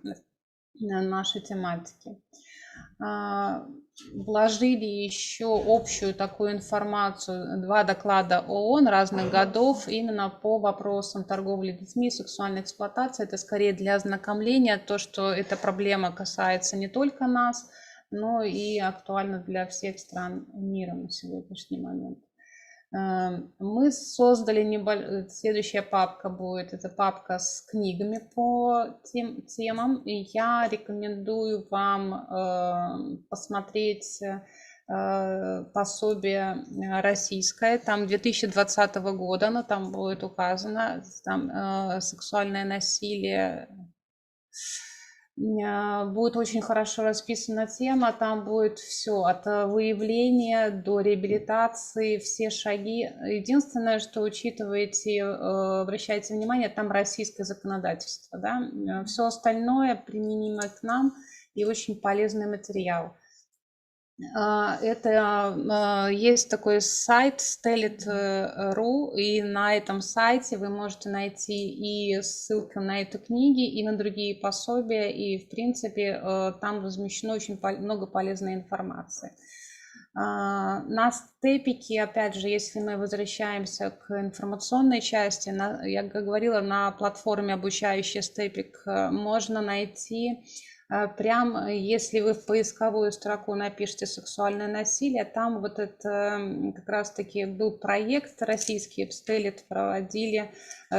B: нашей тематики. Вложили еще общую такую информацию, 2 доклада ООН разных годов именно по вопросам торговли детьми, сексуальной эксплуатации. Это скорее для ознакомления, то, что эта проблема касается не только нас, но и актуальна для всех стран мира на сегодняшний момент. Мы создали следующая папка будет, это папка с книгами по темам, и я рекомендую вам посмотреть пособие российское, там 2020 года, но там будет указано, там сексуальное насилие. Будет очень хорошо расписана тема, там будет все от выявления до реабилитации, все шаги. Единственное, что учитываете, обращайте внимание, там российское законодательство, да? Все остальное применимо к нам и очень полезный материал. Это есть такой сайт stelit.ru, и на этом сайте вы можете найти и ссылку на эту книгу, и на другие пособия, и в принципе там размещено очень много полезной информации. На степике, опять же, если мы возвращаемся к информационной части, я говорила, на платформе обучающей степик можно найти. Прям если вы в поисковую строку напишите «сексуальное насилие», там вот это как раз-таки был проект российский, Stelit проводили,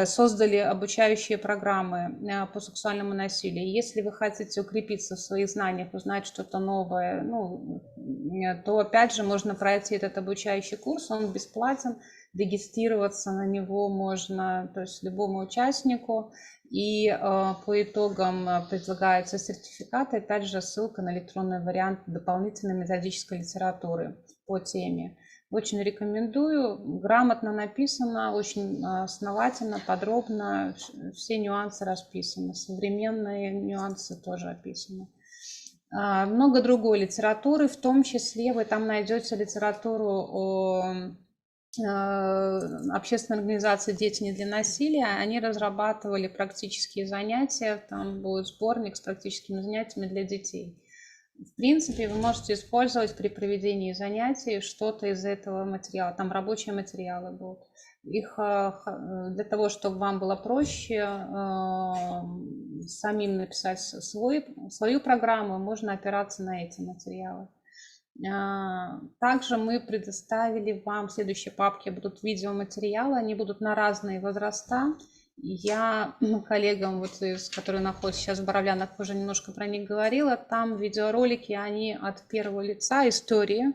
B: создали обучающие программы по сексуальному насилию. Если вы хотите укрепиться в своих знаниях, узнать что-то новое, то опять же можно пройти этот обучающий курс, он бесплатен, регистрироваться на него можно, то есть любому участнику. И по итогам предлагаются сертификаты, опять же ссылка на электронный вариант дополнительной методической литературы по теме. Очень рекомендую, грамотно написано, очень основательно, подробно, все нюансы расписаны, современные нюансы тоже описаны. Много другой литературы, в том числе вы там найдете литературу о общественной организации «Дети не для насилия». Они разрабатывали практические занятия, там будет сборник с практическими занятиями для детей. В принципе, вы можете использовать при проведении занятий что-то из этого материала, там рабочие материалы будут. Их для того, чтобы вам было проще самим написать свою программу, можно опираться на эти материалы. Также мы предоставили вам, в следующей папке будут видеоматериалы, они будут на разные возраста. Я коллегам, которые находятся сейчас в Боровлянах, уже немножко про них говорила. Там видеоролики, они от первого лица, истории,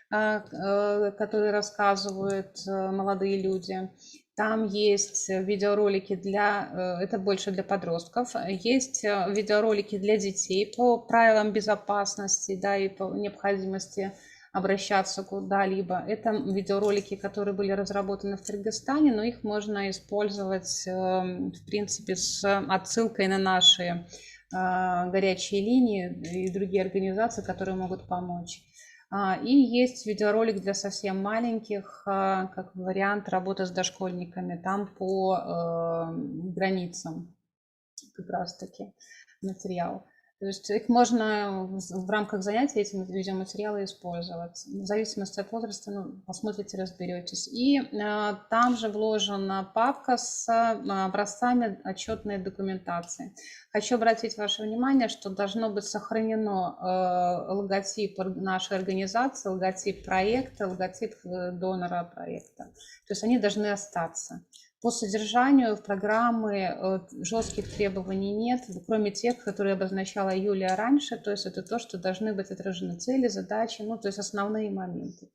B: которые рассказывают молодые люди. Там есть видеоролики это больше для подростков, есть видеоролики для детей по правилам безопасности, да, и по необходимости обращаться куда-либо. Это видеоролики, которые были разработаны в Кыргызстане, но их можно использовать, в принципе, с отсылкой на наши горячие линии и другие организации, которые могут помочь. И есть видеоролик для совсем маленьких, как вариант работы с дошкольниками, там по границам как раз-таки материал. То есть их можно в рамках занятий этим видеоматериалы использовать. В зависимости от возраста, ну, посмотрите, разберетесь. И там же вложена папка с образцами отчетной документации. Хочу обратить ваше внимание, что должно быть сохранено логотип нашей организации, логотип проекта, логотип донора проекта. То есть они должны остаться. По содержанию в программы жестких требований нет, кроме тех, которые обозначала Юлия раньше. То есть это то, что должны быть отражены цели, задачи, ну, то есть основные моменты.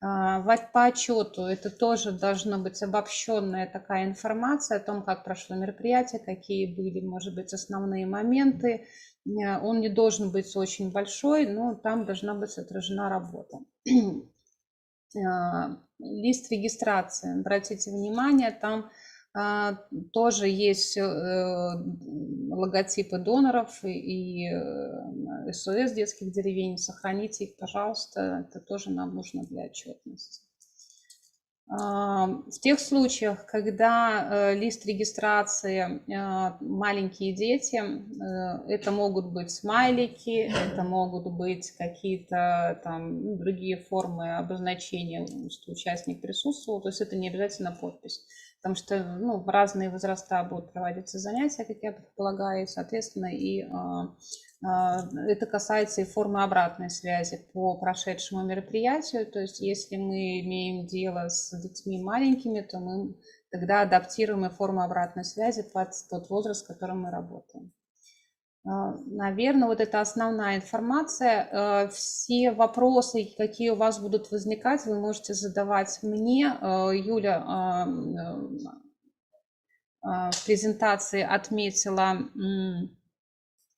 B: По отчету это тоже должна быть обобщенная такая информация о том, как прошло мероприятие, какие были, может быть, основные моменты. Он не должен быть очень большой, но там должна быть отражена работа. Лист регистрации, обратите внимание, там тоже есть логотипы доноров и СОС детских деревень. Сохраните их, пожалуйста, это тоже нам нужно для отчетности. В тех случаях, когда лист регистрации маленькие дети, это могут быть смайлики, это могут быть какие-то там другие формы обозначения, что участник присутствовал, то есть это не обязательно подпись, потому что в разные возраста будут проводиться занятия, как я предполагаю, соответственно, и это касается и формы обратной связи по прошедшему мероприятию. То есть если мы имеем дело с детьми маленькими, то мы тогда адаптируем и форму обратной связи под тот возраст, с которым мы работаем. Наверное, вот это основная информация. Все вопросы, какие у вас будут возникать, вы можете задавать мне. Юля в презентации отметила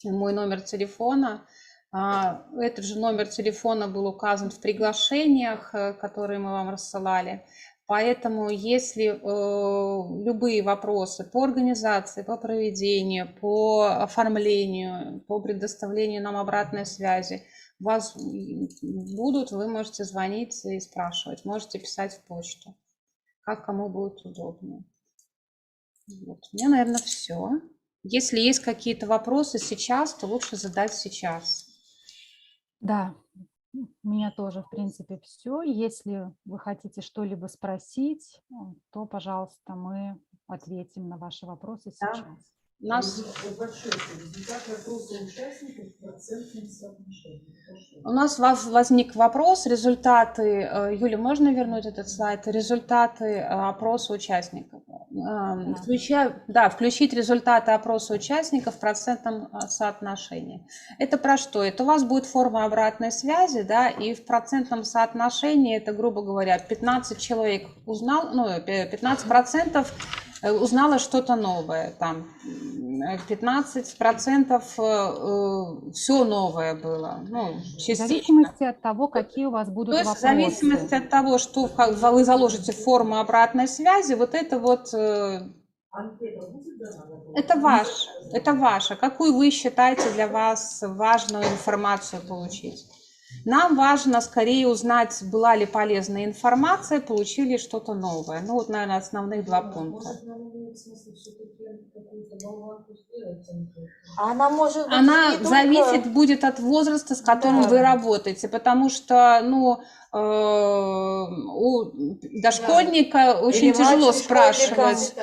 B: мой номер телефона. Этот же номер телефона был указан в приглашениях, которые мы вам рассылали. Поэтому, если любые вопросы по организации, по проведению, по оформлению, по предоставлению нам обратной связи у вас будут, вы можете звонить и спрашивать, можете писать в почту, как кому будет удобно. Вот. У меня, наверное, все. Если есть какие-то вопросы сейчас, то лучше задать сейчас.
I: Да, у меня тоже, в принципе, все. Если вы хотите что-либо спросить, то, пожалуйста, мы ответим на ваши вопросы сейчас.
B: У нас возник вопрос, результаты, Юля, можно вернуть этот слайд, результаты опроса участников. Включить результаты опроса участников в процентном соотношении. Это про что? Это у вас будет форма обратной связи, да, и в процентном соотношении, это, грубо говоря, 15 человек узнал, 15% узнало что-то новое, там 15% все новое было, частично.
I: В зависимости от того, какие у вас будут вопросы.
B: В зависимости от того, что вы заложите в форму обратной связи, вот это вот, это ваше. Какую вы считаете для вас важную информацию получить? Нам важно скорее узнать, была ли полезная информация, получили что-то новое. Вот, наверное, основных два пункта. Она зависит будет от возраста, с которым вы работаете, потому что, у дошкольника очень тяжело спрашивать.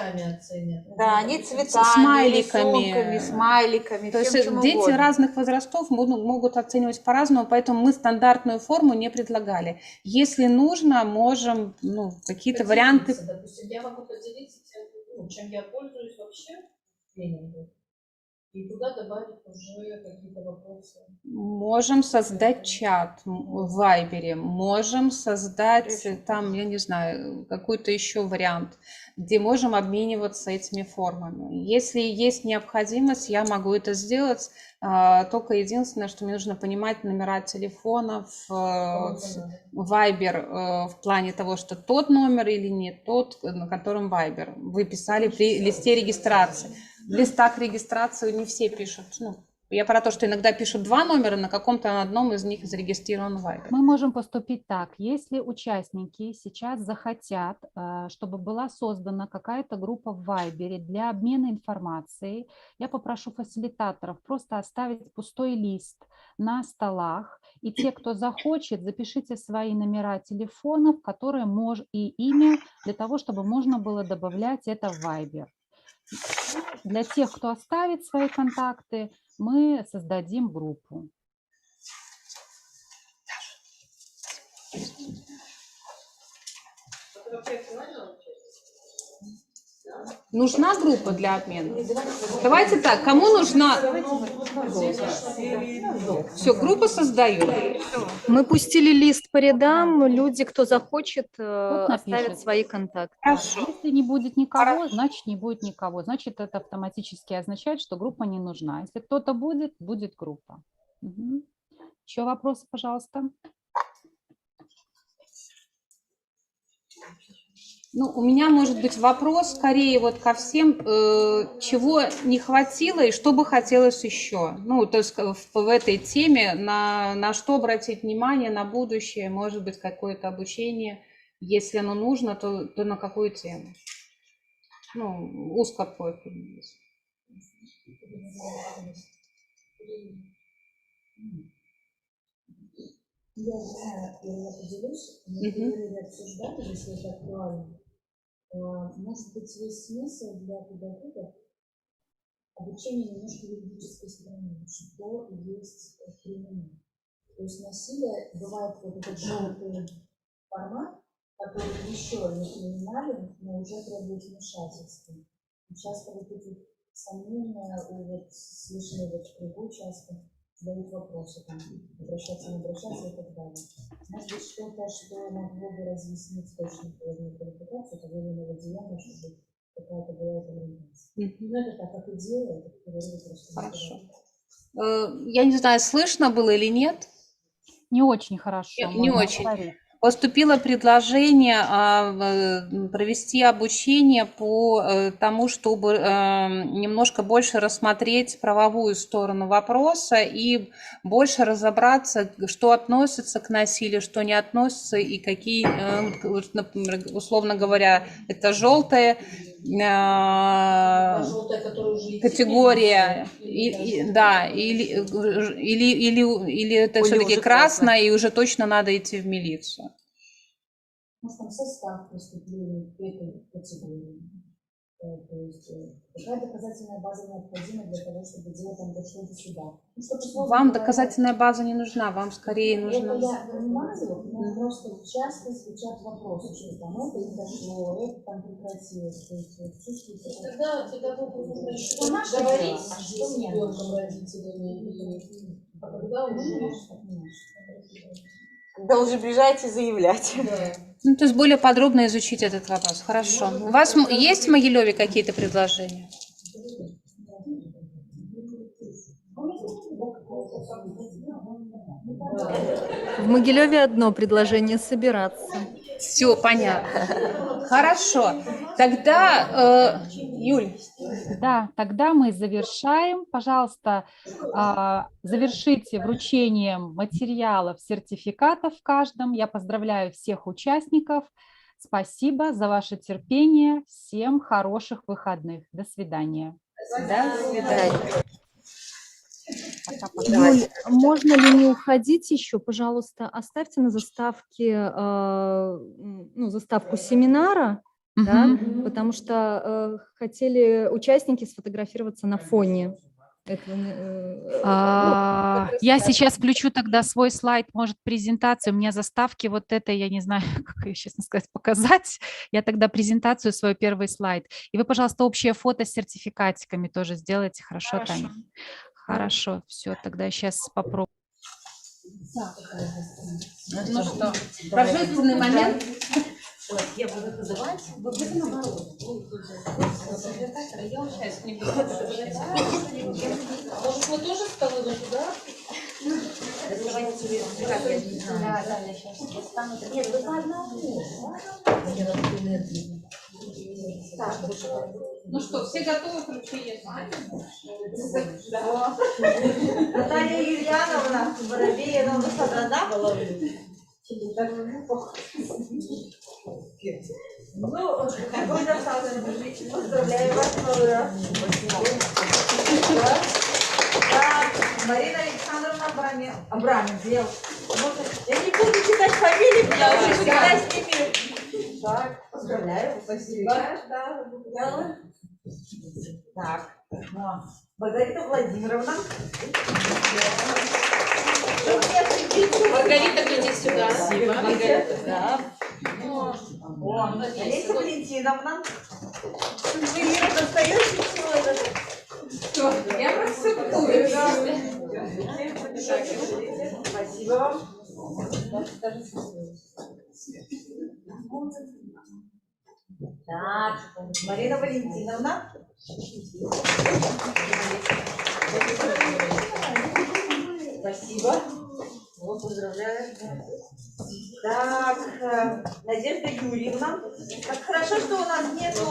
G: Да, они цветами,
B: смайликами,
G: смайликами,
B: то есть дети
G: угодно.
B: разных возрастов могут оценивать по-разному, поэтому мы стандартную форму не предлагали. Если нужно, можем какие-то варианты.
J: Допустим, я могу поделиться тем, чем я пользуюсь вообще в тренинге, и туда добавить уже какие-то вопросы.
B: Можем создать чат в Вайбере, можем создать там, я не знаю, какой-то еще вариант, где можем обмениваться этими формами. Если есть необходимость, я могу это сделать, только единственное, что мне нужно понимать номера телефонов, Вайбер в плане того, что тот номер или не тот, на котором Вайбер вы писали при листе регистрации. В листах регистрации не все пишут, Я про то, что иногда пишут 2 номера, на каком-то одном из них зарегистрирован Viber.
I: Мы можем поступить так. Если участники сейчас захотят, чтобы была создана какая-то группа в Viber для обмена информацией, я попрошу фасилитаторов просто оставить пустой лист на столах, и те, кто захочет, запишите свои номера телефонов, которые и имя, для того, чтобы можно было добавлять это в Viber. Для тех, кто оставит свои контакты, мы создадим группу.
B: Нужна группа для обмена? Давайте так, кому нужна? Все, группу создаю.
H: Мы пустили лист по рядам, люди, кто захочет,
I: напишет.
H: оставят свои контакты.
B: Хорошо.
I: Если не будет никого, значит не будет никого. Значит, это автоматически означает, что группа не нужна. Если кто-то будет, будет группа. Угу. Еще вопросы, пожалуйста?
B: Ну, у меня может быть вопрос скорее вот ко всем, чего не хватило и что бы хотелось еще. Ну, то есть в этой теме на что обратить внимание на будущее, может быть, какое-то обучение, если оно нужно, то на какую тему? Ну, узкопрофильно.
J: Я поделюсь, мы говорили, обсуждали, если это актуально. Может быть, есть смысл для педагогов обучения немножко юридической стороны, что есть криминал. То есть насилие бывает вот этот желтый формат, который еще не криминален, но уже требует вмешательства. Часто вот эти сомнения у вот слышали вот в кругу часто задают вопросы, там, обращаться, не обращаться и так далее. Может быть, что-то, что могло бы разъяснить точно половину квалификацию, это временного деяния, чтобы какая-то была эта ориентация. Ну, это так, как идея, это просто.
B: Хорошо. Я не знаю, слышно было или нет?
I: Не очень хорошо.
B: Не очень. Поступило предложение провести обучение по тому, чтобы немножко больше рассмотреть правовую сторону вопроса и больше разобраться, что относится к насилию, что не относится и какие, например, условно говоря, это желтая категория, да, или это все-таки красная, и уже точно надо идти в милицию.
J: Может, там состав преступлений к этой категории. То есть какая доказательная база необходима для того, чтобы дело там дошло до суда?
B: Вам доказательная база не нужна, вам скорее нужна...
J: Это я понимаю, но просто часто звучат вопросы, что там это не дошло, это там прекратилось. То есть чувствуется... Тогда педагогу нужно еще говорить, что с ребенком, родителями, а когда уже...
G: Когда уже бежать и заявлять.
J: Да.
B: Ну, то есть более подробно изучить этот вопрос. Хорошо. У вас есть в Могилеве какие-то предложения?
H: В Могилеве одно предложение — собираться.
B: Все понятно. Хорошо. Тогда, Юль.
I: Да, тогда мы завершаем. Пожалуйста, завершите вручением материалов, сертификатов в каждом. Я поздравляю всех участников. Спасибо за ваше терпение. Всем хороших выходных. До свидания.
B: До свидания.
H: Юль, можно ли не уходить еще? Пожалуйста, оставьте на заставке заставку семинара, да, потому что хотели участники сфотографироваться на фоне.
I: Я сейчас включу тогда свой слайд, может, презентацию. У меня заставки вот это, я не знаю, как ее, честно сказать, показать. Я тогда презентацию, свой первый слайд. И вы, пожалуйста, общее фото с сертификатиками тоже сделайте. Хорошо, Таня? Хорошо, все, тогда сейчас попробую.
B: Ну что, торжественный момент.
J: Я буду называть. Вы будете наоборот. Я сейчас не буду. Может, мы тоже столы туда? Да, я сейчас встану. Нет, вы по одному.
K: Ну что, все готовы, ключи?
G: Наталья Юлиановна, Воробей, ну, да? Ну, какой достаточно. Поздравляю вас второй раз. Так, Марина Александровна Абрамин. Я не буду читать фамилию, потому что всегда с ними. Так, поздравляю. Спасибо. Так, Маргарита Владимировна.
K: Маргарита, гляди сюда. Спасибо. Маргарита.
G: Да. Олеся Валентиновна. Вы, Ира, достаете всего это?
K: Я просто все готовлю.
G: Спасибо вам. Так, Марина Валентиновна. Спасибо. Вот, поздравляю. Так, Надежда Юрьевна. Как хорошо, что у нас нету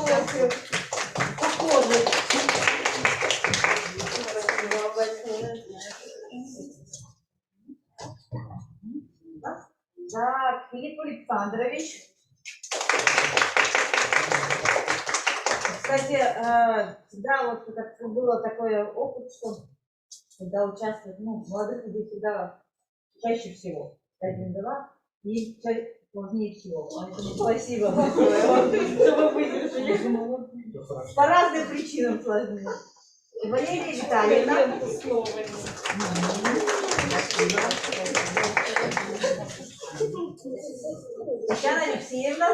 G: похожих. Так, Филипп Александрович. Кстати, всегда вот как было такой опыт, что когда участвуют, ну, молодых людей всегда чаще всего, 1-2, и сложнее всего. Поэтому спасибо большое, что вы выдержали. По разным причинам сложнее. Валерия Витальевна. Татьяна Алексеевна.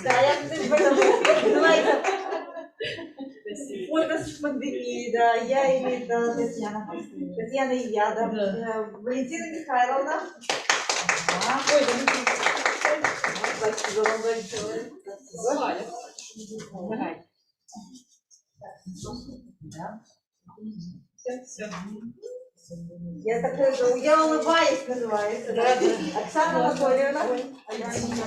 G: Да, я в этом называется фото с пандемией, да, я и Татьяна. Татьяна и я, да. Валентина Михайловна. Ой, спасибо вам большое. Давай. Все. Я такой, я улыбаюсь, называется. Да, да. Оксана Анатольевна. Спасибо.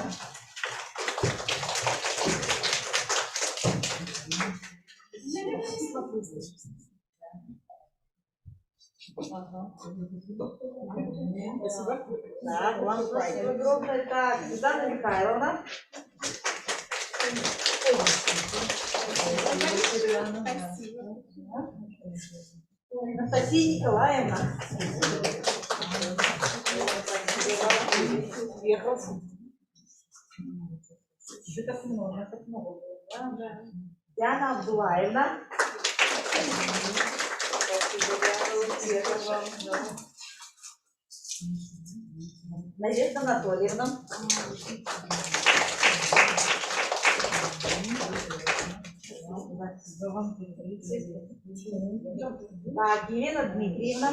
G: Так, вам спасибо огромное. Так, Светлана Михайловна. Анастасия Николаевна. Так много. Диана Абдулаевна. Надежда Анатольевна. Так, Елена Дмитриевна.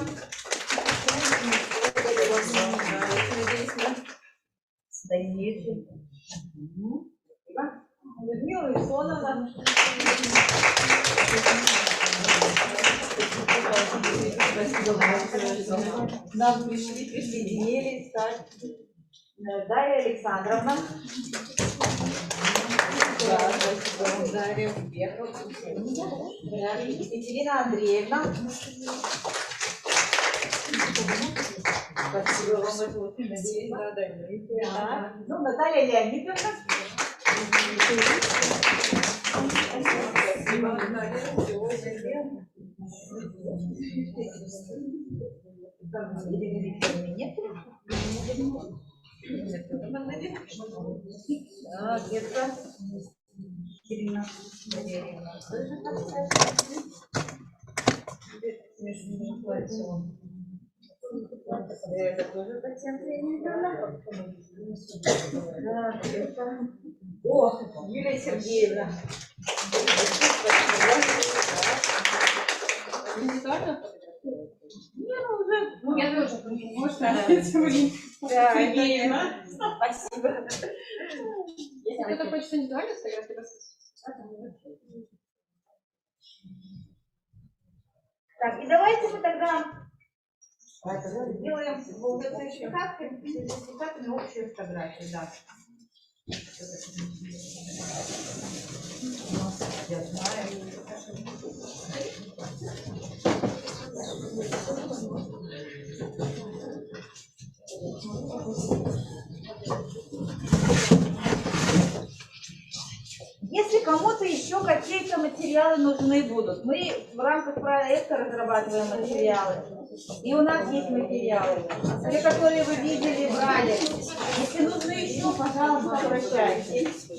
G: Людмила Исоновна. Нам присоединились. Дарья Александровна. Да, спасибо. Дарья. Екатерина Андреевна. Спасибо вам. Надеюсь, да. Ну, Наталья Леонидовна. Спасибо, Наталья. Нет? Где-то. Ирина Валерьевна. Это тоже пациент Леонидовна. О, Юлия Сергеевна.
K: Я тоже. Можно?
G: Да, спасибо.
K: Если кто-то хочет индивидуально сфотографироваться.
G: Так, и давайте мы тогда
L: Делаем сертификаты на общую фотографию, да. Я знаю. Если кому-то еще какие-то материалы нужны будут, мы в рамках проекта разрабатываем материалы. И у нас есть материалы, те, которые вы видели, брали. Если нужно еще, пожалуйста, обращайтесь.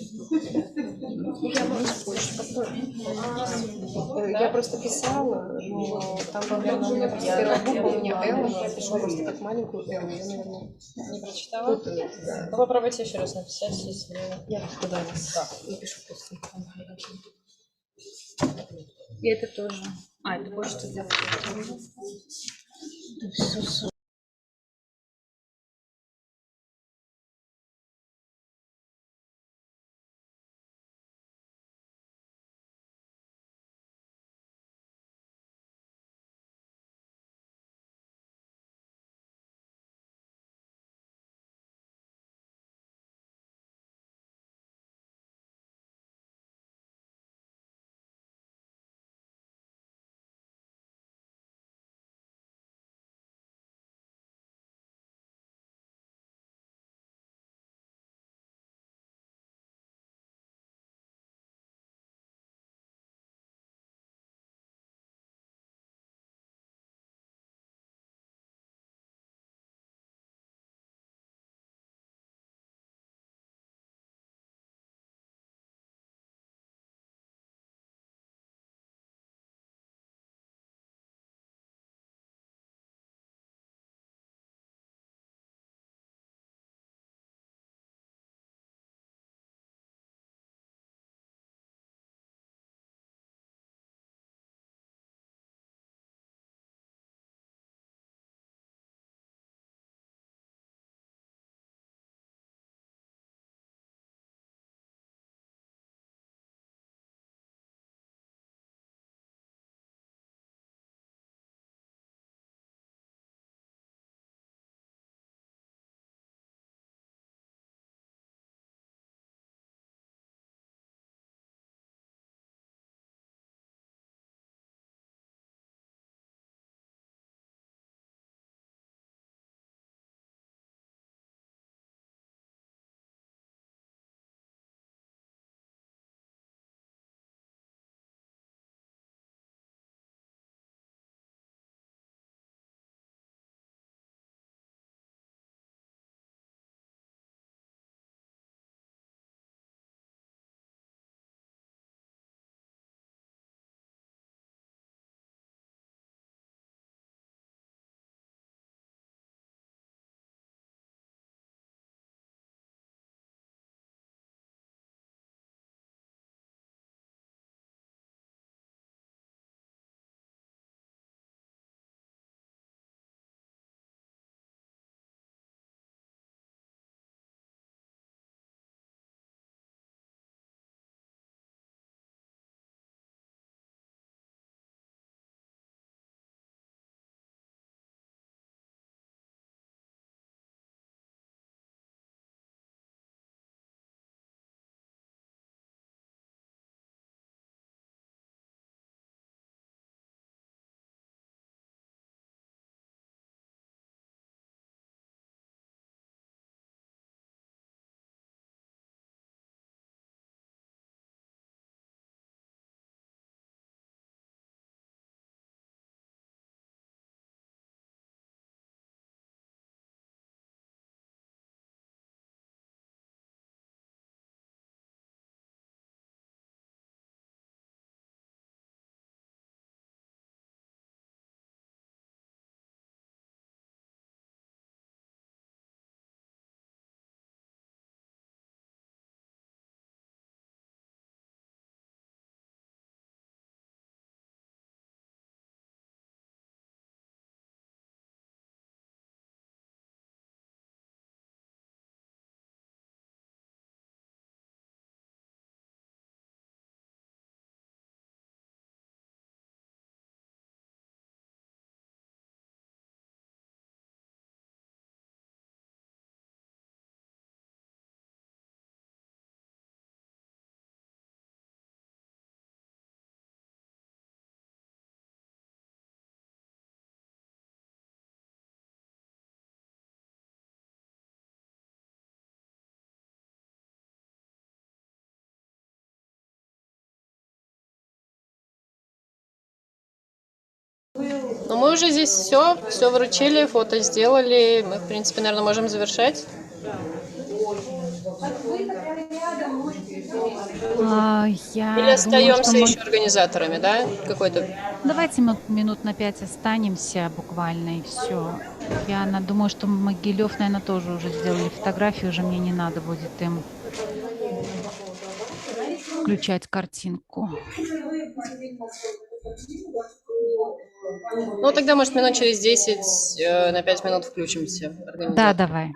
K: Я просто писала, но там, наверное, у меня просто первая буква, у меня Л, я пишу просто как маленькую Л, я, наверное,
D: Не прочитала? Ну, попробуйте еще раз написать, если...
K: я туда напишу просто. И это тоже. А, это почта для...
D: Ну, мы уже здесь все вручили, фото сделали. Мы, в принципе, наверное, можем завершать.
I: Я
D: Или
I: думаю, что
D: остаемся
I: мы...
D: еще организаторами, да? Какой-то.
I: Давайте мы минут на 5 останемся буквально, и все. Думаю, что Могилев, наверное, тоже уже сделали фотографии, уже мне не надо будет им включать картинку.
D: Ну, тогда, может, минут через 10 на 5 минут включимся.
I: Да, давай.